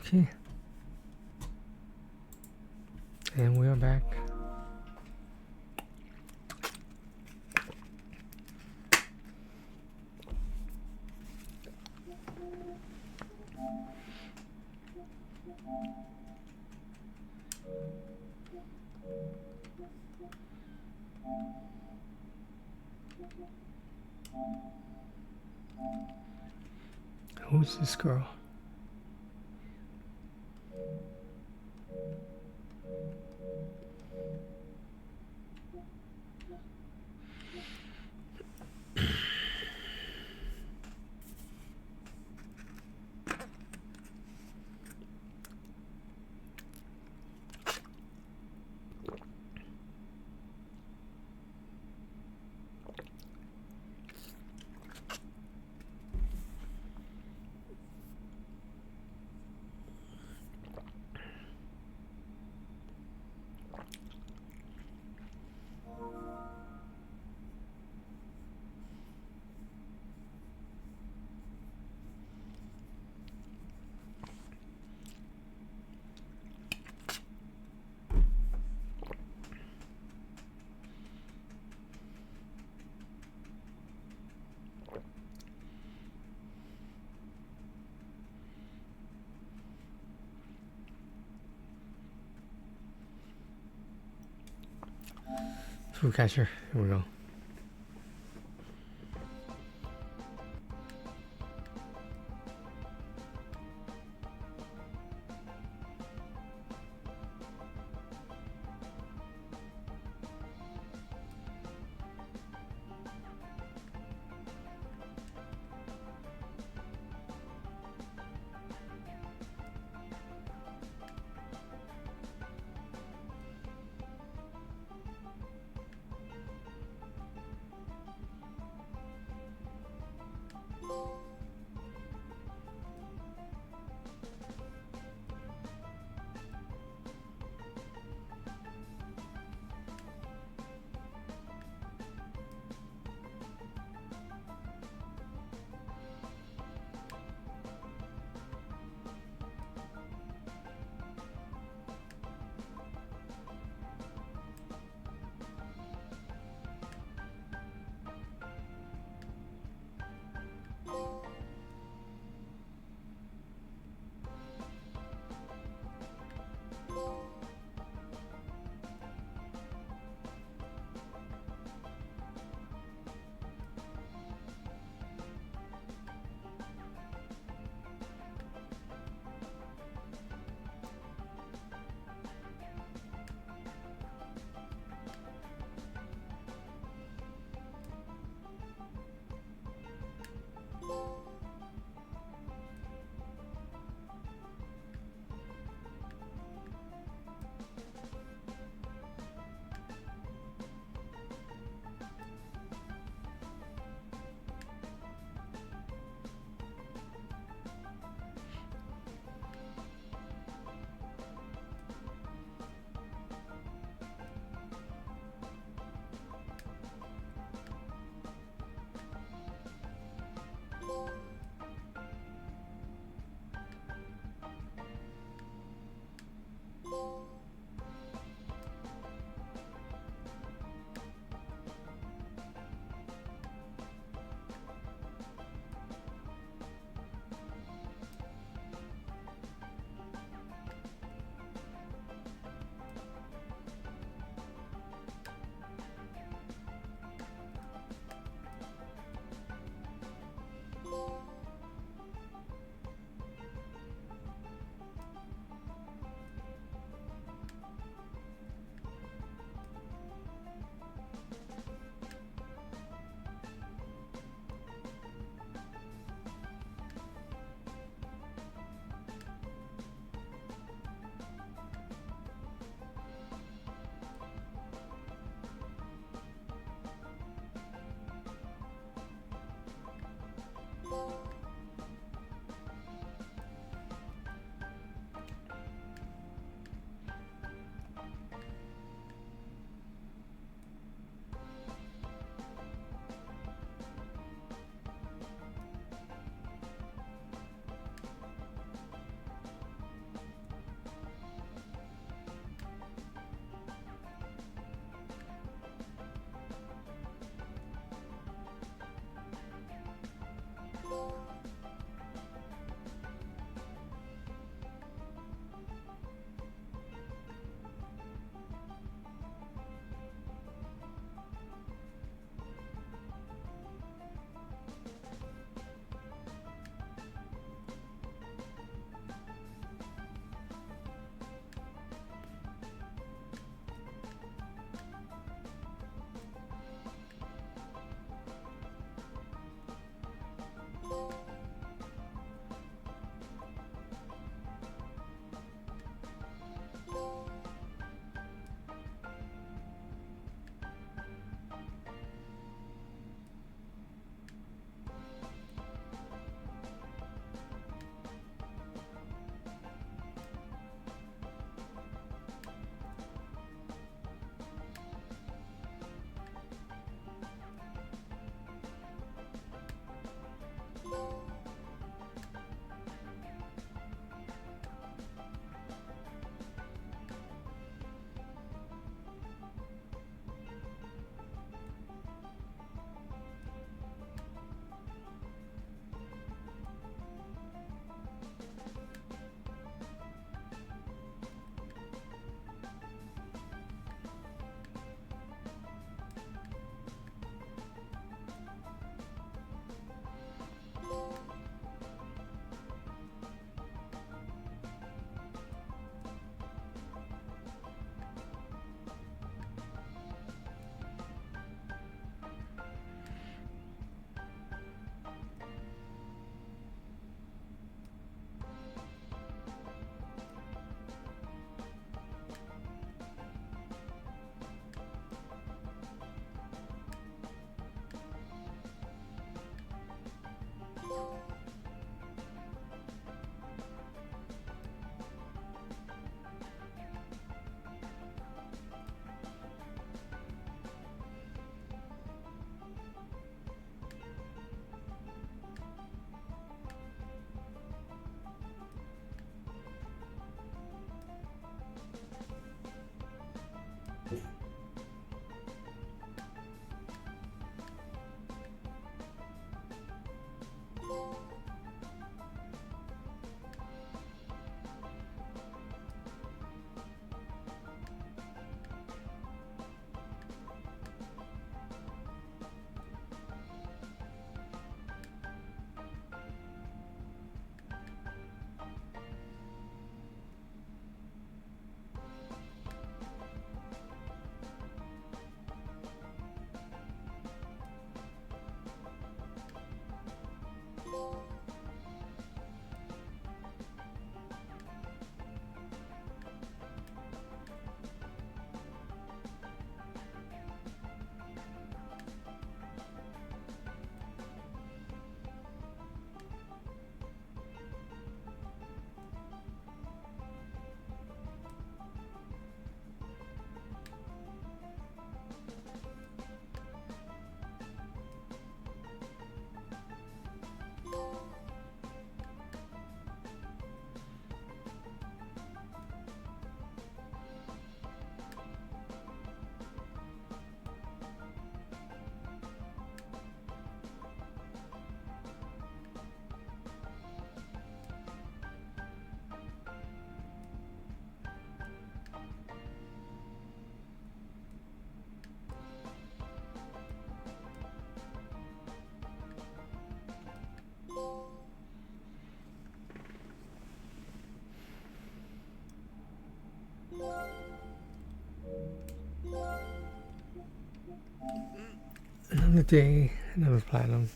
[SPEAKER 1] Okay. And we are back. Who's this girl? Fruit catcher, here we go. Another day, another platinum.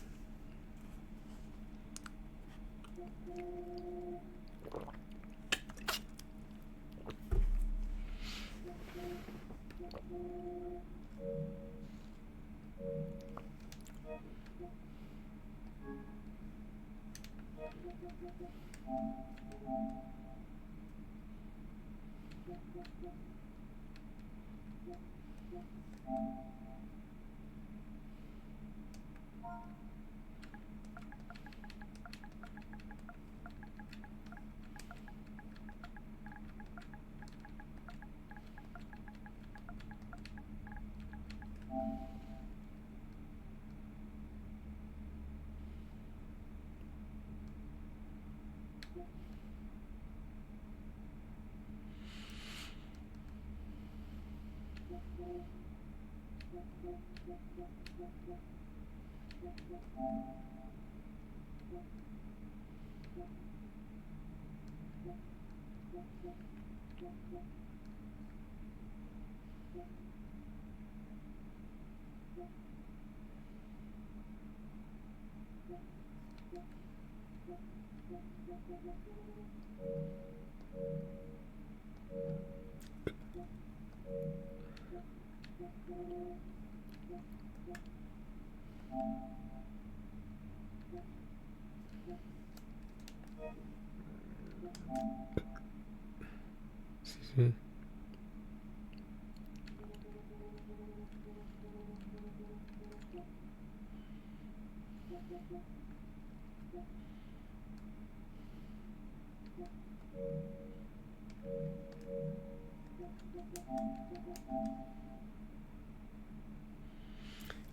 [SPEAKER 1] Excuse me.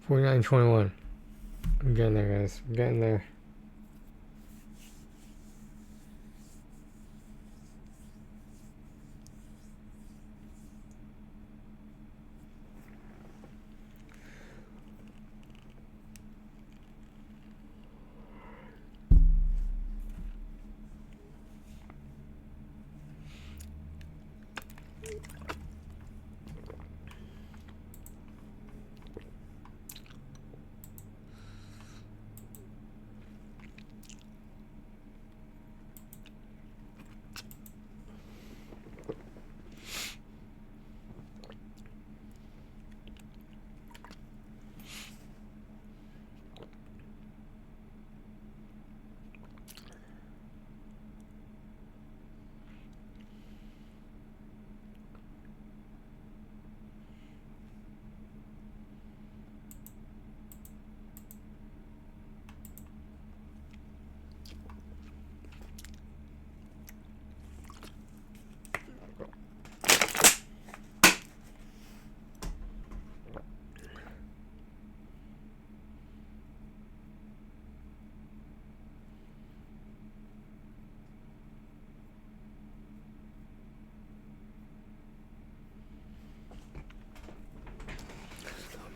[SPEAKER 1] $49.21. I'm getting there, guys. I'm getting there.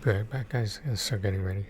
[SPEAKER 1] Be right back, guys. Gotta start getting ready.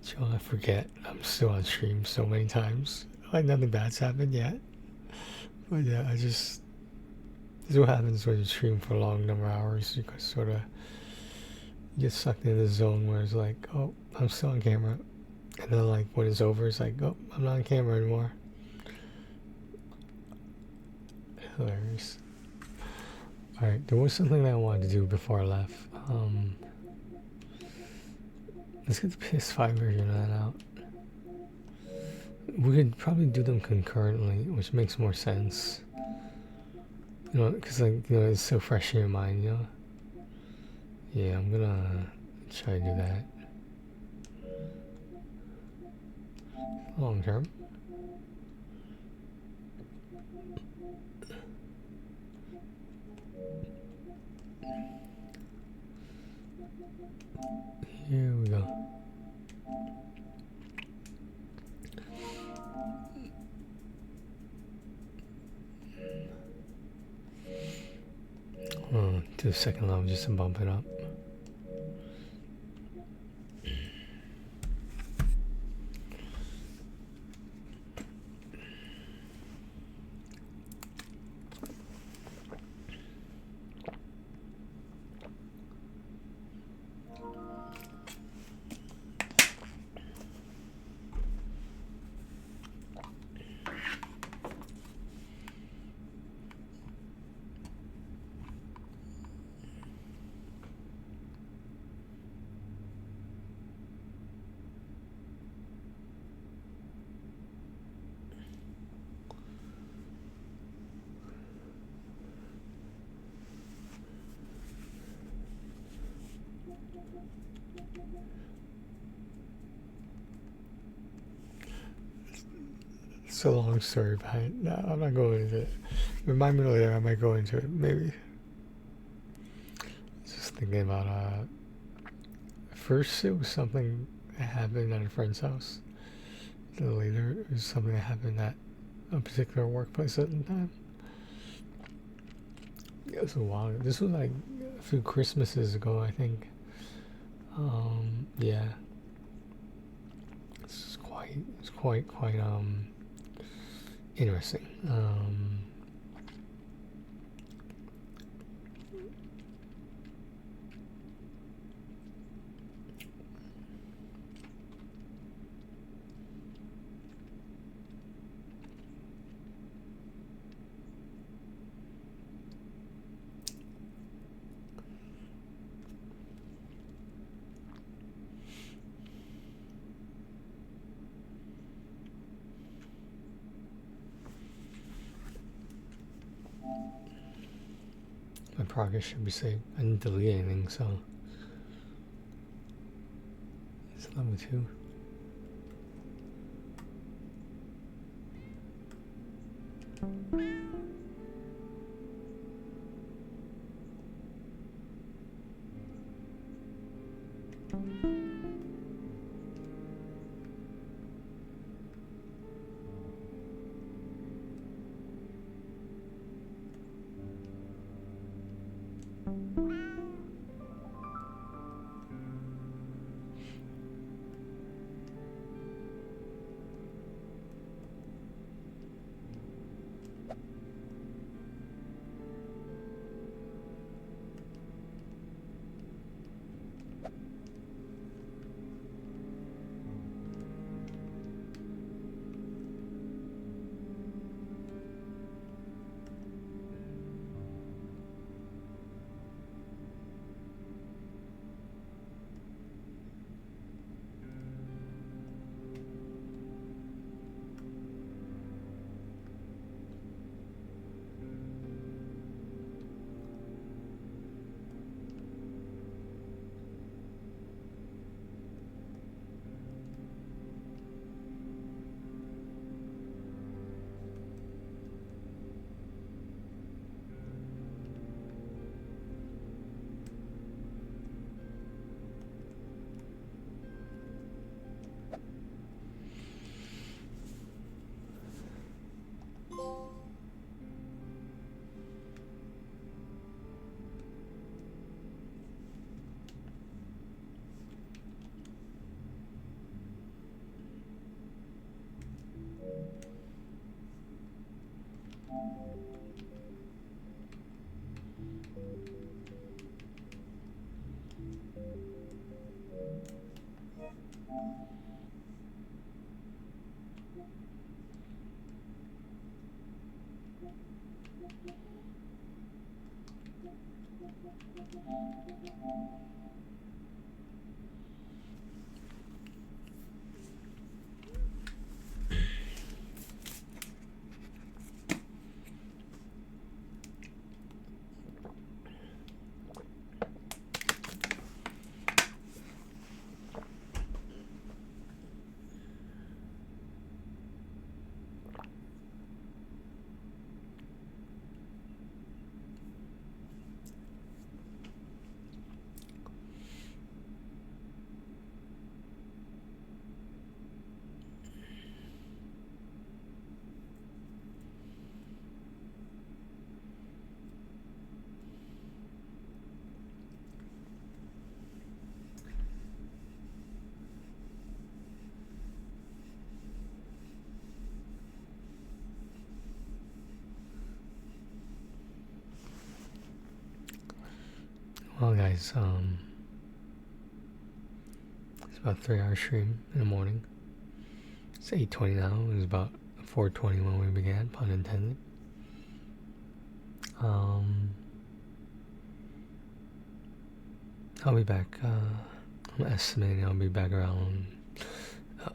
[SPEAKER 1] Joe, I forget. I'm still on stream so many times. Like nothing bad's happened yet. But yeah, this is what happens when you stream for a long number of hours. You can sort of get sucked into the zone where it's like, oh, I'm still on camera. And then like when it's over, it's like, oh, I'm not on camera anymore. Hilarious. Alright, there was something that I wanted to do before I left. Let's get the PS5 version of that out. We could probably do them concurrently, which makes more sense. You know, because like, you know, it's so fresh in your mind, you know? Yeah, I'm gonna try to do that. Long term. Here we go. Do the second level just to bump it up. It's a long story behind. No, I'm not going into it. Remind me later. I might go into it. Maybe. Just thinking about. First, it was something that happened at a friend's house. Then later, it was something that happened at a particular workplace at the time. It was a while. This was like a few Christmases ago, I think. Yeah. It's quite interesting. My progress should be saved. I didn't delete anything, so it's level 2. Well, guys, it's about a 3-hour stream in the morning. It's 8:20 now. It was about 4:20 when we began, pun intended. I'll be back. I'm estimating I'll be back around,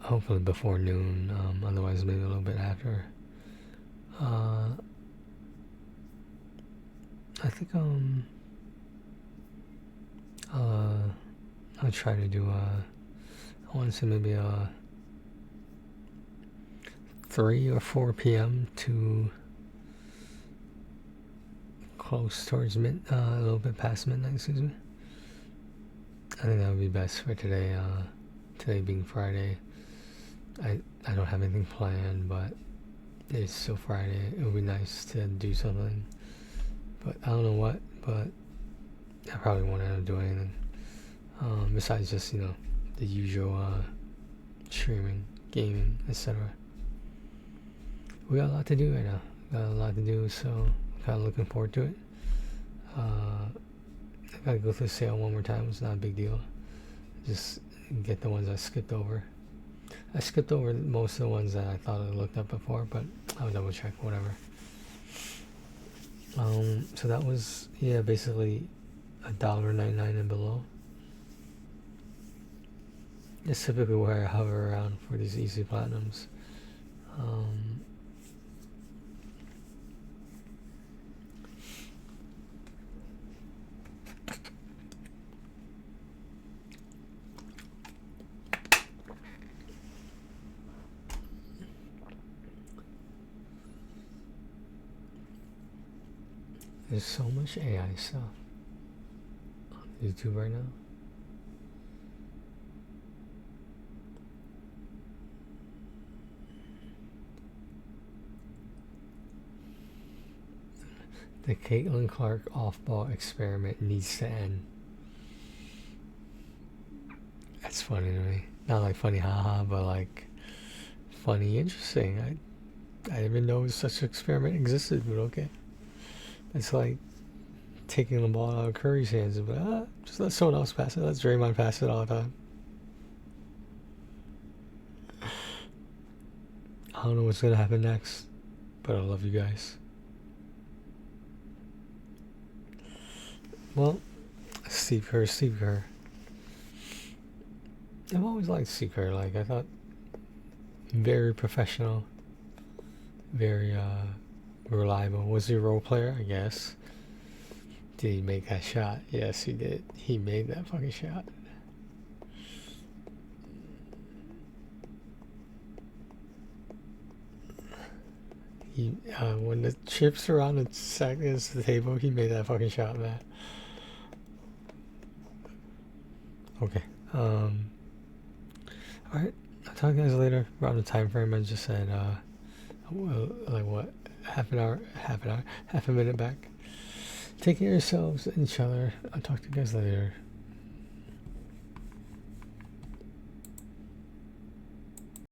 [SPEAKER 1] hopefully before noon. Otherwise, maybe a little bit after. I think I'll try to do I want to say maybe 3 or 4 p.m. to close towards a little bit past midnight, excuse me. I think that would be best for today, today being Friday. I don't have anything planned, but it's still Friday. It would be nice to do something, but I don't know what, but I probably won't end up doing anything, besides just, you know, the usual, streaming, gaming, etc. We got a lot to do right now. Got a lot to do, so I'm kind of looking forward to it. I gotta go through the sale one more time. It's not a big deal. Just get the ones I skipped over. I skipped over most of the ones that I thought I looked up before, but I'll double check, whatever. So that was, yeah, basically $1.99 and below. It's typically where I hover around for these easy platinums. There's so much AI stuff on YouTube right now. The Caitlin Clark off-ball experiment needs to end. That's funny to me. Not like funny haha, but like funny interesting. I didn't even know such an experiment existed, but okay. It's like taking the ball out of Curry's hands, but just let someone else pass it. Let Draymond pass it all the time. I don't know what's gonna happen next, but I love you guys. Well, Steve Kerr. I've always liked Steve Kerr. Like, I thought very professional, very reliable. Was he a role player? I guess. Did he make that shot? Yes, he did. He made that fucking shot. He when the chips are on the sack against the table, he made that fucking shot, man. Okay. Alright. I'll talk to you guys later. Around the time frame I just said, like what? Half a minute back. Take care of yourselves and each other. I'll talk to you guys later.